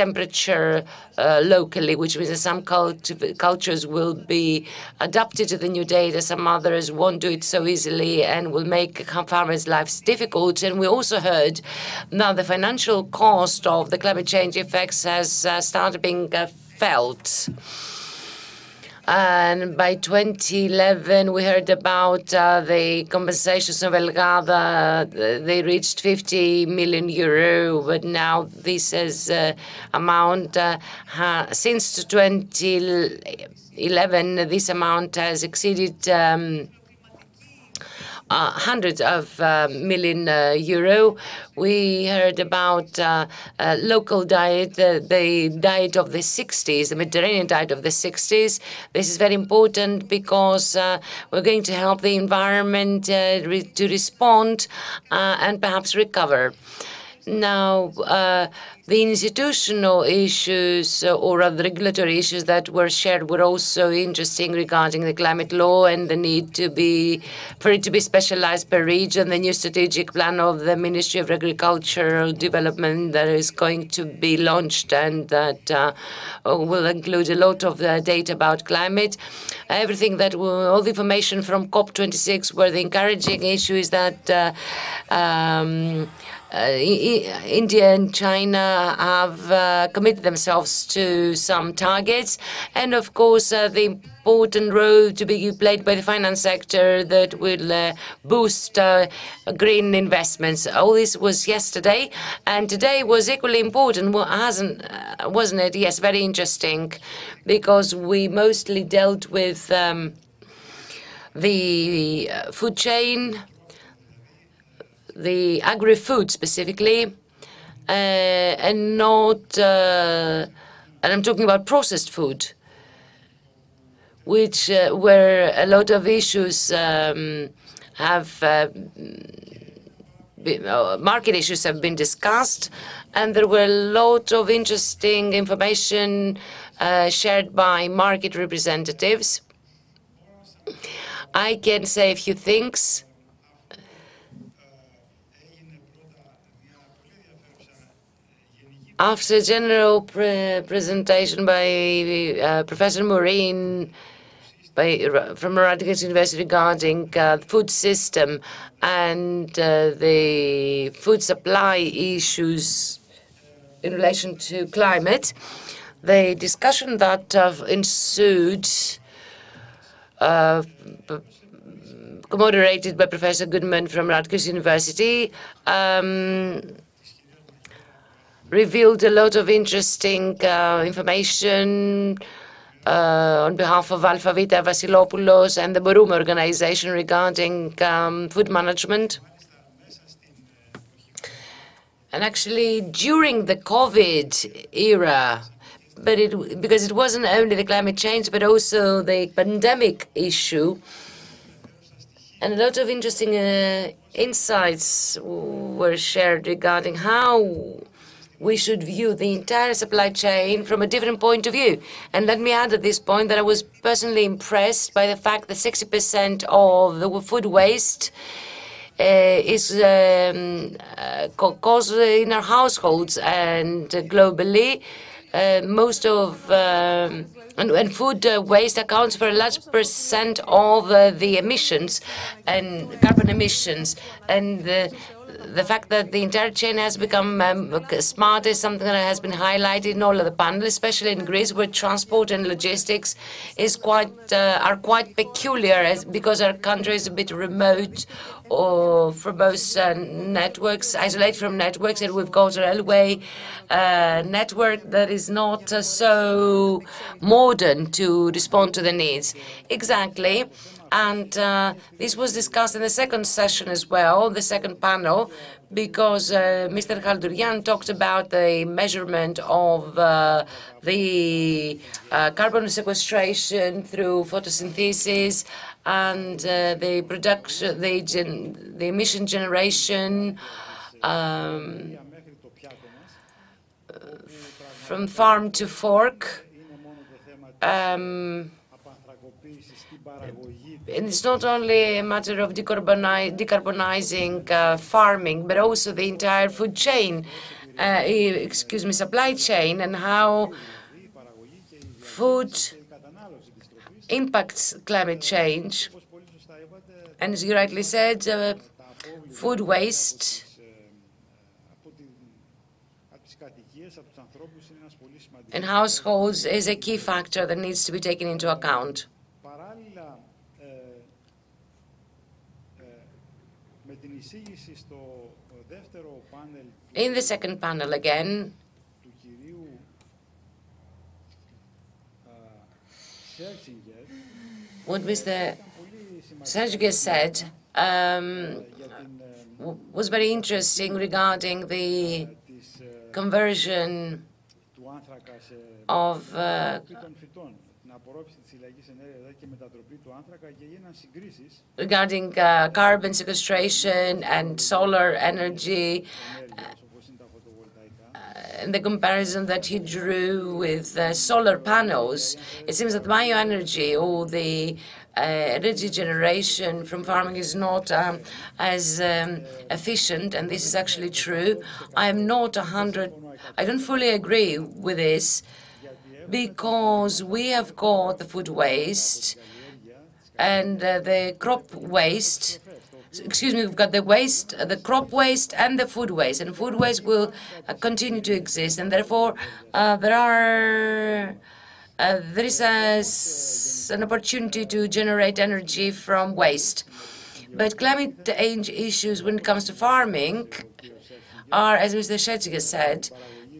temperature locally, which means that some cultures will be adapted to the new data, some others won't do it so easily and will make farmers' lives difficult. And we also heard now the financial cost of the climate change effects has started being felt. And by 2011, we heard about the compensations of Elgada. They reached 50 million euro, but now this is amount since 2011, this amount has exceeded hundreds of million euro. We heard about local diet, the diet of the 60s, the Mediterranean diet of the 60s. This is very important because we're going to help the environment to respond and perhaps recover. Now, the institutional issues or rather regulatory issues that were shared were also interesting regarding the climate law and the need for it to be specialized per region, the new strategic plan of the Ministry of Agricultural Development that is going to be launched and that will include a lot of data about climate. Everything that all the information from COP26, where the encouraging issue is that India and China have committed themselves to some targets, and of course the important role to be played by the finance sector that will boost green investments. All this was yesterday, and today was equally important, wasn't it? Yes, very interesting, because we mostly dealt with the food chain, the agri-food specifically, and not, and I'm talking about processed food, which where a lot of issues market issues have been discussed, and there were a lot of interesting information shared by market representatives. I can say a few things. After a general presentation by Professor Morin from Radcliffe University regarding the food system and the food supply issues in relation to climate, the discussion that ensued, moderated by Professor Goodman from Radcliffe University, revealed a lot of interesting information on behalf of Alphavita Vasilopoulos and the Boroume organization regarding food management. And actually, during the COVID era, because it wasn't only the climate change, but also the pandemic issue, and a lot of interesting insights were shared regarding how we should view the entire supply chain from a different point of view. And let me add at this point that I was personally impressed by the fact that 60% of the food waste is caused in our households, and globally, most of and food waste accounts for a large percent of the emissions and carbon emissions. And the fact that the entire chain has become smart is something that has been highlighted in all of the panels, especially in Greece, where transport and logistics is are quite peculiar, because our country is a bit remote for most networks, isolated from networks, and we've got a railway network that is not so modern to respond to the needs. Exactly. And this was discussed in the second session as well, the second panel, because Mr. Khaldourian talked about the measurement of the carbon sequestration through photosynthesis and the production, the emission generation from farm to fork. And it's not only a matter of decarbonizing farming, but also the entire food chain, supply chain, and how food impacts climate change. And as you rightly said, food waste in households is a key factor that needs to be taken into account. In the second panel again, what Mr. Sergius said was very interesting regarding the conversion of regarding carbon sequestration and solar energy, and the comparison that he drew with solar panels. It seems that bioenergy or the energy generation from farming is not as efficient, and this is actually true. I don't fully agree with this, because we have got the food waste and the crop waste. We've got the waste, the crop waste and the food waste, and food waste will continue to exist, and therefore there is an opportunity to generate energy from waste. But climate change issues when it comes to farming are, as Mr. Sergius said,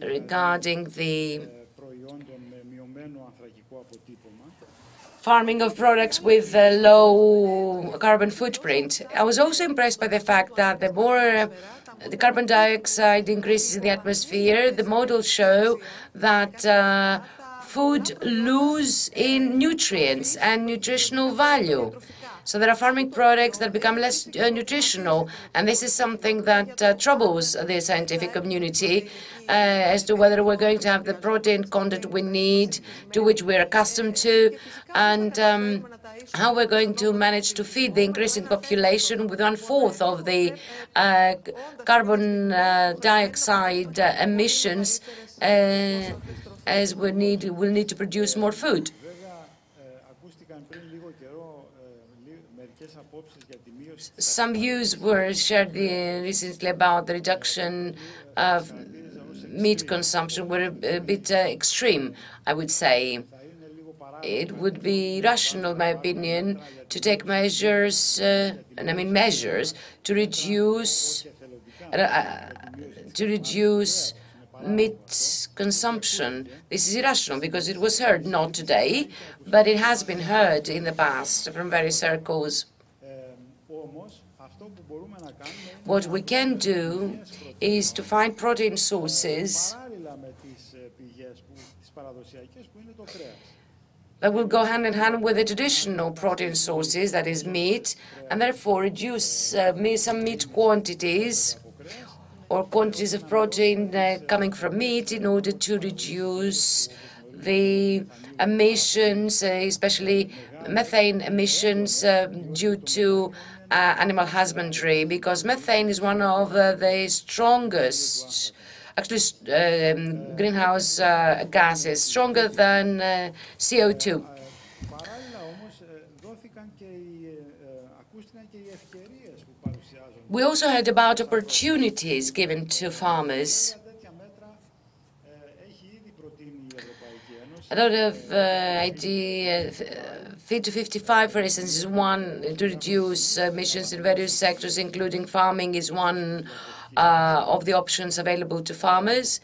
regarding the farming of products with a low carbon footprint. I was also impressed by the fact that the more the carbon dioxide increases in the atmosphere, the models show that food lose in nutrients and nutritional value. So there are farming products that become less nutritional, and this is something that troubles the scientific community as to whether we're going to have the protein content we need, to which we're accustomed to, and how we're going to manage to feed the increasing population with 1/4 of the carbon dioxide emissions as we'll need to produce more food. Some views were shared recently about the reduction of meat consumption were a bit extreme, I would say. It would be rational, in my opinion, to take measures, to reduce meat consumption. This is irrational because it was heard not today, but it has been heard in the past from various circles. What we can do is to find protein sources that will go hand in hand with the traditional protein sources, that is meat, and therefore reduce some meat quantities or quantities of protein coming from meat in order to reduce the emissions, especially methane emissions due to animal husbandry, because methane is one of the strongest, actually greenhouse gases, stronger than CO2. We also heard about opportunities given to farmers. A lot of ideas. Fit to 55, for instance, is one to reduce emissions in various sectors, including farming, is one of the options available to farmers.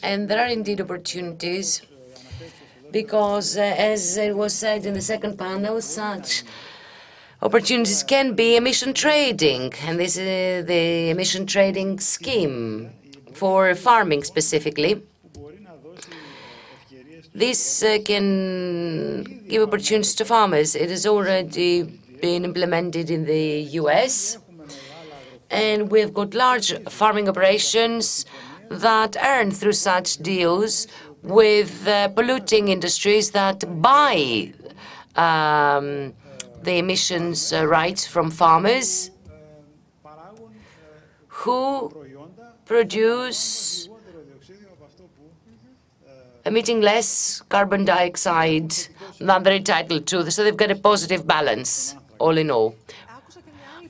And there are indeed opportunities, because, as it was said in the second panel, such opportunities can be emission trading, and this is the emission trading scheme for farming specifically. This can give opportunities to farmers. It has already been implemented in the US, and we've got large farming operations that earn through such deals with polluting industries that buy the emissions rights from farmers who produce emitting less carbon dioxide than they're entitled to. So they've got a positive balance, all in all.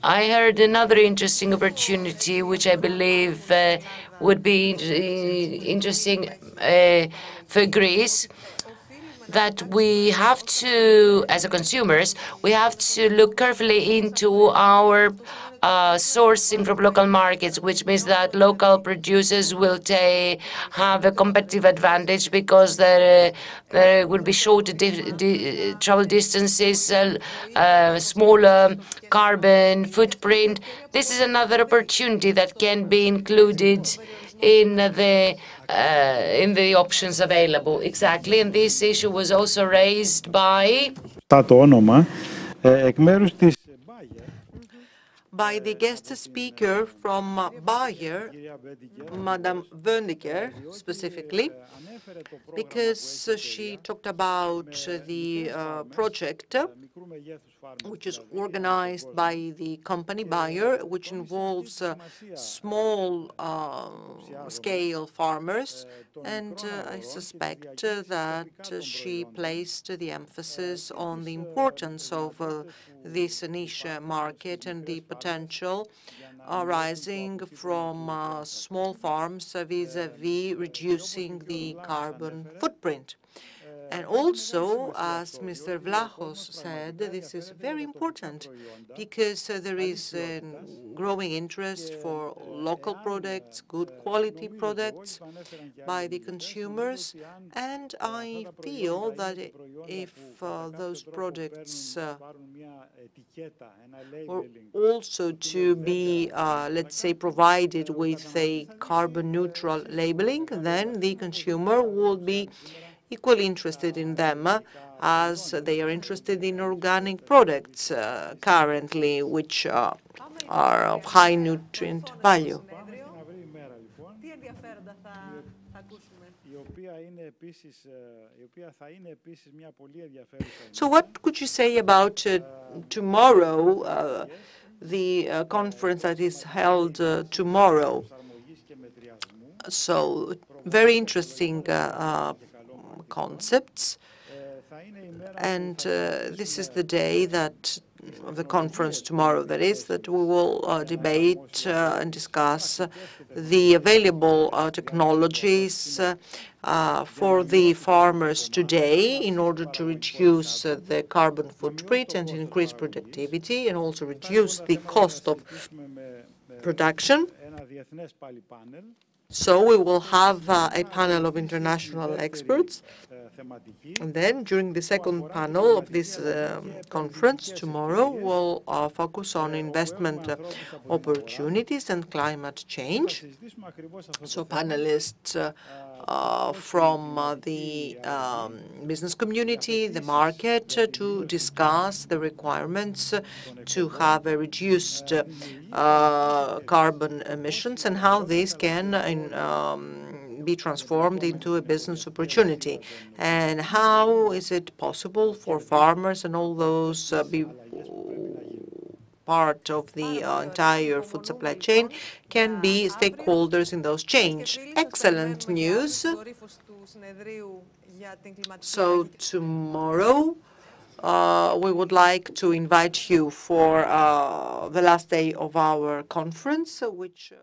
I heard another interesting opportunity, which I believe would be interesting for Greece, that we have to, as consumers, we have to look carefully into our sourcing from local markets, which means that local producers will have a competitive advantage because there will be shorter travel distances, smaller carbon footprint. This is another opportunity that can be included in the options available. Exactly, and this issue was also raised by
the guest speaker from Bayer, Madame Wöndiger, specifically, because she talked about the project, which is organized by the company Bayer, which involves small-scale farmers, and I suspect that she placed the emphasis on the importance of this niche market and the potential arising from small farms vis-à-vis reducing the carbon footprint. And also, as Mr. Vlachos said, this is very important because there is a growing interest for local products, good quality products by the consumers. And I feel that if those products were also to be, let's say, provided with a carbon-neutral labeling, then the consumer will be equally interested in them as they are interested in organic products currently, which are of high nutrient value. So what could you say about tomorrow, the conference that is held tomorrow? So very interesting concepts, and this is the day of the conference tomorrow, that is, that we will debate and discuss the available technologies for the farmers today in order to reduce the carbon footprint and increase productivity, and also reduce the cost of production. So we will have a panel of international experts. And then during the second panel of this conference tomorrow, we'll focus on investment opportunities and climate change. So panelists from the business community, the market, to discuss the requirements to have a reduced carbon emissions and how these can be transformed into a business opportunity, and how is it possible for farmers and all those be part of the entire food supply chain can be stakeholders in those change. Excellent news. So tomorrow we would like to invite you for the last day of our conference, which